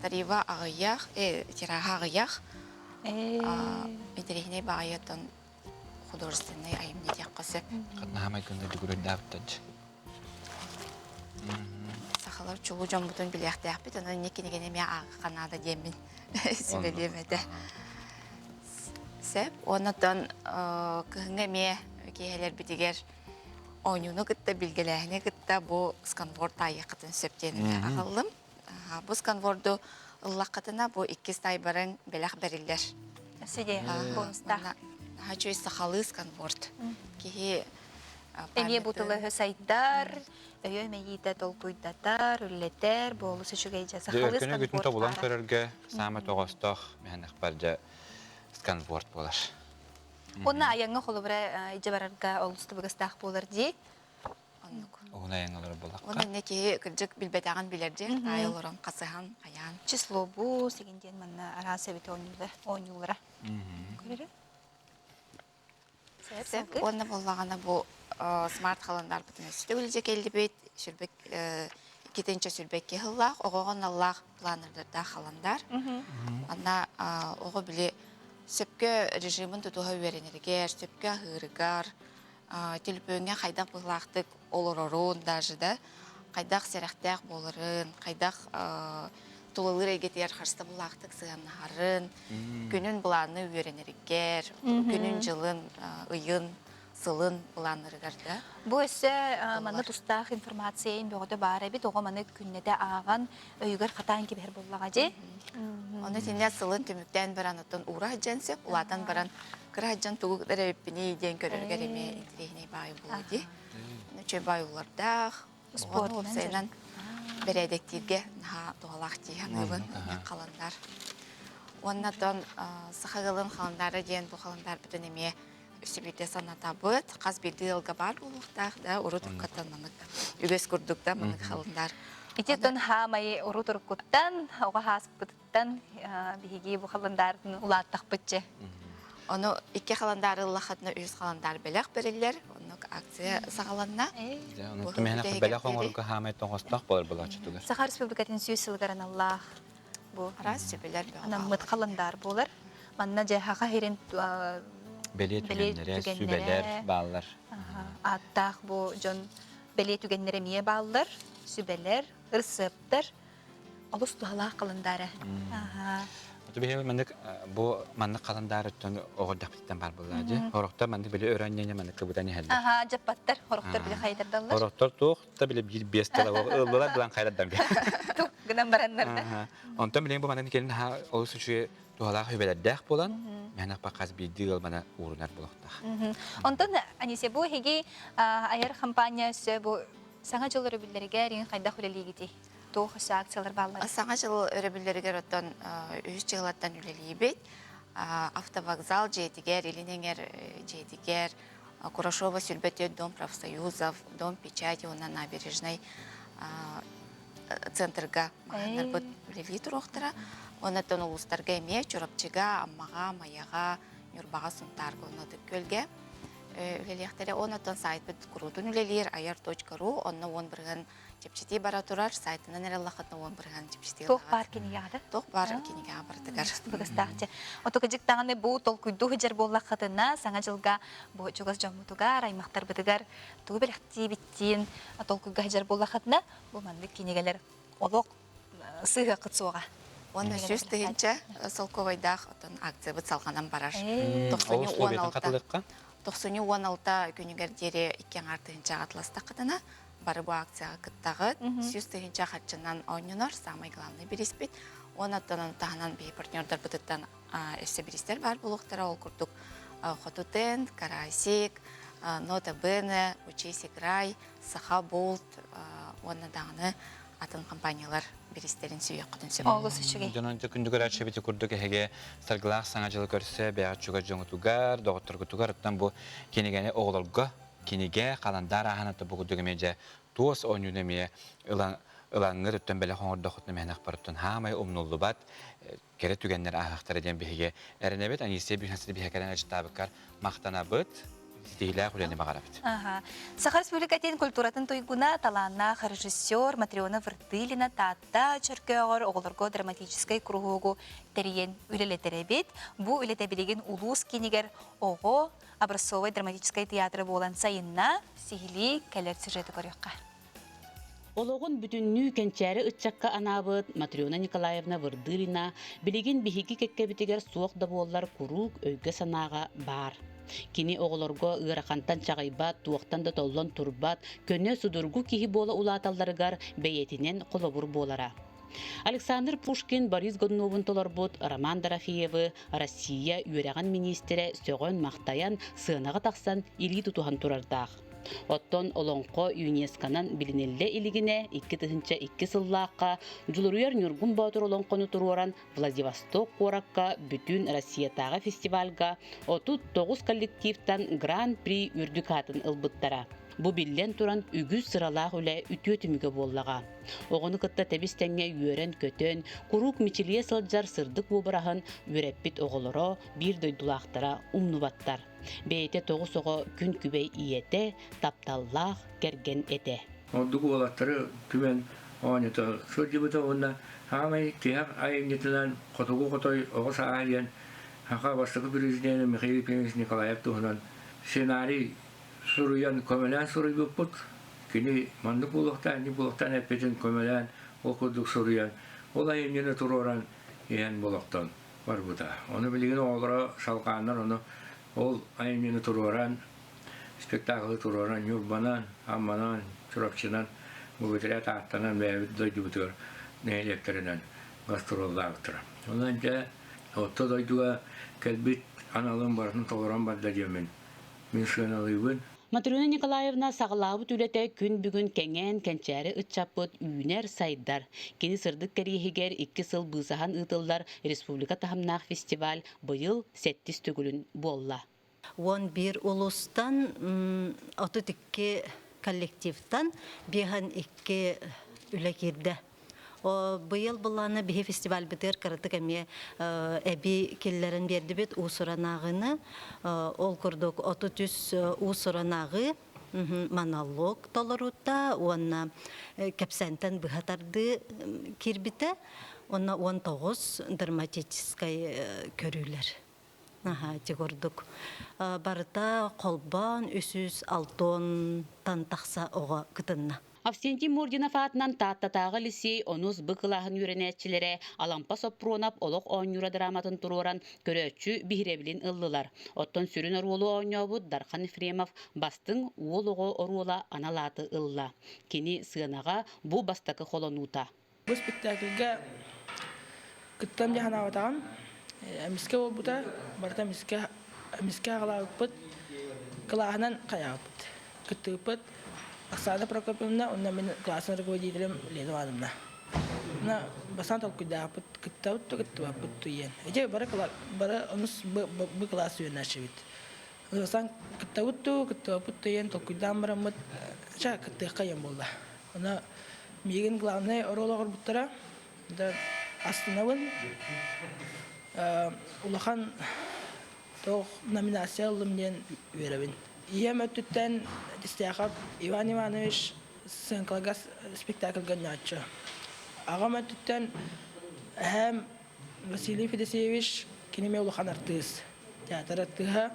тарива ағыяқ, тираға ағыяқ интерьергіне бағайаттан художественный айымне деққасы. Қатнағамай күнді дүгірін дәуіттәді. Сақалар чулу жон бұтын білеқті әқпет, оны не кенеген еме ағы қанада демін сөйлемеді. Ondan kıhınga me keheler bitiger oyunu gıtta bilgelehine gıtta bu skanvort ayıqıtın söptenine ağılım. Bu skanvordu ıllaqıtına bu ikiz taybarın belaq beriller. Söyle, konsta. Haçoy saxalı skanvort. Kehe Эмие бутылы сайдар, өйө мейите толкуйдатар, үллетер, болу сүшүгей жаса халыс Өркөнө бүтүн тобулан көрөргө саама тоғостох мәһәнәк баржа сканворд болар. Онна аяңга холобра ije барарга олусту быгастах болар ди. Уна яңалар болак. Онда неке кыржык билбетаган билерди, айолорон касыхан, аян. Число бу сегенден манна арасы бит оңюлара. Көрөрө? Сеп, онна боллагана бу смарт календар бүтүн өстө үлже келди бит, сүрбек кетенче сүрбекке хыллах, огогон аллах планерда календар. Анда ого биле сөпкө режимин тутуга беренерге, сөпкө хырыгар, телефонга кайдак булактык олорорун даже да, кайдак серахтак боларын, кайдак тулылыр эгетер харста булактык сыганнарын, күнүн буланы беренерге, күнүн жылын, ыйын сылын буланырыгар да. Бу эссе маны тустах информациян бөгөтө бар бит, ого маны күннете аган өйгөр катаан кибер боллага же. Оны тине сылын түмүктен баранатын ура хаджансып, улатан баран кыраджан тугук дерепини ден көрөргөр эме интерехне бай булди. Нече байларда спорт болсайнан бередектирге на тогалак дигенбин каландар. Оннан сахагалын каландары ден бу каландар бүтүн эме Сибирде санатабыт, қаз білді елға бар болуқтақ, да, ұры тұрқаттан маңық, үгес күрдікті маңық қалындар. Итеттен хамай ұры тұрқыттан, оға хасып күттен, бігі бұл қалындардың ұлаттақ bütçe. Оны ике қаландары ұлақатына үз қаландар бәләқ берілер, оны акция сағаланна. Оны түмәнәқ бәләқ оңырғы хамай тоңыстақ болар бұл açıtıгар. Сахар Республикатын сүйіс сылғаран Аллах бұл. Арас сөбелер бәләқ. Анамыт қаландар болар. Манна жайхаға херен Беле түгенлere, сүбелер, баллар. Аттақ бұл жон беле түгенлere мие баллар, сүбелер, ырсыптыр. Олыс туғалақ қалындары. Бұл маңны қалындары түн оғырдақ біттен бар болады. Хорықтар маңды біле өрәннене маңды қыбыдан ехелді. Жаппаттар, хорықтар біле қайдардалар. Хорықтар туғықта біле бір бестіла ұлылар білен қайраддан бе. Туқ, гынан баранларда. Онтан білен бұл маңды келін олыс үші туғалақ хөбелердәқ болан, мәнақ бақаз бейді ғылмана урынар болуқтақ. Онтан, Анисе, бұл хеге айар компаниясы бұл саңа жол өрөбілерге рейін қайдақ үлелегеде? Тоқ үсі акциялар баллар? Саңа жол өрөбілерге рөттен үз жылаттан үлелейбет. Автовокзал жетігер, Илинеңер жетігер, Курашова сүрбеті Дом профсоюзов, Дом печати, онна набережной центрға мағандар бұд үлелей тұрықтыра. Оннан улустарга эме, чурапчыга, аммага, маяга, юрбага сунтарга онады көлге. Үлелектері оннан сайт бит курутун үлелер, ayar.ru, онна он бірген чепчети бара турар, сайтынан әреллақытны он бірген чепчети. Тоқ бар кенегеады? Тоқ бар кенеге бардыгар. Бұғыстақчы. Отоқы жіктағаны бұл толкүйді хүжер боллақытына, саңа жылға бұл чугас жамутугар, аймақтар бұдыгар, туғы біліқті біттен толкүйгі хүжер боллақытына, бұл манды кенегелер олық сыға қытсуға. Оны сөз тегенче Солковайдақ акция бұт салғанан барар. 90-16 күнігердері икен артығынша атластақ қытына бары бұл акцияға күттағы. Сөз тегенче қатшынан ойнынар, самай главный береспет. Оны тағынан бей партнердар бұтыттан өсі берестер бар болуқтара. Ол күрдік Хотутен, Карасик, Нота Бене, Учесик Рай, Саха Болт, оны дағыны атын компаниялар берестерин сүйек құтын сөп. Олыс үшіге. Жононты күндігір әтшебеті күрдік әхеге сарғылақ саңа жылы көрсе, бәғат жүға жоңытуғар, доғыттыр күтуғар, ұттан бұл кенегені оғылға, кенеге қаландар ағанаты бұғыдығы менже туыс ойнуды ме ылаңыр үттен бәлі қоңырды құтны мәнақ бар ұттан хамай ұмнулы бат, кері түгенлер ағақтар еден бігеге әрінебет, әнесе бүйхансыды бігекерен әжіттабыққар мақтана бұд, стилях үлені бағарабыд. Саха Республикатын культуратын тойгуна таланна режиссер Матриона Выртылина татта чөркөғыр оғылырго драматической кругугу терен үлелетеребет. Бу үлетебілеген улус кенегер оғы образцовой драматической театры болан сайынна сихили кәлер сюжеті көріққа. Ологун бүтүннүү кенчәре ытчакка анабыт Матриона Николаевна Вырдылина билеген бихиги кеккебитигер суок да боллар курук өйгө санаага бар. Кини оғылорго ырақантан чағайбат, туақтан да толлон турбат, көнне судургу кихи бола улаталдарыгар бейетинен қолобур болара. Александр Пушкин, Борис Годуновын толорбут, Роман Дорофеевы, Россия үйреген министері сөғөн мақтаян сыынағы тақсан или тутухан турардақ. Оттон олонқо ЮНЕСКО-нан билинелле илигине 2 сыллааққа Жулуруяр Нюргун Батыр олонқону туруоран Владивосток қоракка бүтін Россиятағы фестивальга 39 коллективтан Гран-при үрдүкатын ылбыттара. Бу биллен туран үгүз сыралаах үле үтүөтүмүгө боллага. Оғыны кытта тебистеңе үйөрен көтөн, курук мичилие сылжар сырдык бубарахын үйреппит оголоро бир дойдулаахтара умнубаттар. Бейте тоғыз оғы күн күбей иете, тапталлаах керген эте. Оддуку олаттары түмен оғанеті сөдебіті онна хамай тияқ айымнетілен қотугу қотой оғыс ағайын хақа бастығы президенті Михаил Пенис Николаев туғынан сценарий Суруян көмелән суруй бұппыт. Кені манды бұлықтан әппетін көмелән оқыдық суруян. Ол айымнені тұроран ең бұлықтан бар бұда. Оны білген оғыра шалқаннар, оны ол айымнені тұроран, спектаклы тұроран, юрбанан, амманан, чурапчынан, бұбетірет аттанан бәйбіт дойды бұтыр нәйлектерінен гастролдағытыра. Онан жа, отты дойдуға кәлбет аналың барының толыран барда демен. Мен сүйеналыйбын. Матрюна Николаевна сағылауыт үлеті күн бүгін кәңен кәнчәрі үтчаппыт үйнер сайдар. Кені сырдық кәрейгер 2 сыл бұзахан ұтылдар Республика Тахамнақ фестиваль бұйыл 7 түгілін болла. 11 улустан 32 коллективтан бехан 2 үлекерді. Быйыл бұланы бихи фестиваль бітер кырытык әме әбі келлерін берді бет ұсыранағыны. Ол күрдік 33 ұсыранағы монолог толырутта, оны кәпсәнтен бұғатарды кербіті, оны 19 драматическай көрілер. Тегордық. Барыта қолбан 306 тантақса оға күтінна. Авсентий Мурдинов атынан таттатағы лисей онус бықылағын үйренетчілері алампа соппронап олық оңюра драматын тұроран көрөтчі бихиребілін ыллылар. Оттон сүрін оруолу оңёбыт Дархан Ефремов бастың уолуғы оруола аналаты ылла. Кені сығынаға бұ бастақы холонута. Бұл спектакльге күттен жағана атаған, әміске ол бұта, барта әміске ағылауыппыт, қылағынан қаяғыппыт. Күттіғыппыт, Оксана Прокопьевна, онна мен классный руководителем Лену Адамна. Она басан толкудапыт, кыттабыт туен. Эти бары онус бы класс үйен ашевит. Басан кыттабыт туен толкудан барамыт, ча кыттык кайын болда. Она меген главный орологор буттара, да астынабын, улахан тоқ номинация алымден веребин. Ием өттүттен дистяқап Иван Иванович сынқылғас спектакль гонячы. Ағам өттүттен әм Василий Федосеевич кенеме улахан артыс. Театр артыға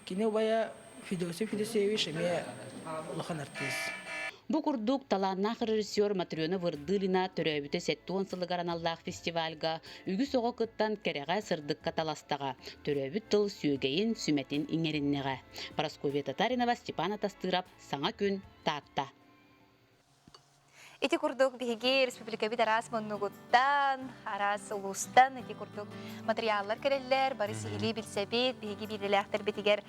кене убая Федосеев Федосеевич әме улахан артыс. Бу курдук таланнах режиссер Матрюна Вырдылина төрөбүтө 7 сылыгар аналлах фестивальга үгү сого кыттан керега сырдыкка таластага төрөбүт тыл сүйгейин сүметин иңериннеге. Парасковия Татаринова, Степана Тастырап, Саҥа Күн, Таатта. Эти курдук биһиги республика бит арас моннугуттан, арас улустан, эти курдук материаллар кереллер, бары сихили билсебит, биһиги билелэхтер битигер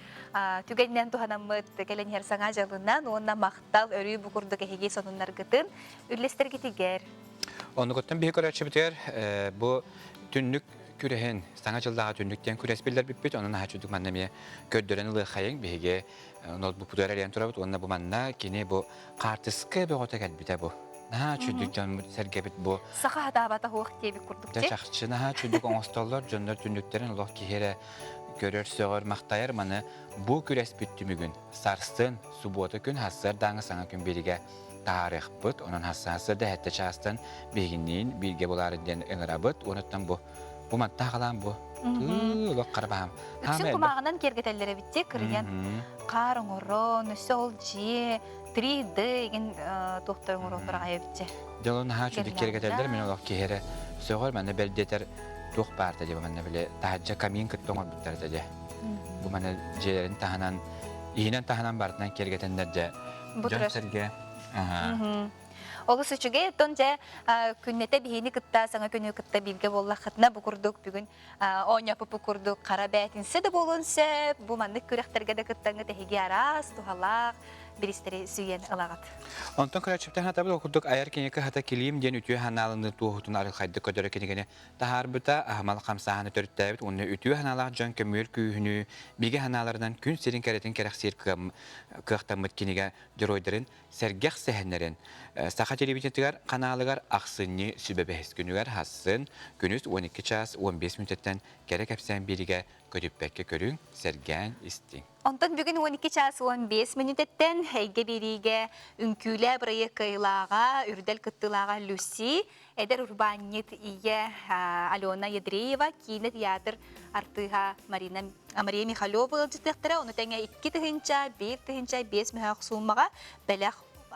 түгеннен туханаммыт келенер саңа жалынан, онна мактал өрүй бу курдук эхиги сонуннар гытын, үллестер гитигер. Оннугуттан биһи көрөчү битер, бу түннүк күрehen саңа жылдагы түннүктен күреспиллер биппит, онун хачудук маннаме көддөрөн ылы хайын биһиге ноутбук путарален турабыт, онна бу манна кини бу картыскы бөгөтө келбите бу. Наха чүдүк жан сергебит бу. Саха хатабата хуак теби курдук те. Жакчы наха чүдүк оңостоллор жоннор түнүктерин улох кихере көрөр сөгөр мактайыр маны бу күрес бүттүмүгүн сарстын суббота күн хассар даңы Саҥа Күн бириге тарих бут, онун хассасы да хетте частан бегинин бирге боларынден ыңырабыт, онуттан бу матта калам бу. Улох карбам. Үксүн кумагынан кергетеллере битте кырыян кар оңорон, сол же 3D ген доктор муротор айыпчы. Делон ха чүдүк кергетелдер мен олох кихере сөгөр маны белдетер тух барда деп маны биле тажа камин кыттоңор буттар деде. Бу маны желерин таханан ийинен таханан бартынан кергетендер же. Жөнсерге. Олус үчүге тонже күннете бихини кытта Саҥа Күнү кытта билге боллахытна бу курдук бүгүн оñapı бу курдук кара бәтинсе де болунсе бу мандык күрәхтерге де кыттаңы техиги арас тухалак Birisleri süyen ılağıt. Ondan körçüpten hata okuduk ayar keneki hata kilim den ütüye hanalını tuğutun arıkhaydı ködörü kenegene tahar buta ahmal kamsahını törüttäbit onu ütüye hanalar jan kömür kühünü bigi hanalardan kün serin keretin kereksir kıhtamıt kenege joroyların sergah sehenlerin saha televizyon kanalıgar aksını sübebehes günüger hassın günüz 12 ças 15 minutetten gerek hepsen birige ködüpbekke körün sergen istin. Ondan bugün 12 ças 15 minutetten heyge birige ünküle burayı kıyılağa, ürdel kıttılağa Lucy, eder urbanyet iye Alona Yedreyeva, kine tiyatr artıha Maria Mikhailova ılcıtıqtıra, onu tenge 2 tıhınca, 1 tıhınca, 5 mühaq suğmağa, belaq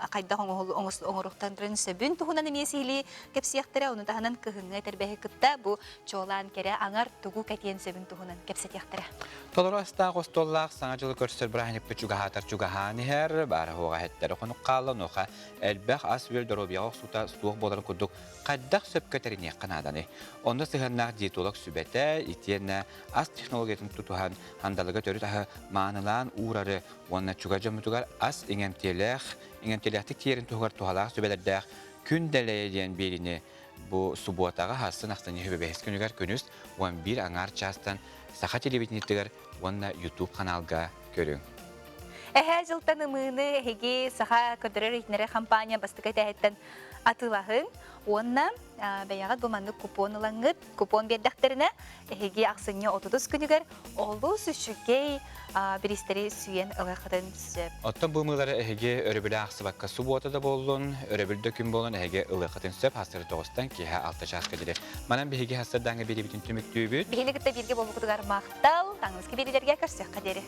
kayda oңоруқтандырын сөбүн туһунан эмиесили кепсияқтыра, оны таһанан кыһыңы тербеһи кытта бу чоолаан кере аңар тугу катиен сөбүн туһунан кепсияқтыра. Толору аста гостоллах саңа жылы көрсөр брахник пучугахатар чугаханихер бар хога хеттер конук калла ноха элбах асвел доробияг сута суох болар кудук каддак сөпкөтерине канаданы. Онда сыганнак диетолог сүбете итиенне ас технологиятын тутухан хандалыга төрүт маанылан урары онна чугажамутугар ас иңемтелехтик тиерин тугар тухалак сүбелердэх күнделеен берине бу субботага хасын аксаны хөбебес күнүгөр күнүс 11 аңар частан саха телевидениеттегер онна YouTube каналга көрүң. Эһэ жылтан ымыны эһиги саха көдөрөр итнере компания бастыка тәһеттен атылаһын, онна бәягат буманны купон ылаңыт, купон бердәхтерине эһиги аксыны 30 күнүгөр олу сүшүгей биристери сүйен ылахатын сөп. Оттан бу мылары эһиги өрөбүлө аксыбакка субботада болдун, өрөбүлдө күн болун эһиги ылахатын сөп хасыр 9-тан киһе 6 часка дире. Манан биһиги хасырдаңы бери бүтүн түмүктүүбүт. Биһине гытта бирге болбукутугар мактал, таңызгы берилерге көрсөк кадери.